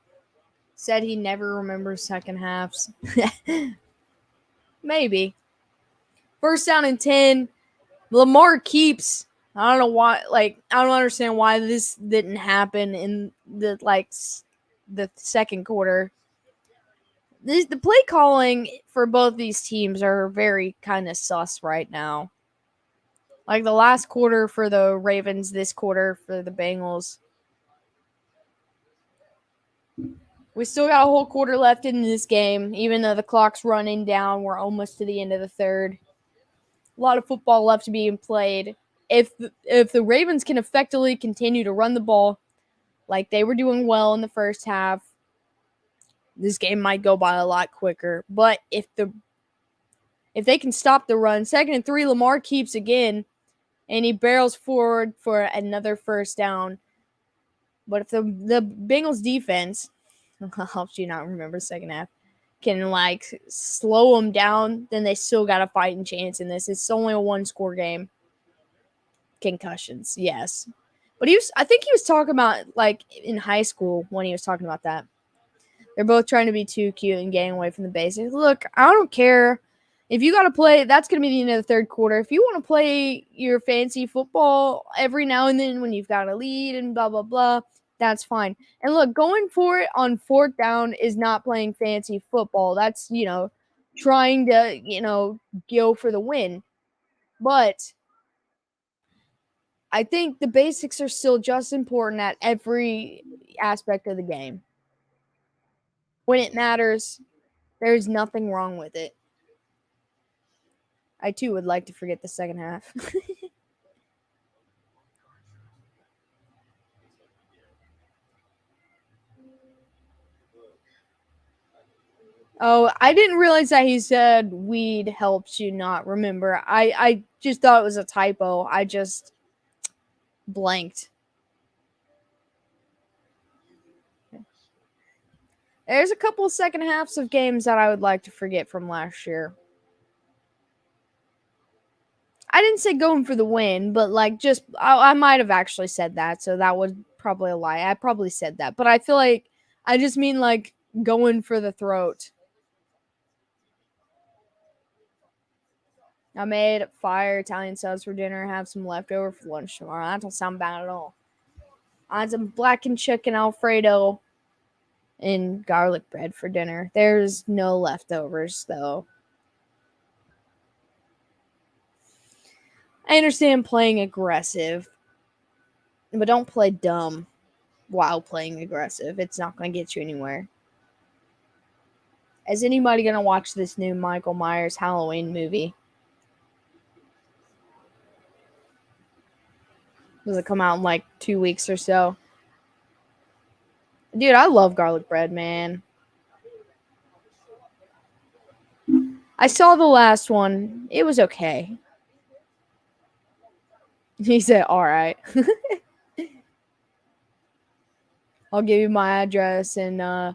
said he never remembers second halves? Maybe. 1st down and 10. Lamar keeps. I don't know why. I don't understand why this didn't happen in the second quarter. The play calling for both these teams are very kind of sus right now. Like the last quarter for the Ravens, this quarter for the Bengals. We still got a whole quarter left in this game, even though the clock's running down. We're almost to the end of the third. A lot of football left to be played. If the Ravens can effectively continue to run the ball like they were doing well in the first half, this game might go by a lot quicker. But if they can stop the run, 2nd and 3, Lamar keeps again, and he barrels forward for another 1st down. But if the Bengals defense, helps you not remember second half, can slow them down, then they still got a fighting chance in this. It's only a 1-score game. Concussions, yes. But I think he was talking about in high school when he was talking about that. They're both trying to be too cute and getting away from the basics. Look, I don't care. If you got to play, that's going to be the end of the 3rd quarter. If you want to play your fancy football every now and then when you've got a lead and blah, blah, blah, that's fine. And look, going for it on 4th down is not playing fancy football. That's, trying to, go for the win. But I think the basics are still just important at every aspect of the game. When it matters, there's nothing wrong with it. I, too, would like to forget the second half. Oh, I didn't realize that he said weed helps you not remember. I just thought it was a typo. I just blanked. There's a couple of second halves of games that I would like to forget from last year. I didn't say going for the win, but like just I might have actually said that, so that was probably a lie. I probably said that, but I feel like I just mean like going for the throat. I made fire Italian subs for dinner. Have some leftover for lunch tomorrow. That don't sound bad at all. I had some blackened chicken Alfredo and garlic bread for dinner. There's no leftovers though. I understand playing aggressive, but don't play dumb while playing aggressive. It's not going to get you anywhere. Is anybody going to watch this new Michael Myers Halloween movie? Does it come out in like 2 weeks or so? Dude, I love garlic bread, man. I saw the last one. It was okay. He said, all right. I'll give you my address, and I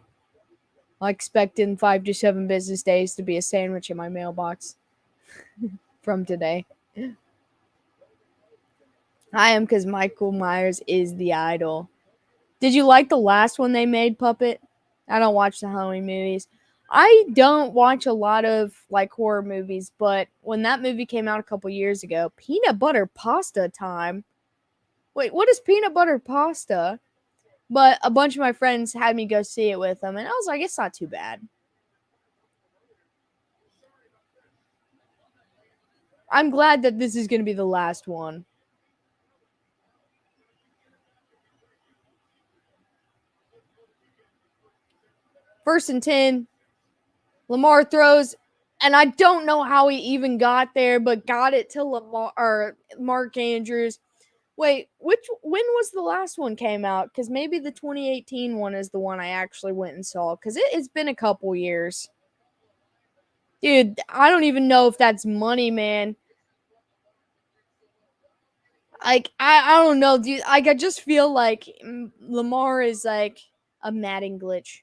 expect in 5 to 7 business days to be a sandwich in my mailbox from today. I am, because Michael Myers is the idol. Did you like the last one they made, Puppet? I don't watch the Halloween movies. I don't watch a lot of like horror movies, but when that movie came out a couple years ago, Peanut Butter Pasta Time. Wait, what is peanut butter pasta? But a bunch of my friends had me go see it with them, and I was like, it's not too bad. I'm glad that this is going to be the last one. First and 10. Lamar throws, and I don't know how he even got there, but got it to Lamar or Mark Andrews. Wait, when was the last one came out? Because maybe the 2018 one is the one I actually went and saw. Because it's been a couple years. Dude, I don't even know if that's money, man. Like, I don't know, dude. Like, I just feel like Lamar is like a Madden glitch.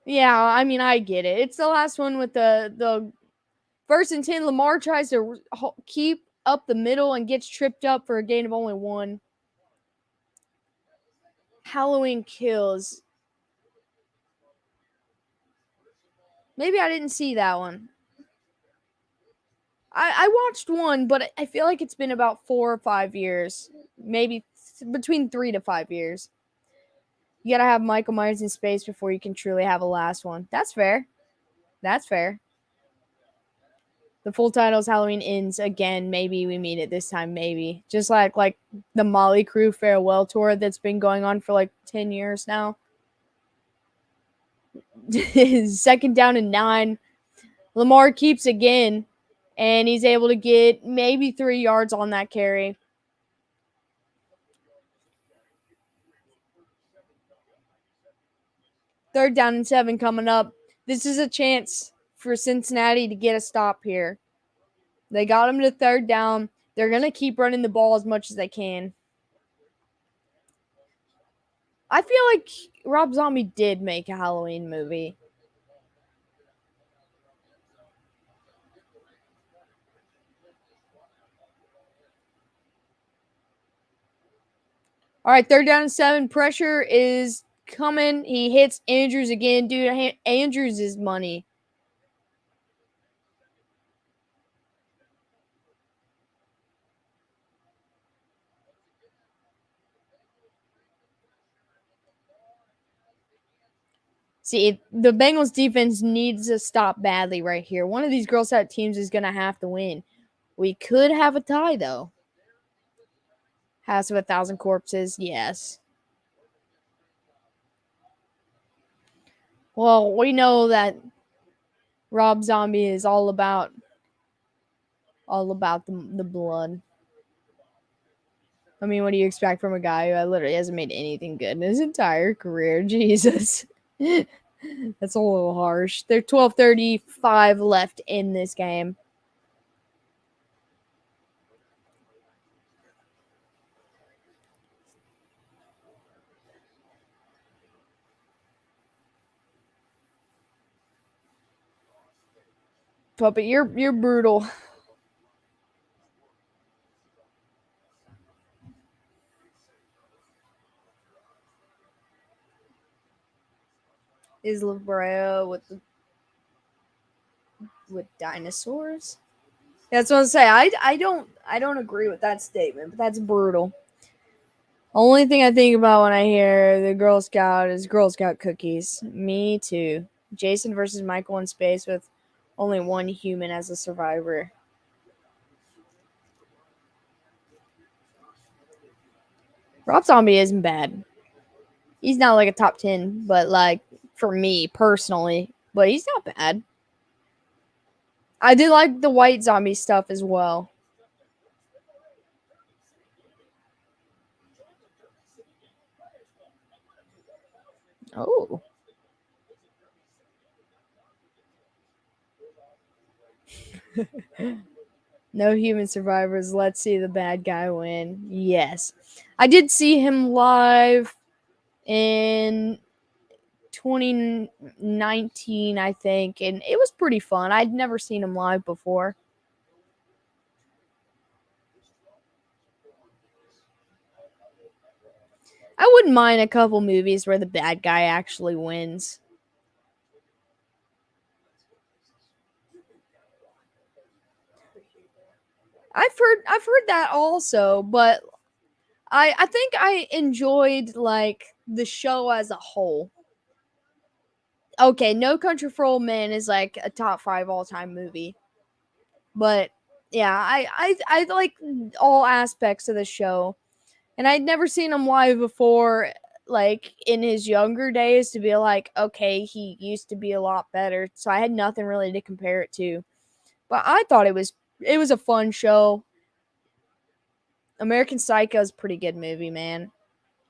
Yeah, I mean, I get it. It's the last one with the first and 10. Lamar tries to keep up the middle and gets tripped up for a gain of only 1. Halloween Kills. Maybe I didn't see that one. I watched one, but I feel like it's been about 4 or 5 years. Maybe between 3 to 5 years. You gotta have Michael Myers in space before you can truly have a last one. That's fair. That's fair. The full title is Halloween Ends. Again, maybe we meet it this time, maybe. Just like the Molly Crew farewell tour that's been going on for like 10 years now. Second down and 9. Lamar keeps again, and he's able to get maybe 3 yards on that carry. Third down and 7 coming up. This is a chance for Cincinnati to get a stop here. They got him to third down. They're going to keep running the ball as much as they can. I feel like Rob Zombie did make a Halloween movie. All right, third down and 7. Pressure is coming. He hits Andrews again. Dude, Andrews is money. See, the Bengals defense needs to stop badly right here. One of these girls out teams is going to have to win. We could have a tie, though. House of 1,000 Corpses, yes. Well, we know that Rob Zombie is all about the blood. I mean, what do you expect from a guy who literally hasn't made anything good in his entire career? Jesus. That's a little harsh. There's 12:35 left in this game. Puppet, you're brutal. Is Librea with dinosaurs? That's what I'm saying. I don't agree with that statement, but that's brutal. Only thing I think about when I hear the Girl Scout is Girl Scout cookies. Me too. Jason versus Michael in space with only one human as a survivor. Rob Zombie isn't bad. He's not like a top 10, but like for me personally, but he's not bad. I did like the White Zombie stuff as well. Oh. No human survivors. Let's see the bad guy win. Yes. I did see him live in 2019, I think, and it was pretty fun. I'd never seen him live before. I wouldn't mind a couple movies where the bad guy actually wins. I've heard that also, but I think I enjoyed like the show as a whole. Okay, No Country for Old Men is like a top 5 all-time movie. But yeah, I like all aspects of the show. And I'd never seen him live before, like in his younger days, to be like, okay, he used to be a lot better. So I had nothing really to compare it to. But I thought it was a fun show. American Psycho is a pretty good movie, man.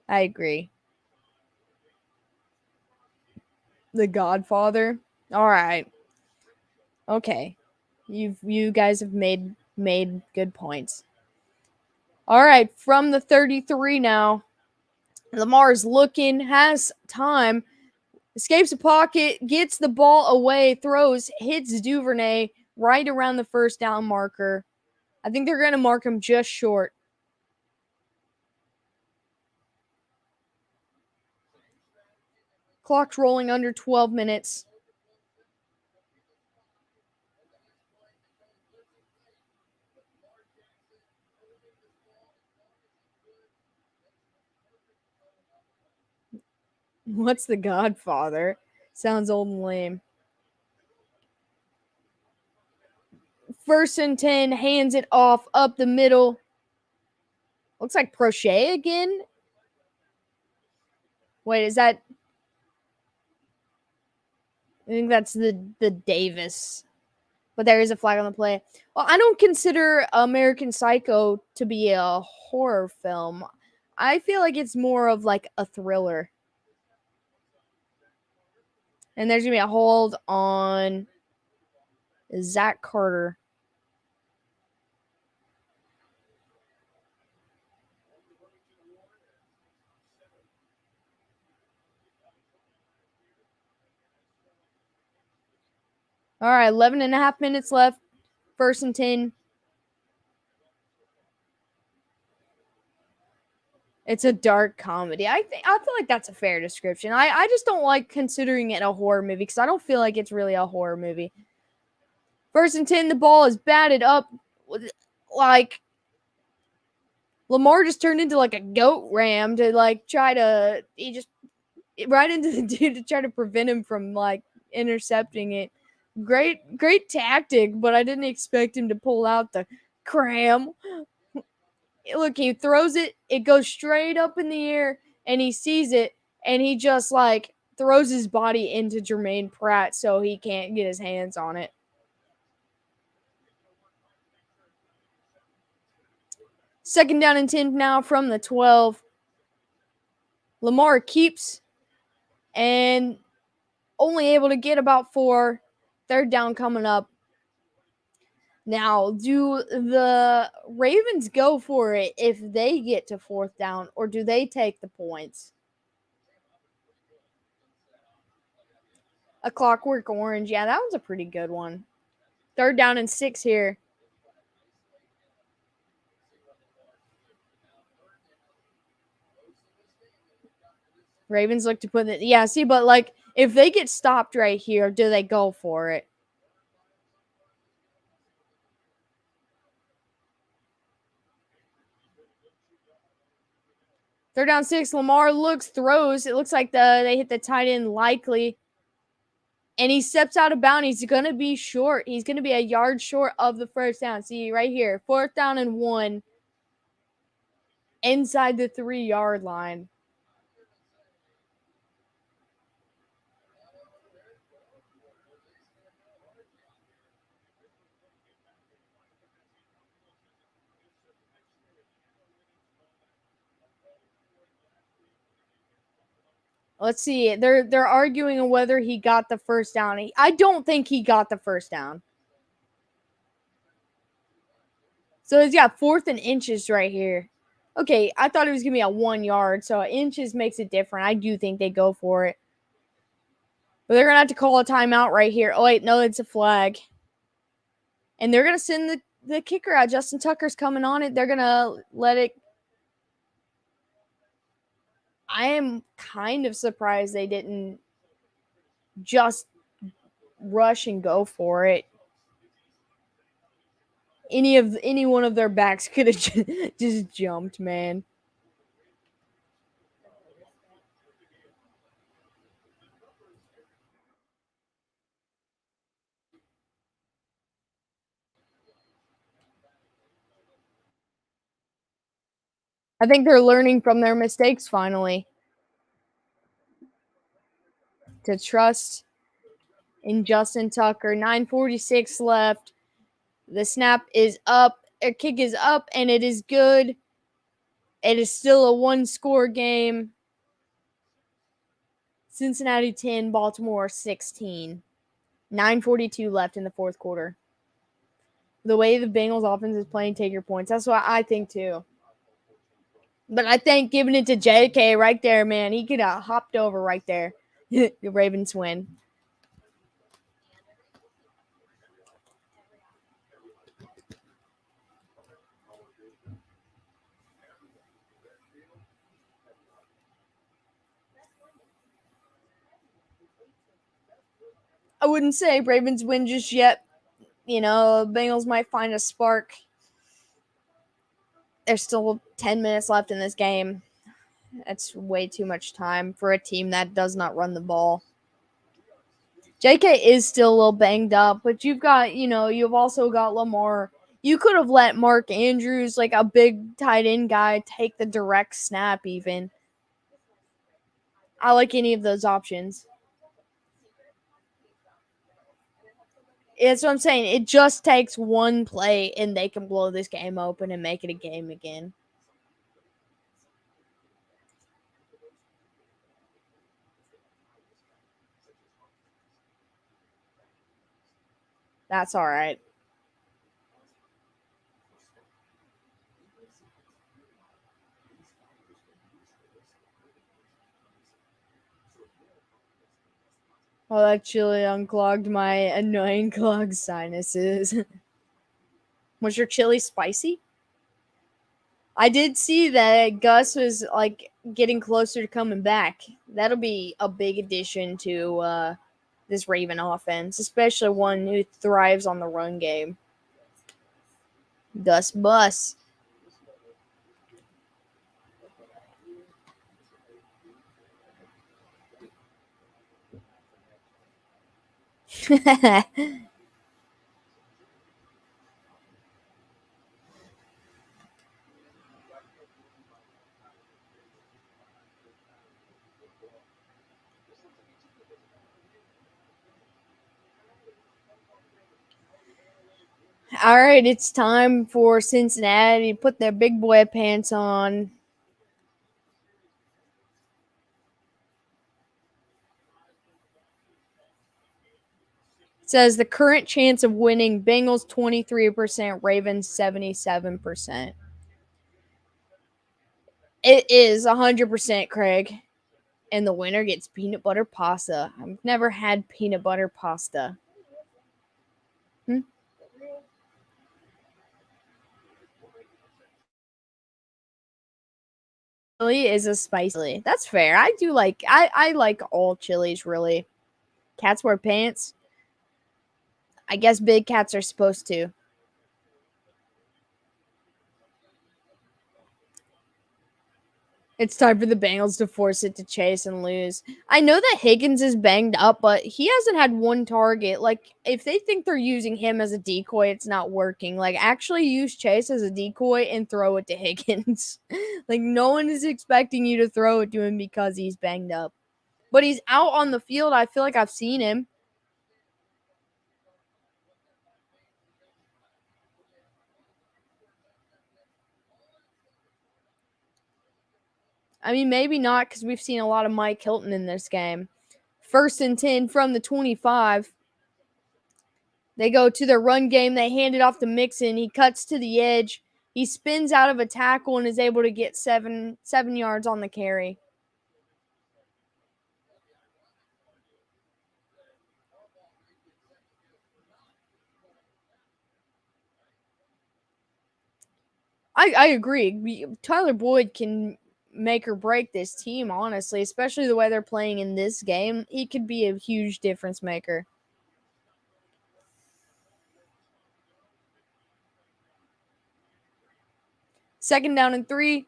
I agree. The Godfather. All right. Okay. You guys have made good points. All right, from the 33 now. Lamar's looking, has time, escapes the pocket, gets the ball away, throws, hits Duvernay right around the first down marker. I think they're going to mark him just short. Clock's rolling under 12 minutes. What's the Godfather? Sounds old and lame. 1st and 10, hands it off up the middle. Looks like Prochet again. Wait, is that? I think that's the Davis. But there is a flag on the play. Well, I don't consider American Psycho to be a horror film. I feel like it's more of like a thriller. And there's going to be a hold on Zach Carter. All right, 11 and a half minutes left. 1st and 10. It's a dark comedy. I feel like that's a fair description. I just don't like considering it a horror movie because I don't feel like it's really a horror movie. 1st and 10, the ball is batted up. Like, Lamar just turned into like a goat ram to like he just right into the dude to try to prevent him from like intercepting it. Great tactic, but I didn't expect him to pull out the cram. Look, he throws it, it goes straight up in the air, and he sees it, and he just like throws his body into Jermaine Pratt so he can't get his hands on it. Second down and 10 now from the 12. Lamar keeps and only able to get about 4. 3rd down coming up. Now, do the Ravens go for it if they get to 4th down, or do they take the points? A Clockwork Orange. Yeah, that was a pretty good one. 3rd down and 6 here. Ravens look to put it. Yeah, see, but like if they get stopped right here, do they go for it? Third down 6. Lamar throws. It looks like they hit the tight end likely. And he steps out of bounds. He's going to be short. He's going to be a yard short of the first down. See right here. 4th down and 1. Inside the 3-yard line. Let's see. They're arguing on whether he got the first down. I don't think he got the first down. So he's got 4th and inches right here. Okay, I thought it was going to be at 1 yard, so inches makes it different. I do think they go for it. But they're going to have to call a timeout right here. Oh, wait, no, it's a flag. And they're going to send the kicker out. Justin Tucker's coming on it. They're going to let it. I am kind of surprised they didn't just rush and go for it. Any one of their backs could have just jumped, man. I think they're learning from their mistakes finally. To trust in Justin Tucker. 9:46 left. The snap is up. A kick is up, and it is good. It is still a 1-score game. Cincinnati 10, Baltimore 16. 9:42 left in the 4th quarter. The way the Bengals offense is playing, take your points. That's what I think too. But I think giving it to JK right there, man, he could have hopped over right there. The Ravens win. I wouldn't say Ravens win just yet. You know, Bengals might find a spark. There's still 10 minutes left in this game. That's way too much time for a team that does not run the ball. JK is still a little banged up, but you've also got Lamar. You could have let Mark Andrews, like a big tight end guy, take the direct snap even. I like any of those options. That's what I'm saying. It just takes one play, and they can blow this game open and make it a game again. That's all right. Oh, that chili unclogged my annoying clogged sinuses. Was your chili spicy? I did see that Gus was like getting closer to coming back. That'll be a big addition to this Raven offense, especially one who thrives on the run game. Gus Bus. All right, it's time for Cincinnati to put their big boy pants on. It says the current chance of winning, Bengals 23%, Ravens 77%. It is 100%, Craig. And the winner gets peanut butter pasta. I've never had peanut butter pasta. chili is a spicy. That's fair. I like all chilies really. Cats wear pants. I guess big cats are supposed to. It's time for the Bengals to force it to Chase and lose. I know that Higgins is banged up, but he hasn't had one target. Like, if they think they're using him as a decoy, it's not working. Like, actually use Chase as a decoy and throw it to Higgins. Like, no one is expecting you to throw it to him because he's banged up. But he's out on the field. I feel like I've seen him. I mean, maybe not because we've seen a lot of Mike Hilton in this game. 1st and 10 from the 25. They go to their run game. They hand it off to Mixon. He cuts to the edge. He spins out of a tackle and is able to get seven yards on the carry. I agree. Tyler Boyd can make or break this team, honestly, especially the way they're playing in this game. He could be a huge difference maker. Second down and 3.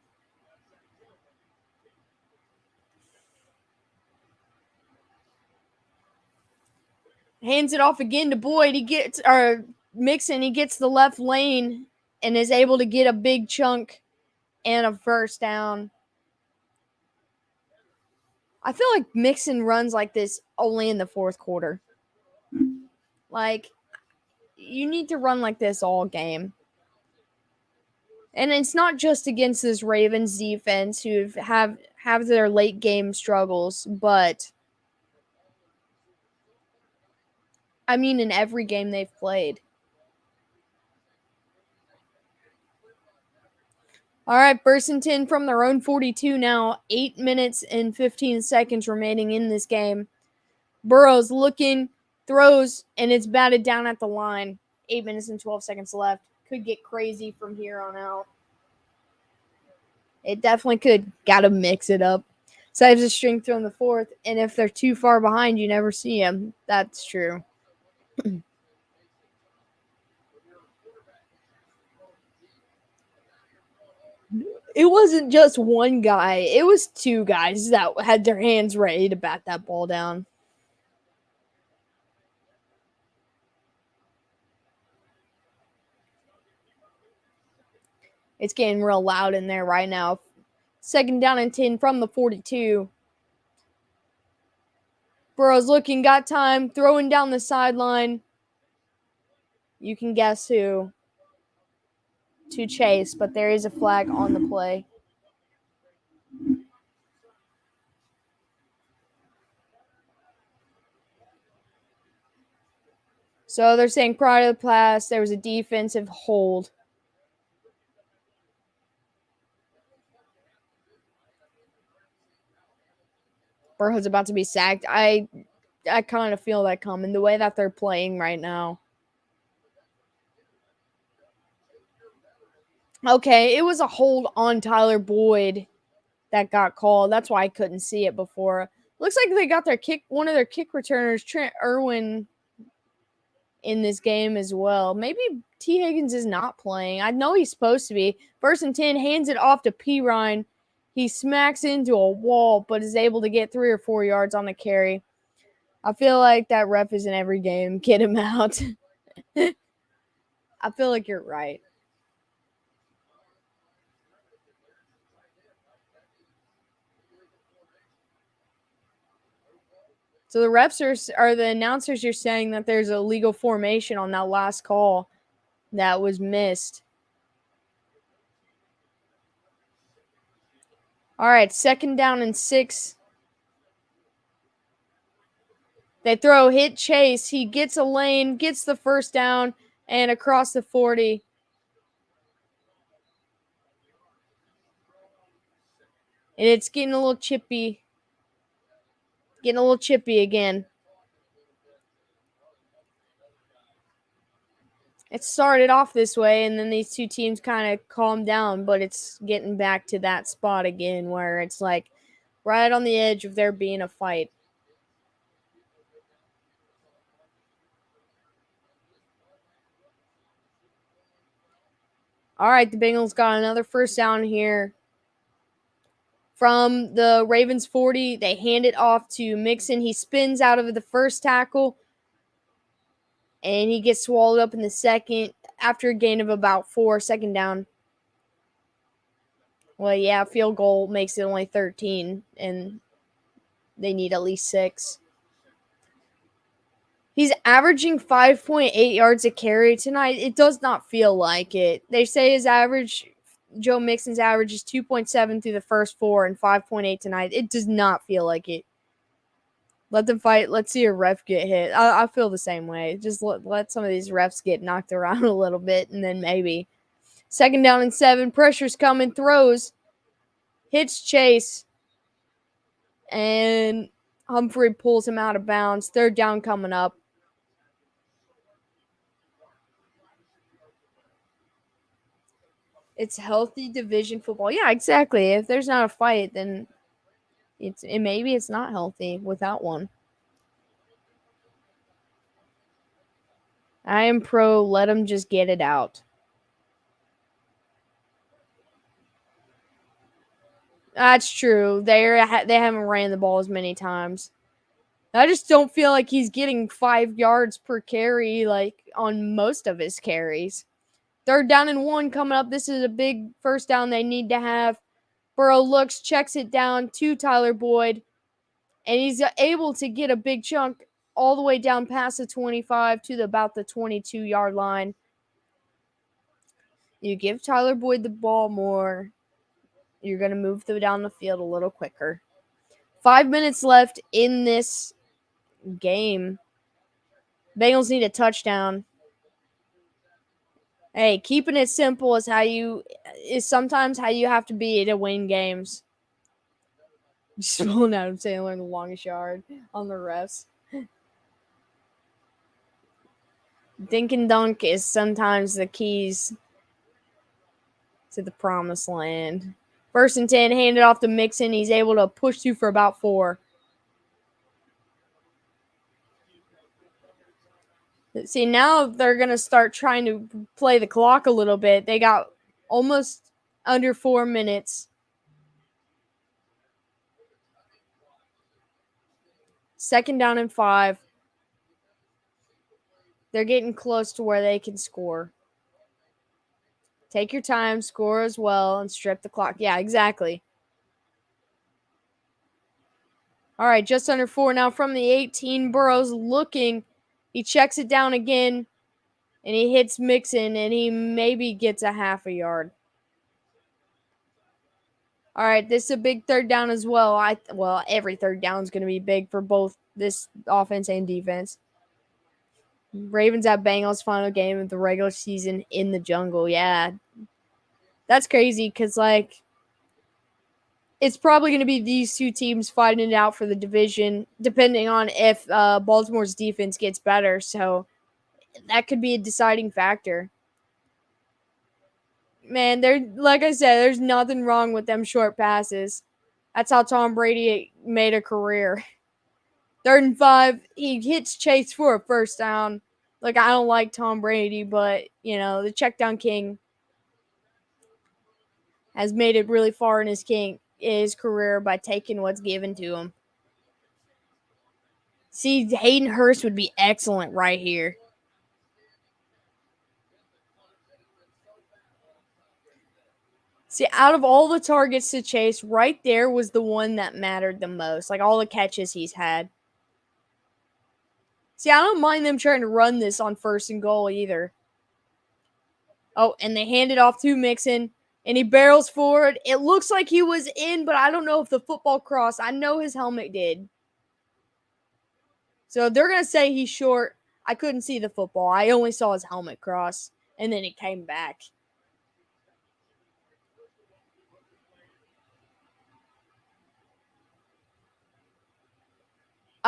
Hands it off again to Boyd. Mixon. He gets the left lane and is able to get a big chunk and a first down. I feel like Mixon runs like this only in the fourth quarter. Like, you need to run like this all game. And it's not just against this Ravens defense who have their late game struggles, but I mean in every game they've played. All right, 1st and 10 from their own 42 now. 8 minutes and 15 seconds remaining in this game. Burrow's looking, throws, and it's batted down at the line. 8 minutes and 12 seconds left. Could get crazy from here on out. It definitely could. Got to mix it up. Saves a string throw in the 4th, and if they're too far behind, you never see them. That's true. It wasn't just one guy. It was 2 guys that had their hands ready to bat that ball down. It's getting real loud in there right now. 2nd down and 10 from the 42. Burrow's looking, got time, throwing down the sideline. You can guess who. To Chase, but there is a flag on the play. So they're saying prior to the pass, there was a defensive hold. Burrow's about to be sacked. I kind of feel that coming, the way that they're playing right now. Okay, it was a hold on Tyler Boyd that got called. That's why I couldn't see it before. Looks like they got one of their kick returners, Trent Irwin, in this game as well. Maybe T. Higgins is not playing. I know he's supposed to be. 1st and 10, hands it off to P. Ryan. He smacks into a wall, but is able to get 3 or 4 yards on the carry. I feel like that ref is in every game. Get him out. I feel like you're right. So the refs are the announcers are saying that there's a legal formation on that last call that was missed. All right, 2nd down and 6. They throw, hit Chase. He gets a lane, gets the first down, and across the 40. And it's getting a little chippy. Getting a little chippy again. It started off this way, and then these two teams kind of calmed down, but it's getting back to that spot again where it's like right on the edge of there being a fight. All right, the Bengals got another first down here. From the Ravens 40, they hand it off to Mixon. He spins out of the first tackle, and he gets swallowed up in the second after a gain of about 4, second down. Well, yeah, field goal makes it only 13, and they need at least 6. He's averaging 5.8 yards a carry tonight. It does not feel like it. They say his average, Joe Mixon's average is 2.7 through the first 4 and 5.8 tonight. It does not feel like it. Let them fight. Let's see a ref get hit. I feel the same way. Just let some of these refs get knocked around a little bit, and then maybe. Second down and 7. Pressure's coming. Throws. Hits Chase. And Humphrey pulls him out of bounds. Third down coming up. It's healthy division football. Yeah, exactly. If there's not a fight, then maybe it's not healthy without one. I am pro. Let them just get it out. That's true. They haven't ran the ball as many times. I just don't feel like he's getting 5 yards per carry like on most of his carries. Third down and 1 coming up. This is a big first down they need to have. Burrow looks, checks it down to Tyler Boyd, and he's able to get a big chunk all the way down past the 25 to about the 22-yard line. You give Tyler Boyd the ball more, you're going to move down the field a little quicker. 5 minutes left in this game. Bengals need a touchdown. Hey, keeping it simple is sometimes how you have to be to win games. Just pulling out of Sandler the longest yard on the refs. Dink and dunk is sometimes the keys to the promised land. First and 10, handed off to Mixon. He's able to push through for about 4. See, now they're going to start trying to play the clock a little bit. They got almost under 4 minutes. Second down and 5. They're getting close to where they can score. Take your time, score as well, and strip the clock. Yeah, exactly. All right, just under 4 now from the 18. Burrow's looking. He checks it down again, and he hits Mixon, and he maybe gets a half a yard. All right, this is a big third down as well. Every third down is going to be big for both this offense and defense. Ravens at Bengals final game of the regular season in the jungle. Yeah, that's crazy because, it's probably going to be these two teams fighting it out for the division, depending on if Baltimore's defense gets better. So that could be a deciding factor. Man, like I said, there's nothing wrong with them short passes. That's how Tom Brady made a career. 3rd and 5, he hits Chase for a first down. I don't like Tom Brady, but, the check down king has made it really far in his career by taking what's given to him. See, Hayden Hurst would be excellent right here. See, out of all the targets to Chase, right there was the one that mattered the most. All the catches he's had. See, I don't mind them trying to run this on 1st and goal either. Oh, and they hand it off to Mixon, and he barrels forward. It looks like he was in, but I don't know if the football crossed. I know his helmet did. So they're going to say he's short. I couldn't see the football. I only saw his helmet cross, and then it came back.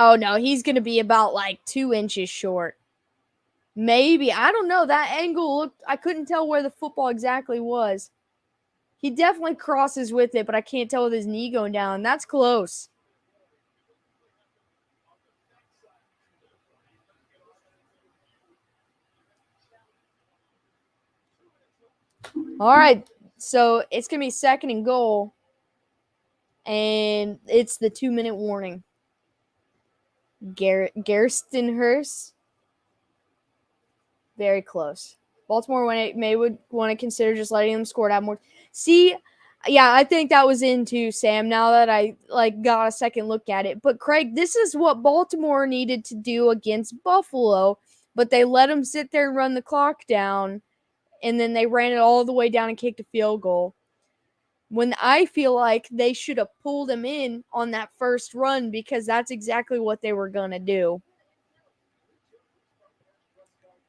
Oh, no, he's going to be about 2 inches short. Maybe. I don't know. That angle looked, I couldn't tell where the football exactly was. He definitely crosses with it, but I can't tell with his knee going down. That's close. All right. So it's going to be 2nd and goal. And it's the 2-minute warning. Gerstenhurst. Very close. Baltimore would want to consider just letting them score that more. See, yeah, I think that was in too, Sam, now that I got a second look at it. But Craig, this is what Baltimore needed to do against Buffalo, but they let them sit there and run the clock down, and then they ran it all the way down and kicked a field goal. When I feel like they should have pulled him in on that first run because that's exactly what they were going to do.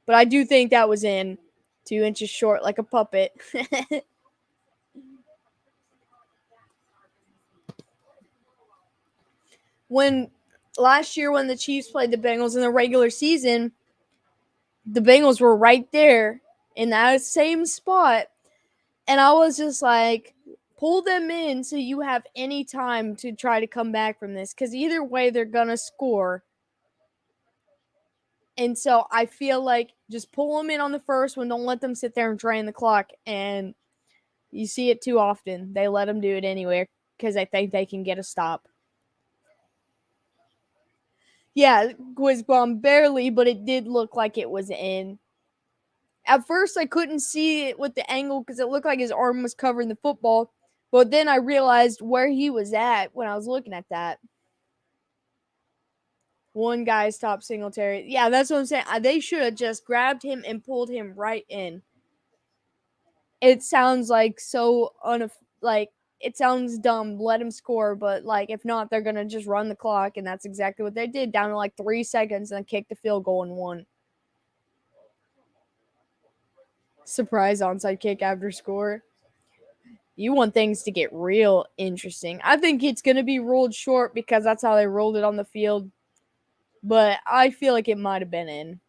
But I do think that was in 2 inches short like a puppet. When last year when the Chiefs played the Bengals in the regular season, the Bengals were right there in that same spot. And I was just like, pull them in so you have any time to try to come back from this. Because either way, they're going to score. And so I feel like just pull them in on the first one. Don't let them sit there and drain the clock. And you see it too often. They let them do it anyway because they think they can get a stop. Yeah, was barely, but it did look like it was in. At first, I couldn't see it with the angle because it looked like his arm was covering the football. But then I realized where he was at when I was looking at that. One guy's top Singletary. Yeah, that's what I'm saying. They should have just grabbed him and pulled him right in. It sounds like it sounds dumb. Let him score, but if not, they're gonna just run the clock, and that's exactly what they did. Down to 3 seconds, and then kicked the field goal and won. Surprise onside kick after score. You want things to get real interesting. I think it's gonna be ruled short because that's how they rolled it on the field. But I feel like it might have been in.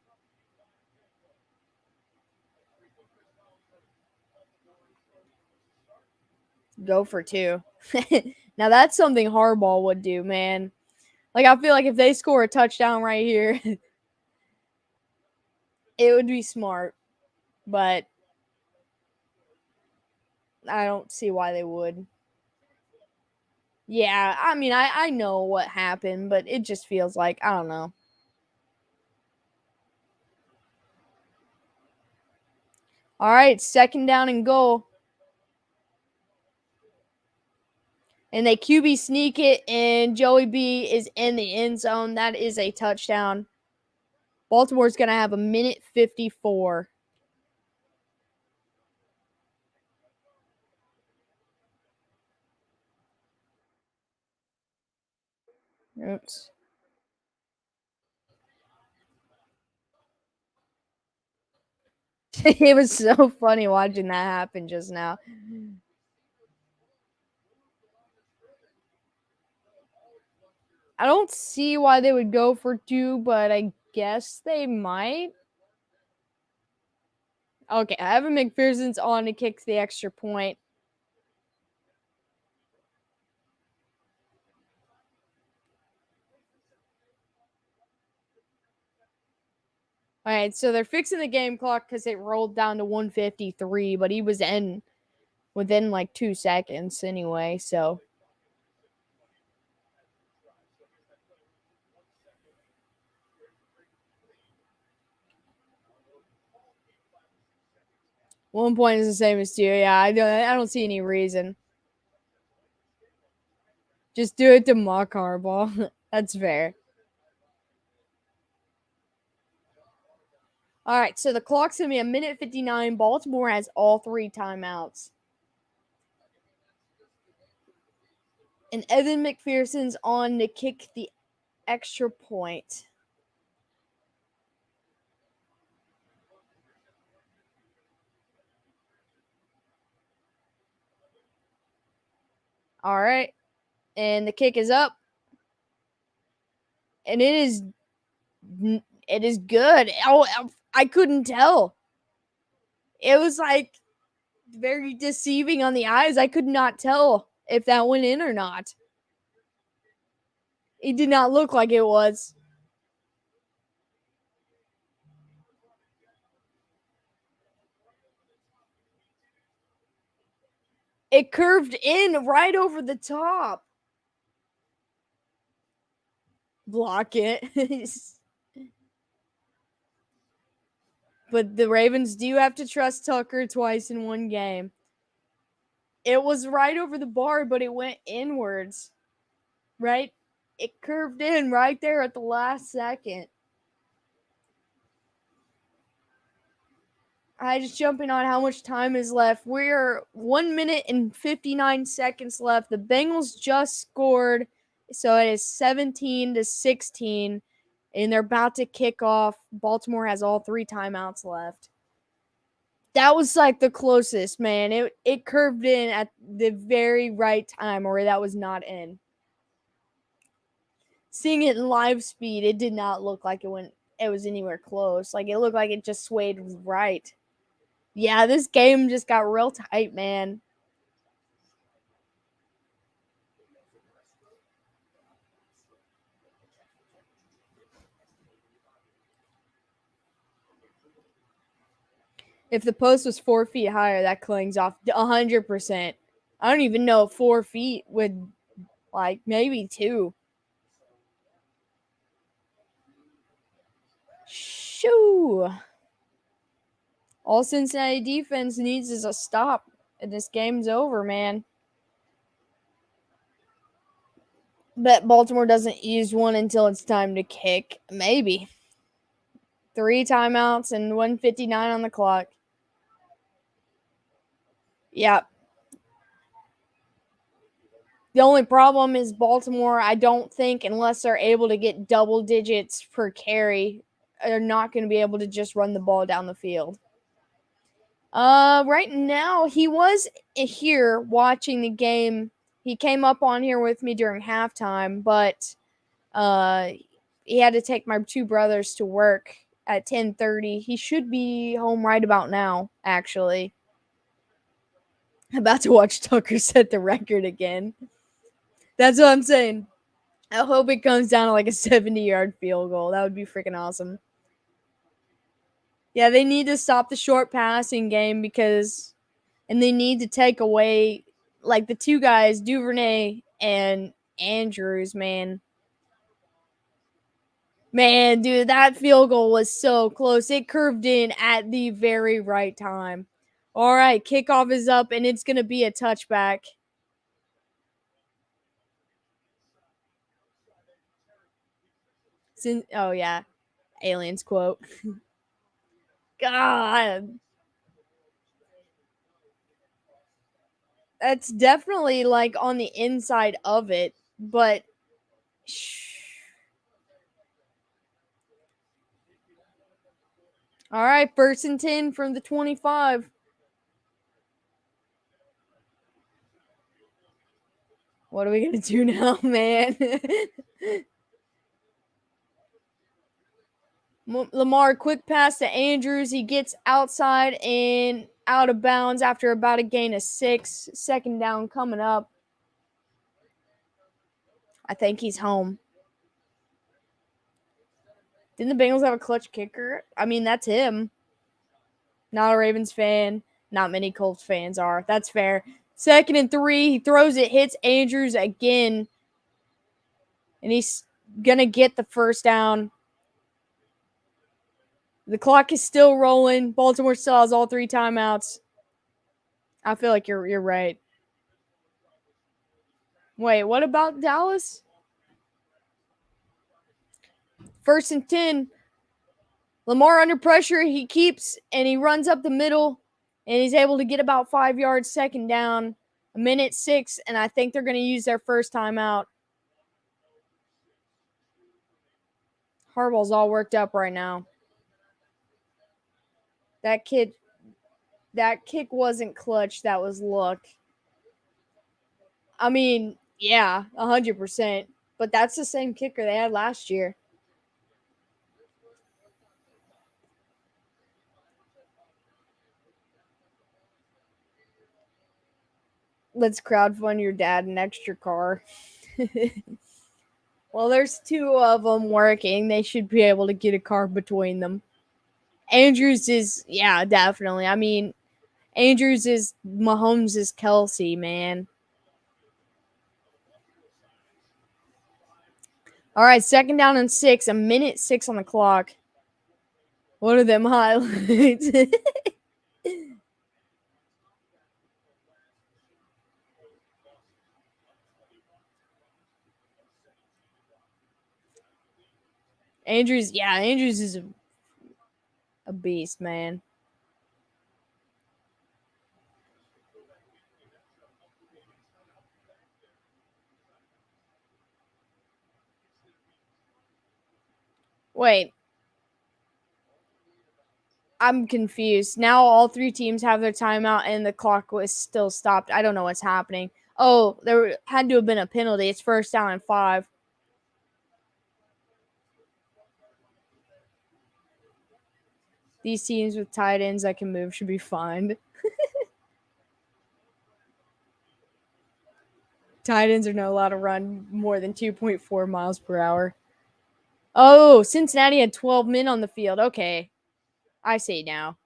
Go for 2. Now that's something Harbaugh would do, man. I feel like if they score a touchdown right here, it would be smart. But I don't see why they would. Yeah, I mean, I know what happened, but it just feels like, I don't know. All right, 2nd down and goal. And they QB sneak it, and Joey B is in the end zone. That is a touchdown. Baltimore's going to have 1:54. Oops. It was so funny watching that happen just now. I don't see why they would go for 2, but I guess they might. Okay, Evan McPherson's on to kick the extra point. All right, so they're fixing the game clock because it rolled down to 1:53, but he was in within 2 seconds anyway, so. One point is the same as 2. Yeah, I don't see any reason. Just do it to mock Harbaugh. That's fair. All right, so the clock's going to be 1:59. Baltimore has all 3 timeouts. And Evan McPherson's on to kick the extra point. All right. And the kick is up. And it is good. Oh, I couldn't tell. It was like very deceiving on the eyes. I could not tell if that went in or not. It did not look like it was. It curved in right over the top. Block it. But the Ravens do have to trust Tucker twice in one game. It was right over the bar, but it went inwards. Right? It curved in right there at the last second. I just jumping on how much time is left. We're 1 minute and 59 seconds left. The Bengals just scored, so it is 17-16, and they're about to kick off. Baltimore has all 3 timeouts left. That was like the closest, man. It curved in at the very right time, or that was not in. Seeing it in live speed, it did not look like it was anywhere close. Like, it looked like it just swayed right. Yeah, this game just got real tight, man. If the post was 4 feet higher, that clings off 100%. I don't even know if 4 feet would, like, maybe 2. Shoo! All Cincinnati defense needs is a stop, and this game's over, man. Bet Baltimore doesn't use one until it's time to kick. Maybe. 3 timeouts and 1:59 on the clock. Yep. The only problem is Baltimore, I don't think, unless they're able to get double digits per carry, are not going to be able to just run the ball down the field. Right now, he was here watching the game. He came up on here with me during halftime, but he had to take my 2 brothers to work at 10:30. He should be home right about now, actually. About to watch Tucker set the record again. That's what I'm saying. I hope it comes down to like a 70-yard field goal. That would be freaking awesome. Yeah, they need to stop the short passing game and they need to take away like the 2 guys, Duvernay and Andrews, man. Man, dude, that field goal was so close. It curved in at the very right time. All right, kickoff is up, and it's going to be a touchback. Oh, yeah. Aliens quote. God. That's definitely, like, on the inside of it, but... All right, 1st and 10 from the 25. What are we going to do now, man? Lamar, quick pass to Andrews. He gets outside and out of bounds after about a gain of 6. 2nd down coming up. I think he's home. Didn't the Bengals have a clutch kicker? I mean, that's him. Not a Ravens fan. Not many Colts fans are. That's fair. 2nd and 3. He throws it, hits Andrews again. And he's going to get the 1st down. The clock is still rolling. Baltimore still has all 3 timeouts. I feel like you're right. Wait, what about Dallas? 1st and 10. Lamar under pressure. He keeps and he runs up the middle. And he's able to get about 5 yards. 2nd down. 1:06. And I think they're going to use their 1st timeout. Harbaugh's all worked up right now. That kick wasn't clutch. That was luck. I mean, yeah, 100%. But that's the same kicker they had last year. Let's crowdfund your dad an extra car. Well, there's two of them working. They should be able to get a car between them. Andrews is, yeah, definitely. I mean, Andrews is Mahomes is Kelsey, man. All right, 2nd down and 6, 1:06 on the clock. What are them highlights? Andrews is a beast, man. Wait. I'm confused. Now all three teams have their timeout and the clock was still stopped. I don't know what's happening. Oh, there had to have been a penalty. It's 1st down and 5. These teams with tight ends that can move should be fine. Tight ends are not allowed to run more than 2.4 miles per hour. Oh, Cincinnati had 12 men on the field. Okay. I see now.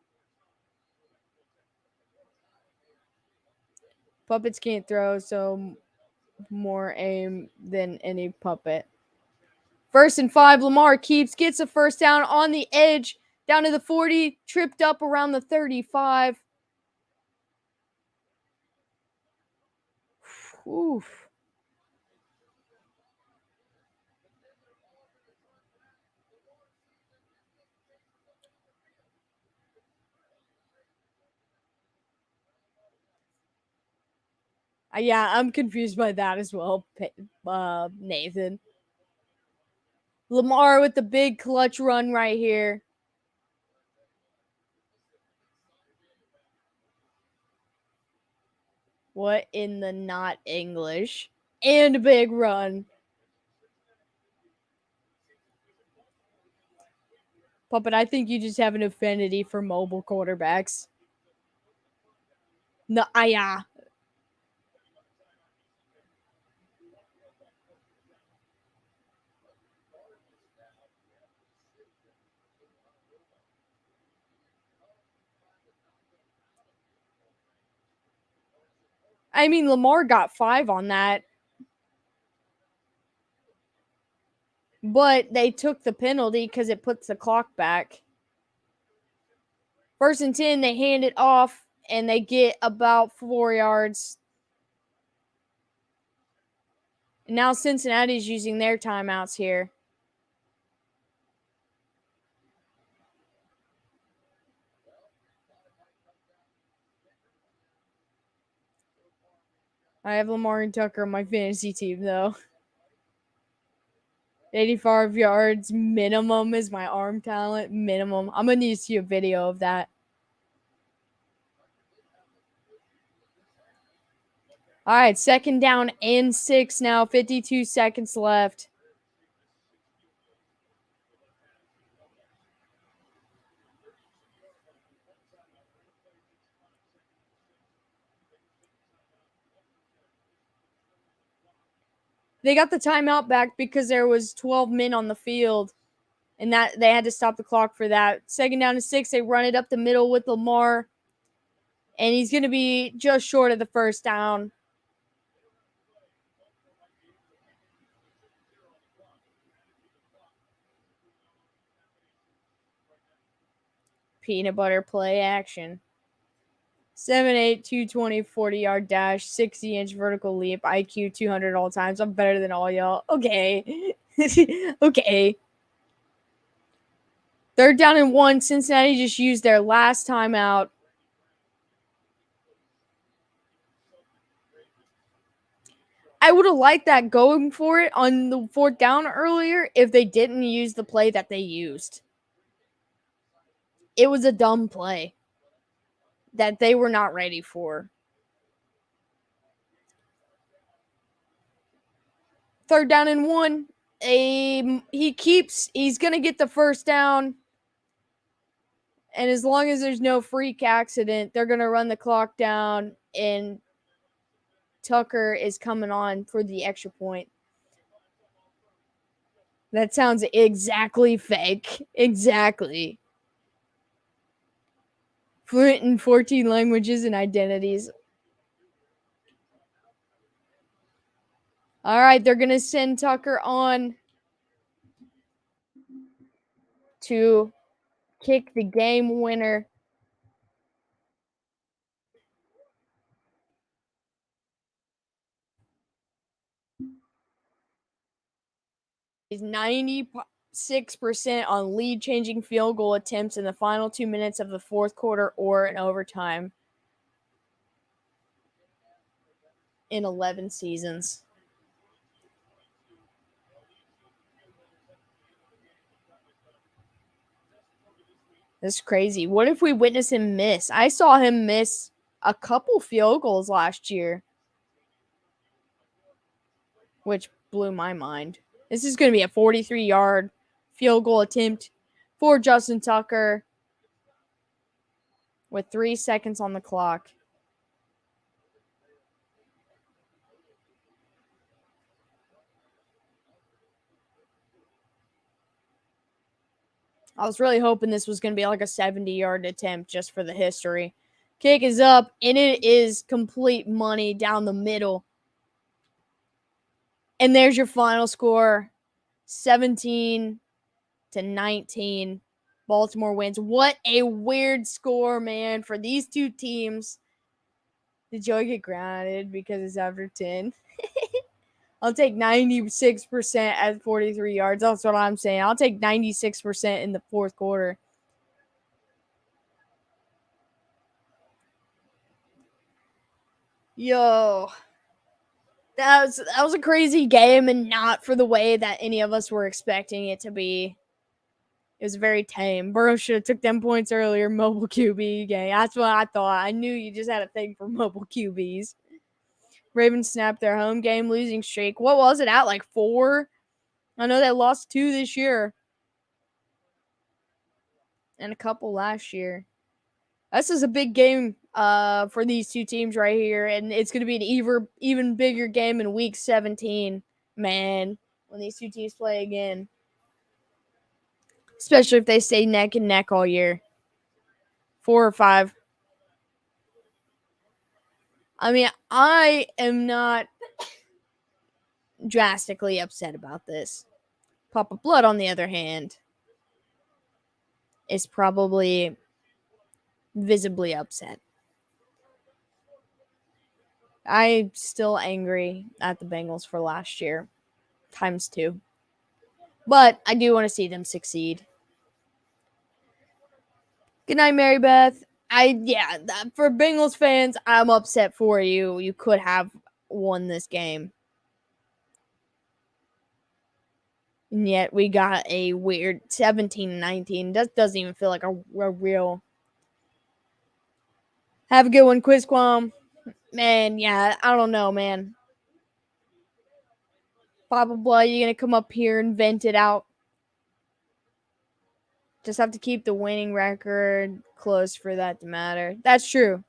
Puppets can't throw, so more aim than any puppet. 1st and 5, Lamar gets a 1st down on the edge, down to the 40, tripped up around the 35. Oof. Yeah, I'm confused by that as well, Nathan. Lamar with the big clutch run right here. What in the not English? And a big run. Puppet, I think you just have an affinity for mobile quarterbacks. No, yeah. I mean, Lamar got 5 on that. But they took the penalty because it puts the clock back. 1st and 10, they hand it off, and they get about 4 yards. And now Cincinnati's using their timeouts here. I have Lamar and Tucker on my fantasy team, though. 85 yards minimum is my arm talent. Minimum. I'm going to need to see a video of that. All right, 2nd down and 6 now. 52 seconds left. They got the timeout back because there was 12 men on the field, and that they had to stop the clock for that. 2nd down and 6, they run it up the middle with Lamar, and he's going to be just short of the 1st down. Peanut butter play action. 7'8", 220, 40-yard dash, 60-inch vertical leap, IQ 200 all times. I'm better than all y'all. Okay. Okay. 3rd down and 1. Cincinnati just used their last timeout. I would have liked that going for it on the 4th down earlier if they didn't use the play that they used. It was a dumb play that they were not ready for. 3rd down and 1. He's going to get the 1st down. And as long as there's no freak accident, they're going to run the clock down. And Tucker is coming on for the extra point. That sounds exactly fake. Exactly. Fluent in 14 languages and identities. All right, they're going to send Tucker on to kick the game winner. He's 96% on lead-changing field goal attempts in the final 2 minutes of the fourth quarter or in overtime in 11 seasons. That's crazy. What if we witness him miss? I saw him miss a couple field goals last year, which blew my mind. This is going to be a 43-yard field goal attempt for Justin Tucker with 3 seconds on the clock. I was really hoping this was going to be like a 70-yard attempt just for the history. Kick is up, and it is complete money down the middle. And there's your final score, 17-19. Baltimore wins. What a weird score, man, for these two teams. Did Joey get grounded because it's after 10? I'll take 96% at 43 yards. That's what I'm saying. I'll take 96% in the fourth quarter. Yo. That was a crazy game, and not for the way that any of us were expecting it to be. It was very tame. Burrow should have took them points earlier. Mobile QB game. That's what I thought. I knew you just had a thing for mobile QBs. Ravens snapped their home game losing streak. What was it at? Like 4? I know they lost 2 this year. And a couple last year. This is a big game for these two teams right here. And it's going to be an even bigger game in week 17. Man, when these two teams play again. Especially if they stay neck and neck all year. 4 or 5. I mean, I am not drastically upset about this. Papa Blood, on the other hand, is probably visibly upset. I'm still angry at the Bengals for last year, times 2. But I do want to see them succeed. Good night, Mary Beth. For Bengals fans, I'm upset for you. You could have won this game. And yet we got a weird 17-19. That doesn't even feel like a real. Have a good one, Quizquam. Man, yeah, I don't know, man. Papa Blood, you going to come up here and vent it out? Just have to keep the winning record close for that to matter. That's true.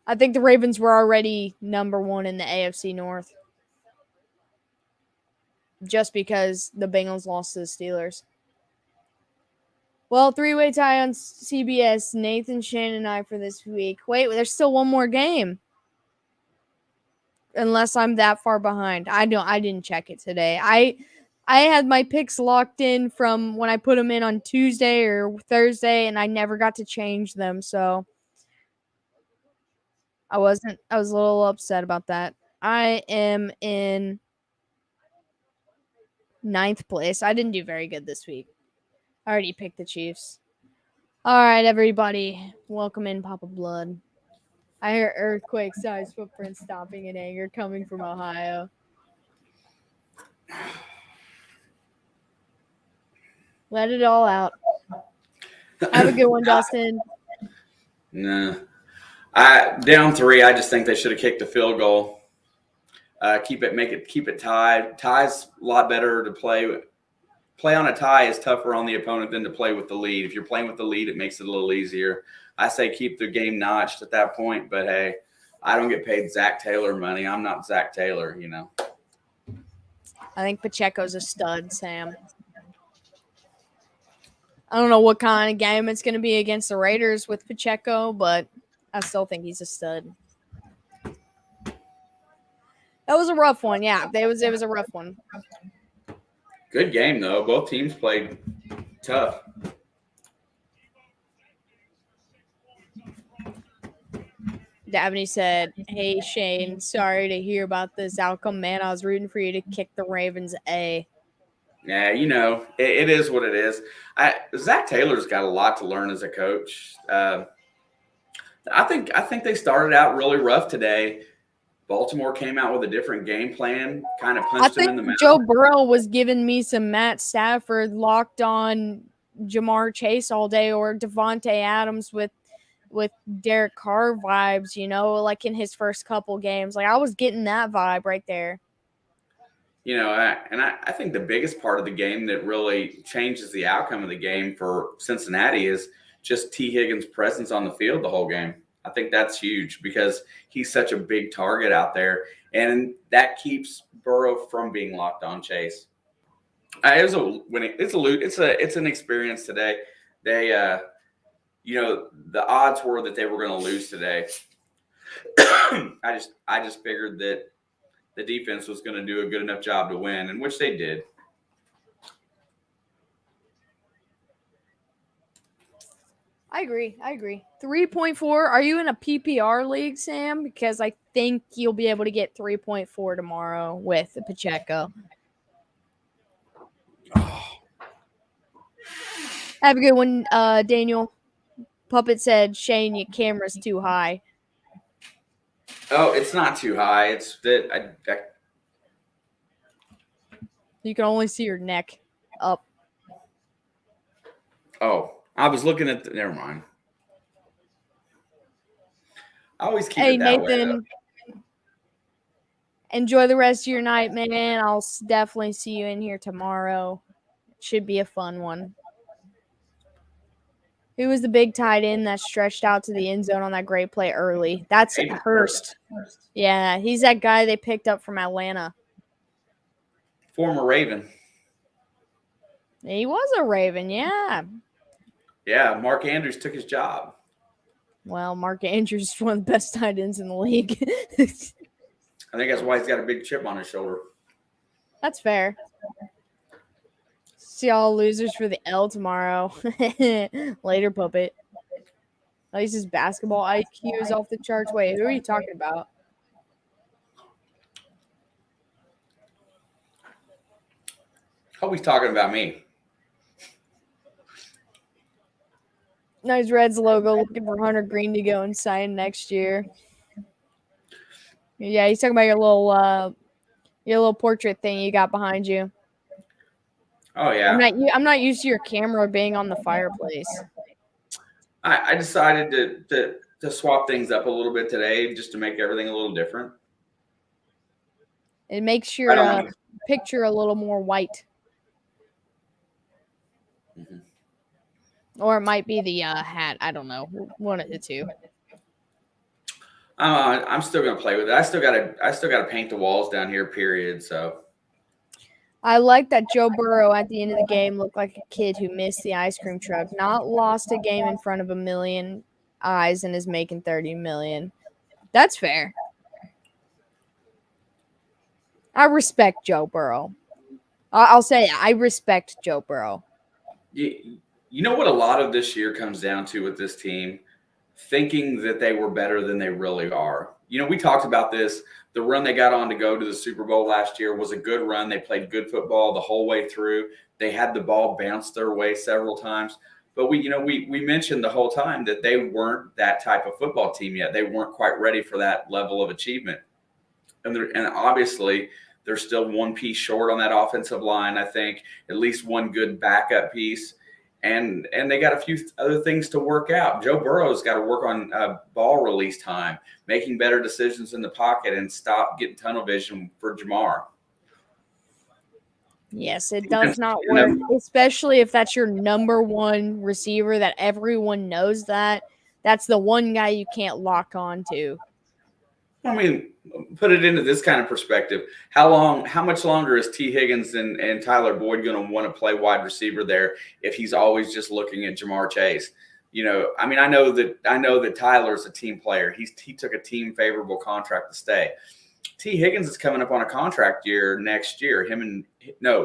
I think the Ravens were already number 1 in the AFC North. Just because the Bengals lost to the Steelers. Well, 3-way tie on CBS. Nathan, Shane, and I for this week. Wait, there's still one more game. Unless I'm that far behind. I didn't check it today. I had my picks locked in from when I put them in on Tuesday or Thursday, and I never got to change them. So I was a little upset about that. I am in 9th place. I didn't do very good this week. I already picked the Chiefs. All right, everybody. Welcome in, Papa Blood. I hear earthquake-sized footprints stomping in anger coming from Ohio. Let it all out. Have a good one, Dustin. Nah. Down 3, I just think they should have kicked the field goal. Keep it tied. Tie's a lot better to play. Play on a tie is tougher on the opponent than to play with the lead. If you're playing with the lead, it makes it a little easier. I say keep the game notched at that point. But hey, I don't get paid Zach Taylor money. I'm not Zach Taylor, you know. I think Pacheco's a stud, Sam. I don't know what kind of game it's going to be against the Raiders with Pacheco, but I still think he's a stud. That was a rough one. Yeah, it was a rough one. Good game, though. Both teams played tough. Dabney said, "Hey, Shane, sorry to hear about this outcome, man. I was rooting for you to kick the Ravens A." Yeah, you know, it is what it is. Zach Taylor's got a lot to learn as a coach. I think they started out really rough today. Baltimore came out with a different game plan, kind of punched him in the mouth. Joe Burrow was giving me some Matt Stafford locked on Jamar Chase all day, or Devontae Adams with Derek Carr vibes, you know, like in his first couple games. Like I was getting that vibe right there. You know, I think the biggest part of the game that really changes the outcome of the game for Cincinnati is just T. Higgins' presence on the field the whole game. I think that's huge because he's such a big target out there, and that keeps Burrow from being locked on Chase. It's an experience today. They, you know, the odds were that they were going to lose today. I just figured that the defense was going to do a good enough job to win, and which they did. I agree. 3.4. Are you in a PPR league, Sam? Because I think you'll be able to get 3.4 tomorrow with Pacheco. Have a good one, Daniel. Puppet said, Shane, your camera's too high. Oh, it's not too high. It's that you can only see your neck up. Oh, I was looking at never mind. I always keep it that Nathan, way. Enjoy the rest of your night, man. I'll definitely see you in here tomorrow. It should be a fun one. Who was the big tight end that stretched out to the end zone on that great play early? That's Hurst. Yeah, he's that guy they picked up from Atlanta. Former Raven. He was a Raven, yeah. Yeah, Mark Andrews took his job. Well, Mark Andrews is one of the best tight ends in the league. I think that's why he's got a big chip on his shoulder. That's fair. See all losers for the L tomorrow. Later, Puppet. At least his basketball IQ is off the charts. Wait, who are you talking about? Hope he's talking about me. Nice Reds logo. Looking for Hunter Green to go and sign next year. Yeah, he's talking about your little portrait thing you got behind you. Oh yeah. I'm not used to your camera being on the fireplace. I decided to swap things up a little bit today just to make everything a little different. It makes your picture a little more white. Mm-hmm. Or it might be the hat. I don't know. One of the two. I'm still gonna play with it. I still gotta paint the walls down here. Period. So. I like that Joe Burrow at the end of the game looked like a kid who missed the ice cream truck, not lost a game in front of 1 million eyes and is making $30 million. That's fair. I respect Joe Burrow. I'll say it. I respect Joe Burrow. You know what a lot of this year comes down to with this team? Thinking that they were better than they really are. You know, we talked about this. The run they got on to go to the Super Bowl last year was a good run. They played good football the whole way through. They had the ball bounce their way several times. But we mentioned the whole time that they weren't that type of football team yet. They weren't quite ready for that level of achievement. And obviously they're still one piece short on that offensive line. I think at least one good backup piece. And they got a few other things to work out. Joe Burrow's got to work on ball release time, making better decisions in the pocket, and stop getting tunnel vision for Jamar. Yes, it does not work, especially if that's your number one receiver that everyone knows that. That's the one guy you can't lock on to. I mean, put it into this kind of perspective. How much longer is T. Higgins and Tyler Boyd going to want to play wide receiver there if he's always just looking at Jamar Chase? I mean, I know that Tyler's a team player. He took a team favorable contract to stay. T. Higgins is coming up on a contract year next year.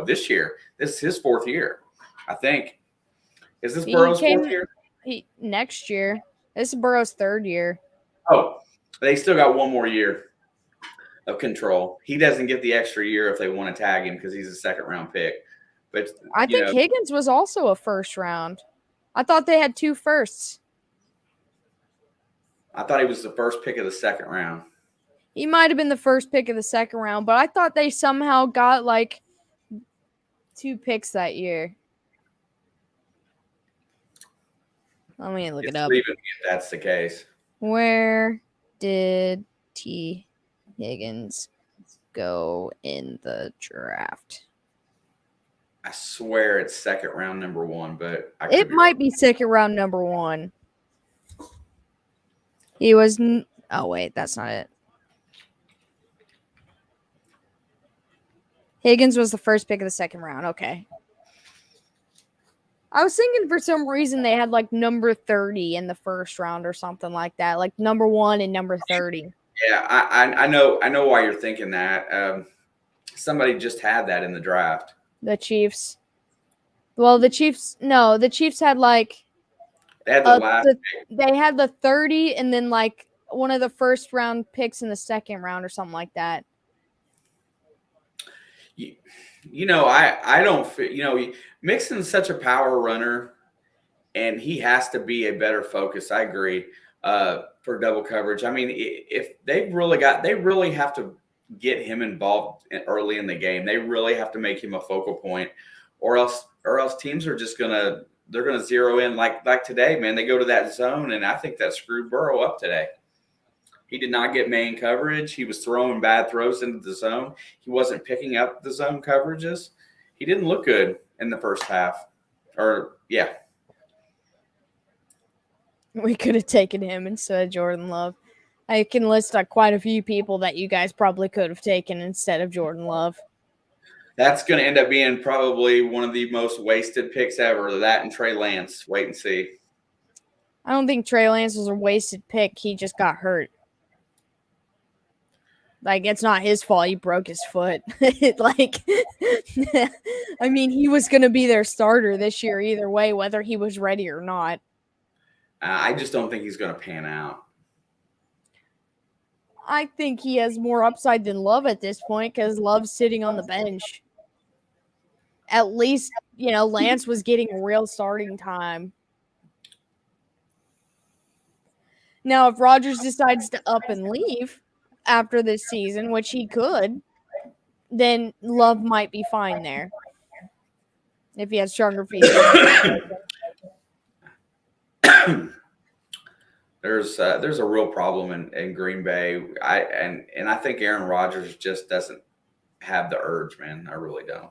This year. This is his 4th year, I think. Is this Burrow's 4th year? Next year. This is Burrow's 3rd year. Oh, they still got 1 more year of control. He doesn't get the extra year if they want to tag him because he's a 2nd-round pick. But I think Higgins was also a 1st round. I thought they had 2 firsts. I thought he was the 1st pick of the 2nd round. He might have been the 1st pick of the 2nd round, but I thought they somehow got like 2 picks that year. Let me look it up. Even if that's the case. Where did T. Higgins go in the draft? I swear it's 2nd round number 1, but it might be 2nd round number 1. He was. Oh wait, that's not it. Higgins was the 1st pick of the 2nd round. Okay. I was thinking for some reason they had like number 30 in the 1st round or something like that, like number 1 and number 30. Yeah, I know why you're thinking that. Somebody just had that in the draft. The Chiefs. Well, the Chiefs had like they had the last they had the 30 and then like one of the 1st round picks in the 2nd round or something like that. I don't. Mixon's such a power runner, and he has to be a better focus. I agree for double coverage. I mean, if they really have to get him involved early in the game. They really have to make him a focal point, or else teams are just gonna zero in like today. Man, they go to that zone, and I think that screwed Burrow up today. He did not get main coverage. He was throwing bad throws into the zone. He wasn't picking up the zone coverages. He didn't look good in the 1st half. We could have taken him instead of Jordan Love. I can list quite a few people that you guys probably could have taken instead of Jordan Love. That's going to end up being probably one of the most wasted picks ever. That and Trey Lance. Wait and see. I don't think Trey Lance was a wasted pick. He just got hurt. Like, it's not his fault. He broke his foot. I mean, he was going to be their starter this year either way, whether he was ready or not. I just don't think he's going to pan out. I think he has more upside than Love at this point because Love's sitting on the bench. At least, Lance was getting real starting time. Now, if Rodgers decides to up and leave after this season, which he could, then Love might be fine there if he has stronger feet. There's a real problem in Green Bay. I think Aaron Rodgers just doesn't have the urge, man. I really don't.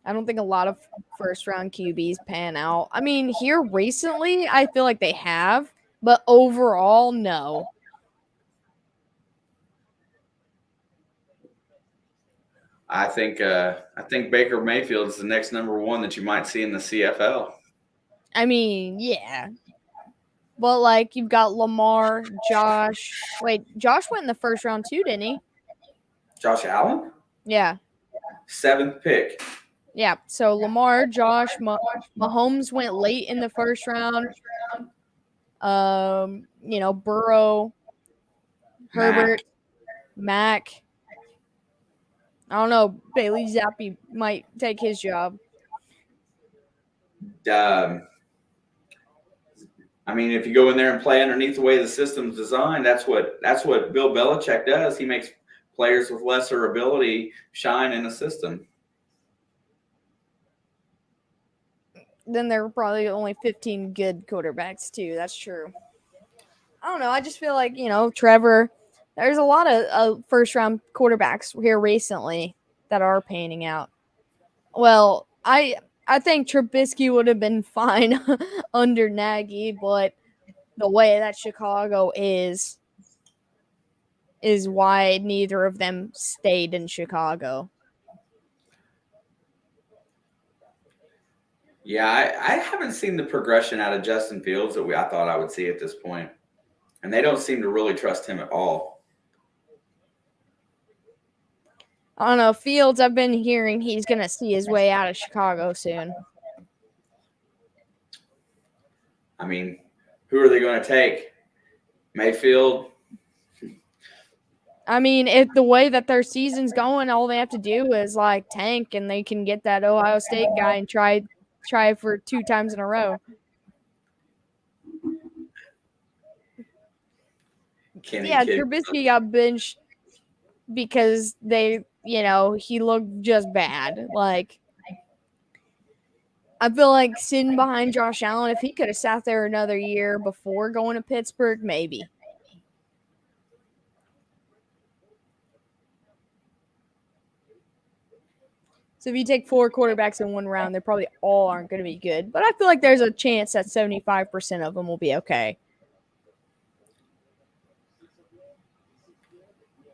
I don't think a lot of 1st-round QBs pan out. I mean, here recently, I feel like they have, but overall, no. I think Baker Mayfield is the next number 1 that you might see in the CFL. I mean, yeah. Well, you've got Lamar, Josh. Wait, Josh went in the 1st round too, didn't he? Josh Allen? Yeah. 7th pick. Yeah, so Lamar, Josh, Mahomes went late in the 1st round. Burrow, Herbert, Mac. I don't know. Bailey Zappi might take his job. I mean, if you go in there and play underneath the way the system's designed, that's what Bill Belichick does. He makes players with lesser ability shine in a system. Then there were probably only 15 good quarterbacks too. That's true. I don't know. I just feel like, Trevor, there's a lot of 1st-round quarterbacks here recently that are panning out. Well, I I think Trubisky would have been fine under Nagy, but the way that Chicago is why neither of them stayed in Chicago. Yeah, I haven't seen the progression out of Justin Fields that I thought I would see at this point. And they don't seem to really trust him at all. I don't know. Fields, I've been hearing he's going to see his way out of Chicago soon. I mean, who are they going to take? Mayfield? I mean, if the way that their season's going, all they have to do is like tank and they can get that Ohio State guy and try for 2 times in a row. Trubisky got benched because he looked just bad. Like, I feel like sitting behind Josh Allen, if he could have sat there another year before going to Pittsburgh, maybe. So if you take 4 quarterbacks in one round, they probably all aren't going to be good. But I feel like there's a chance that 75% of them will be okay.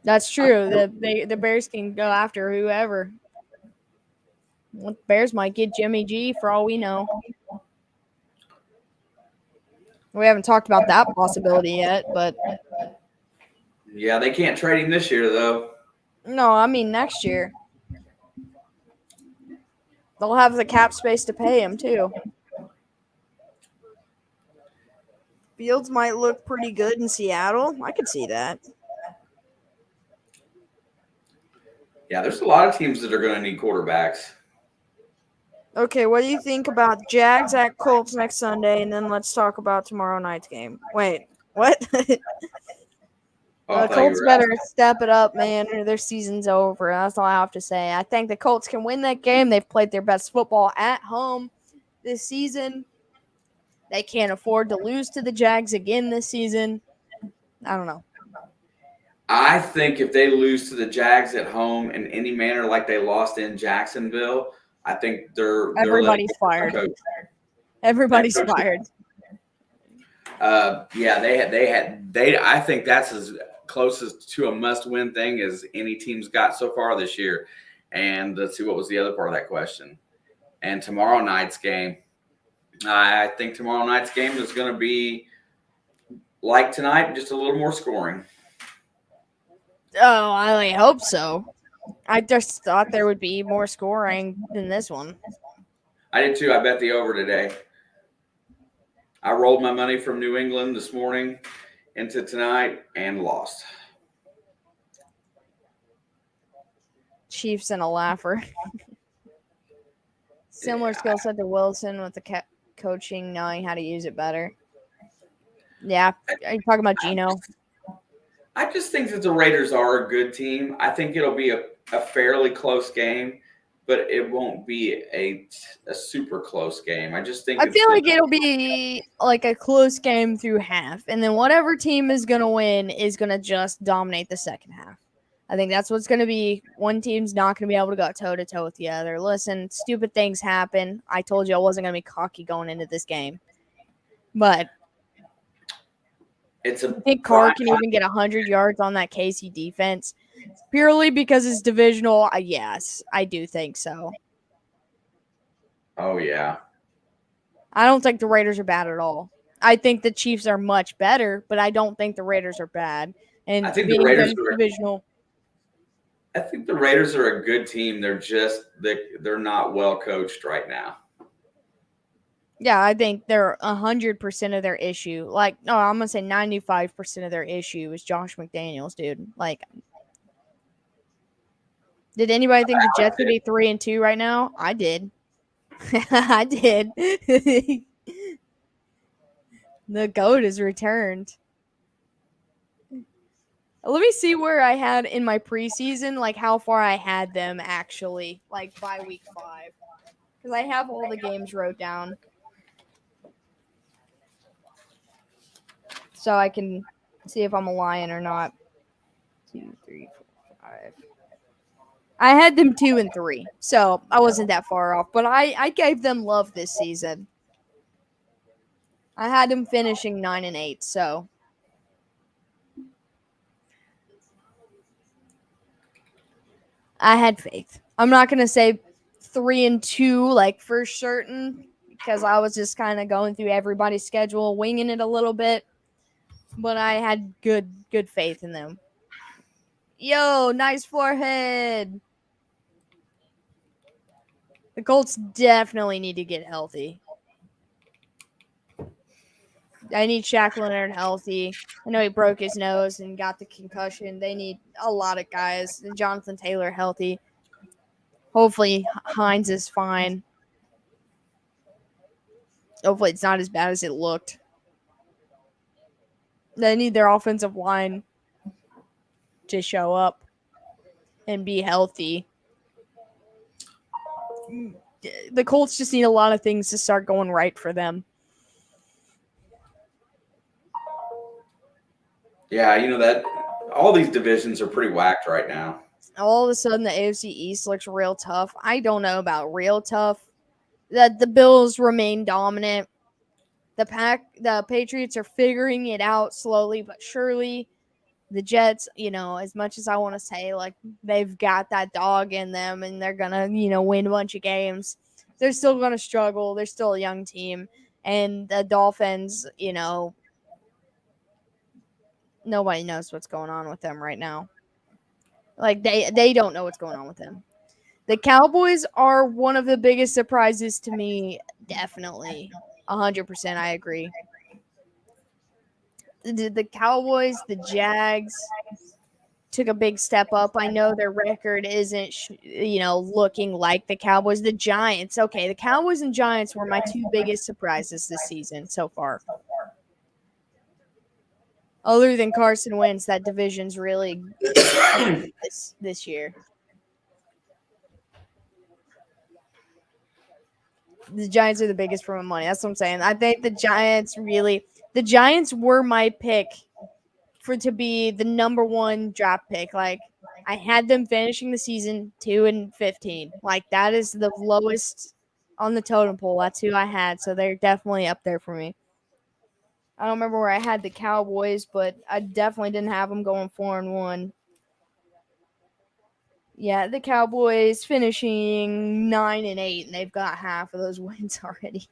That's true. The Bears can go after whoever. The Bears might get Jimmy G for all we know. We haven't talked about that possibility yet, but yeah, they can't trade him this year though. No, I mean next year. They'll have the cap space to pay him too. Fields might look pretty good in Seattle. I could see that. Yeah, there's a lot of teams that are going to need quarterbacks. Okay, what do you think about Jags at Colts next Sunday? And then let's talk about tomorrow night's game. Wait, what? The Colts better step it up, man, or their season's over. That's all I have to say. I think the Colts can win that game. They've played their best football at home this season. They can't afford to lose to the Jags again this season. I don't know. I think if they lose to the Jags at home in any manner like they lost in Jacksonville, I think everybody's fired. Everybody's fired. I think that's as closest to a must-win thing as any team's got so far this year. And let's see, what was the other part of that question? And tomorrow night's game, I think tomorrow night's game is going to be like tonight, just a little more scoring. Oh, I hope so. I just thought there would be more scoring than this one. I did too. I bet the over today. I rolled my money from New England this morning into tonight and lost. Chiefs and a laugher. Similar skill set to Wilson with the coaching, knowing how to use it better. Yeah. Are you talking about Geno? I just think that the Raiders are a good team. I think it'll be a fairly close game, but it won't be a super close game. I feel like it'll be like a close game through half, and then whatever team is going to win is going to just dominate the second half. I think that's what's going to be. One team's not going to be able to go toe-to-toe with the other. Listen, stupid things happen. I told you I wasn't going to be cocky going into this game. But I think Carr can even get 100 yards on that KC defense purely because it's divisional. Yes, I do think so. Oh, yeah. I don't think the Raiders are bad at all. I think the Chiefs are much better, but I don't think the Raiders are bad. And I think the Raiders are divisional. I think the Raiders are a good team. They're just they're not well coached right now. Yeah, I think they're 100% of their issue. Like, no, I'm gonna say 95% of their issue is Josh McDaniels, dude. Like, did anybody think the Jets would be 3-2 right now? I did. I did. The GOAT is returned. Let me see where I had in my preseason, like how far I had them actually, like by week 5. Because I have all the games wrote down. So I can see if I'm a lion or not. 2, 3, 4, 5. I had them 2-3, so I wasn't that far off. But I gave them love this season. I had them finishing 9-8, so I had faith. I'm not gonna say 3-2 like for certain because I was just kind of going through everybody's schedule, winging it a little bit. But I had good faith in them. Yo, nice forehead. The Colts definitely need to get healthy. I need Shaq Leonard healthy. I know he broke his nose and got the concussion. They need a lot of guys. Jonathan Taylor healthy. Hopefully Hines is fine. Hopefully it's not as bad as it looked. They need their offensive line to show up and be healthy. The Colts just need a lot of things to start going right for them. Yeah, that all these divisions are pretty whacked right now. All of a sudden, the AFC East looks real tough. I don't know about real tough. That the Bills remain dominant. The Patriots are figuring it out slowly but surely. The Jets, as much as I want to say, like, they've got that dog in them and they're going to, win a bunch of games, they're still going to struggle. They're still a young team. And the Dolphins, nobody knows what's going on with them right now. Like, they don't know what's going on with them. The Cowboys are one of the biggest surprises to me, definitely. 100%, I agree. The Cowboys, the Jags took a big step up. I know their record isn't, looking like the Cowboys. The Giants, okay, the Cowboys and Giants were my two biggest surprises this season so far. Other than Carson Wentz, that division's really this year. The Giants are the biggest for my money. That's what I'm saying. I think the Giants were my pick to be the number one draft pick. Like, I had them finishing the season 2-15. Like, that is the lowest on the totem pole. That's who I had. So they're definitely up there for me. I don't remember where I had the Cowboys, but I definitely didn't have them going 4-1. Yeah, the Cowboys finishing 9-8, and they've got half of those wins already.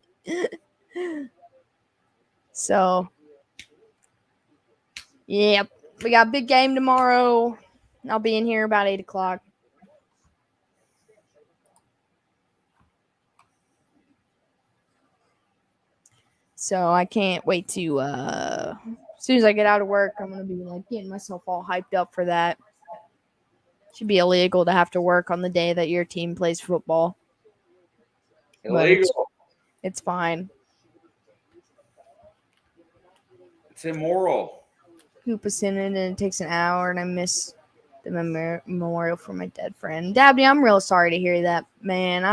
So, yep, we got a big game tomorrow. I'll be in here about 8 o'clock. So I can't wait to. As soon as I get out of work, I'm gonna be like getting myself all hyped up for that. Should be illegal to have to work on the day that your team plays football. Illegal. It's fine. It's immoral. Hoopus in it, and it takes an hour, and I miss the memorial for my dead friend. Dabney, I'm real sorry to hear that, man.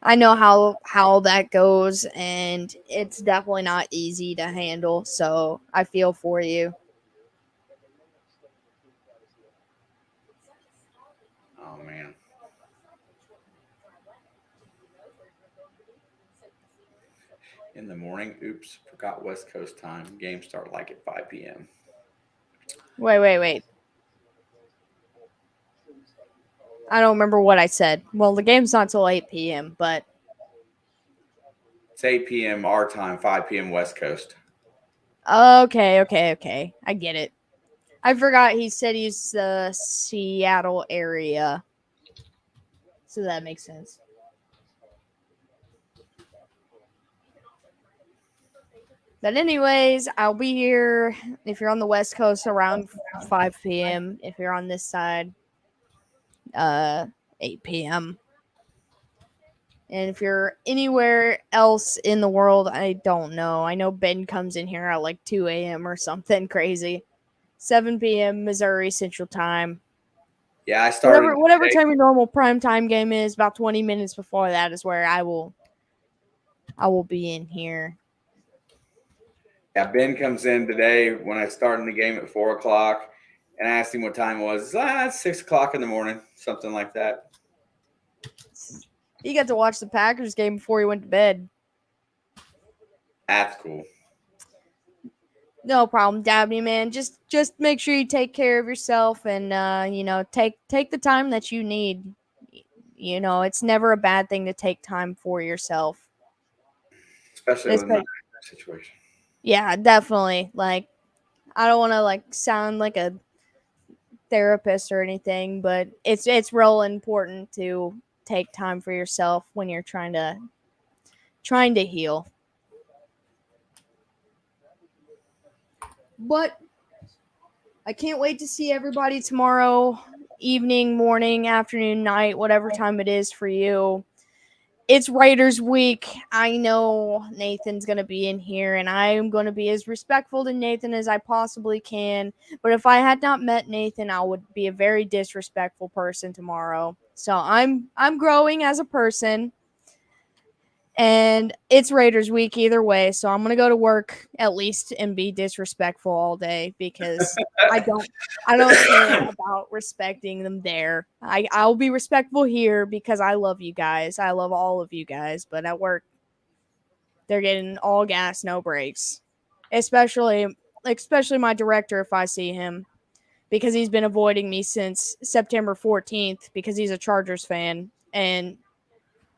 I know how that goes, and it's definitely not easy to handle. So I feel for you. Oh man. In the morning, oops, forgot West Coast time. Games start like at 5 p.m. Wait. I don't remember what I said. Well, the game's not till 8 p.m., but It's 8 p.m. our time, 5 p.m. West Coast. Okay. I get it. I forgot he said he's the Seattle area. So that makes sense. But anyways, I'll be here if you're on the West Coast around 5 p.m. If you're on this side, 8 p.m. And if you're anywhere else in the world, I don't know. I know Ben comes in here at like 2 a.m. or something crazy. 7 p.m. Missouri Central Time. Yeah, I started. Whatever time your normal prime time game is, about 20 minutes before that is where I will be in here. Yeah, Ben comes in today when I started the game at 4 o'clock, And I asked him what time it was. It's 6 o'clock in the morning, something like that. You got to watch the Packers game before you went to bed. That's cool. No problem, Dabney, man. Just make sure you take care of yourself and take the time that you need. It's never a bad thing to take time for yourself. Especially with my situation. Yeah, definitely. Like, I don't want to sound like a therapist or anything, but it's real important to take time for yourself when you're trying to heal. But I can't wait to see everybody tomorrow evening, morning, afternoon, night, whatever time it is for you. It's Raiders week. I know Nathan's going to be in here, and I am going to be as respectful to Nathan as I possibly can. But if I had not met Nathan, I would be a very disrespectful person tomorrow. So I'm growing as a person. And it's Raiders week either way, so I'm gonna go to work at least and be disrespectful all day because I don't care about respecting them there. I'll be respectful here because I love you guys. I love all of you guys, but at work they're getting all gas, no brakes. Especially my director if I see him because he's been avoiding me since September 14th because he's a Chargers fan and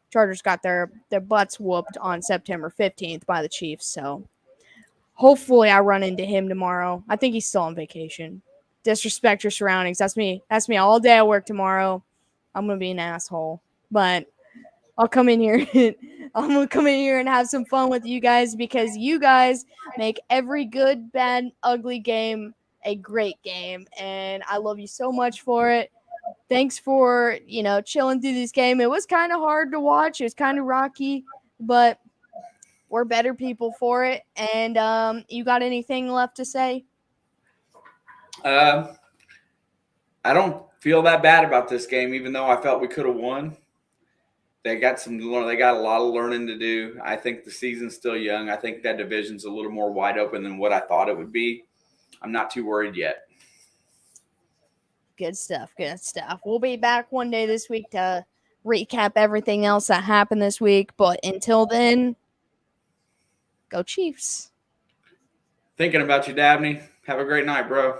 Chargers got their butts whooped on September 15th by the Chiefs. So hopefully I run into him tomorrow. I think he's still on vacation. Disrespect your surroundings. That's me. That's me all day at work tomorrow. I'm going to be an asshole. But I'll come in here. I'm going to come in here and have some fun with you guys because you guys make every good, bad, ugly game a great game. And I love you so much for it. Thanks for, chilling through this game. It was kind of hard to watch. It was kind of rocky, but we're better people for it. And you got anything left to say? I don't feel that bad about this game, even though I felt we could have won. They got a lot of learning to do. I think the season's still young. I think that division's a little more wide open than what I thought it would be. I'm not too worried yet. Good stuff. Good stuff. We'll be back one day this week to recap everything else that happened this week. But until then, go Chiefs. Thinking about you, Dabney. Have a great night, bro.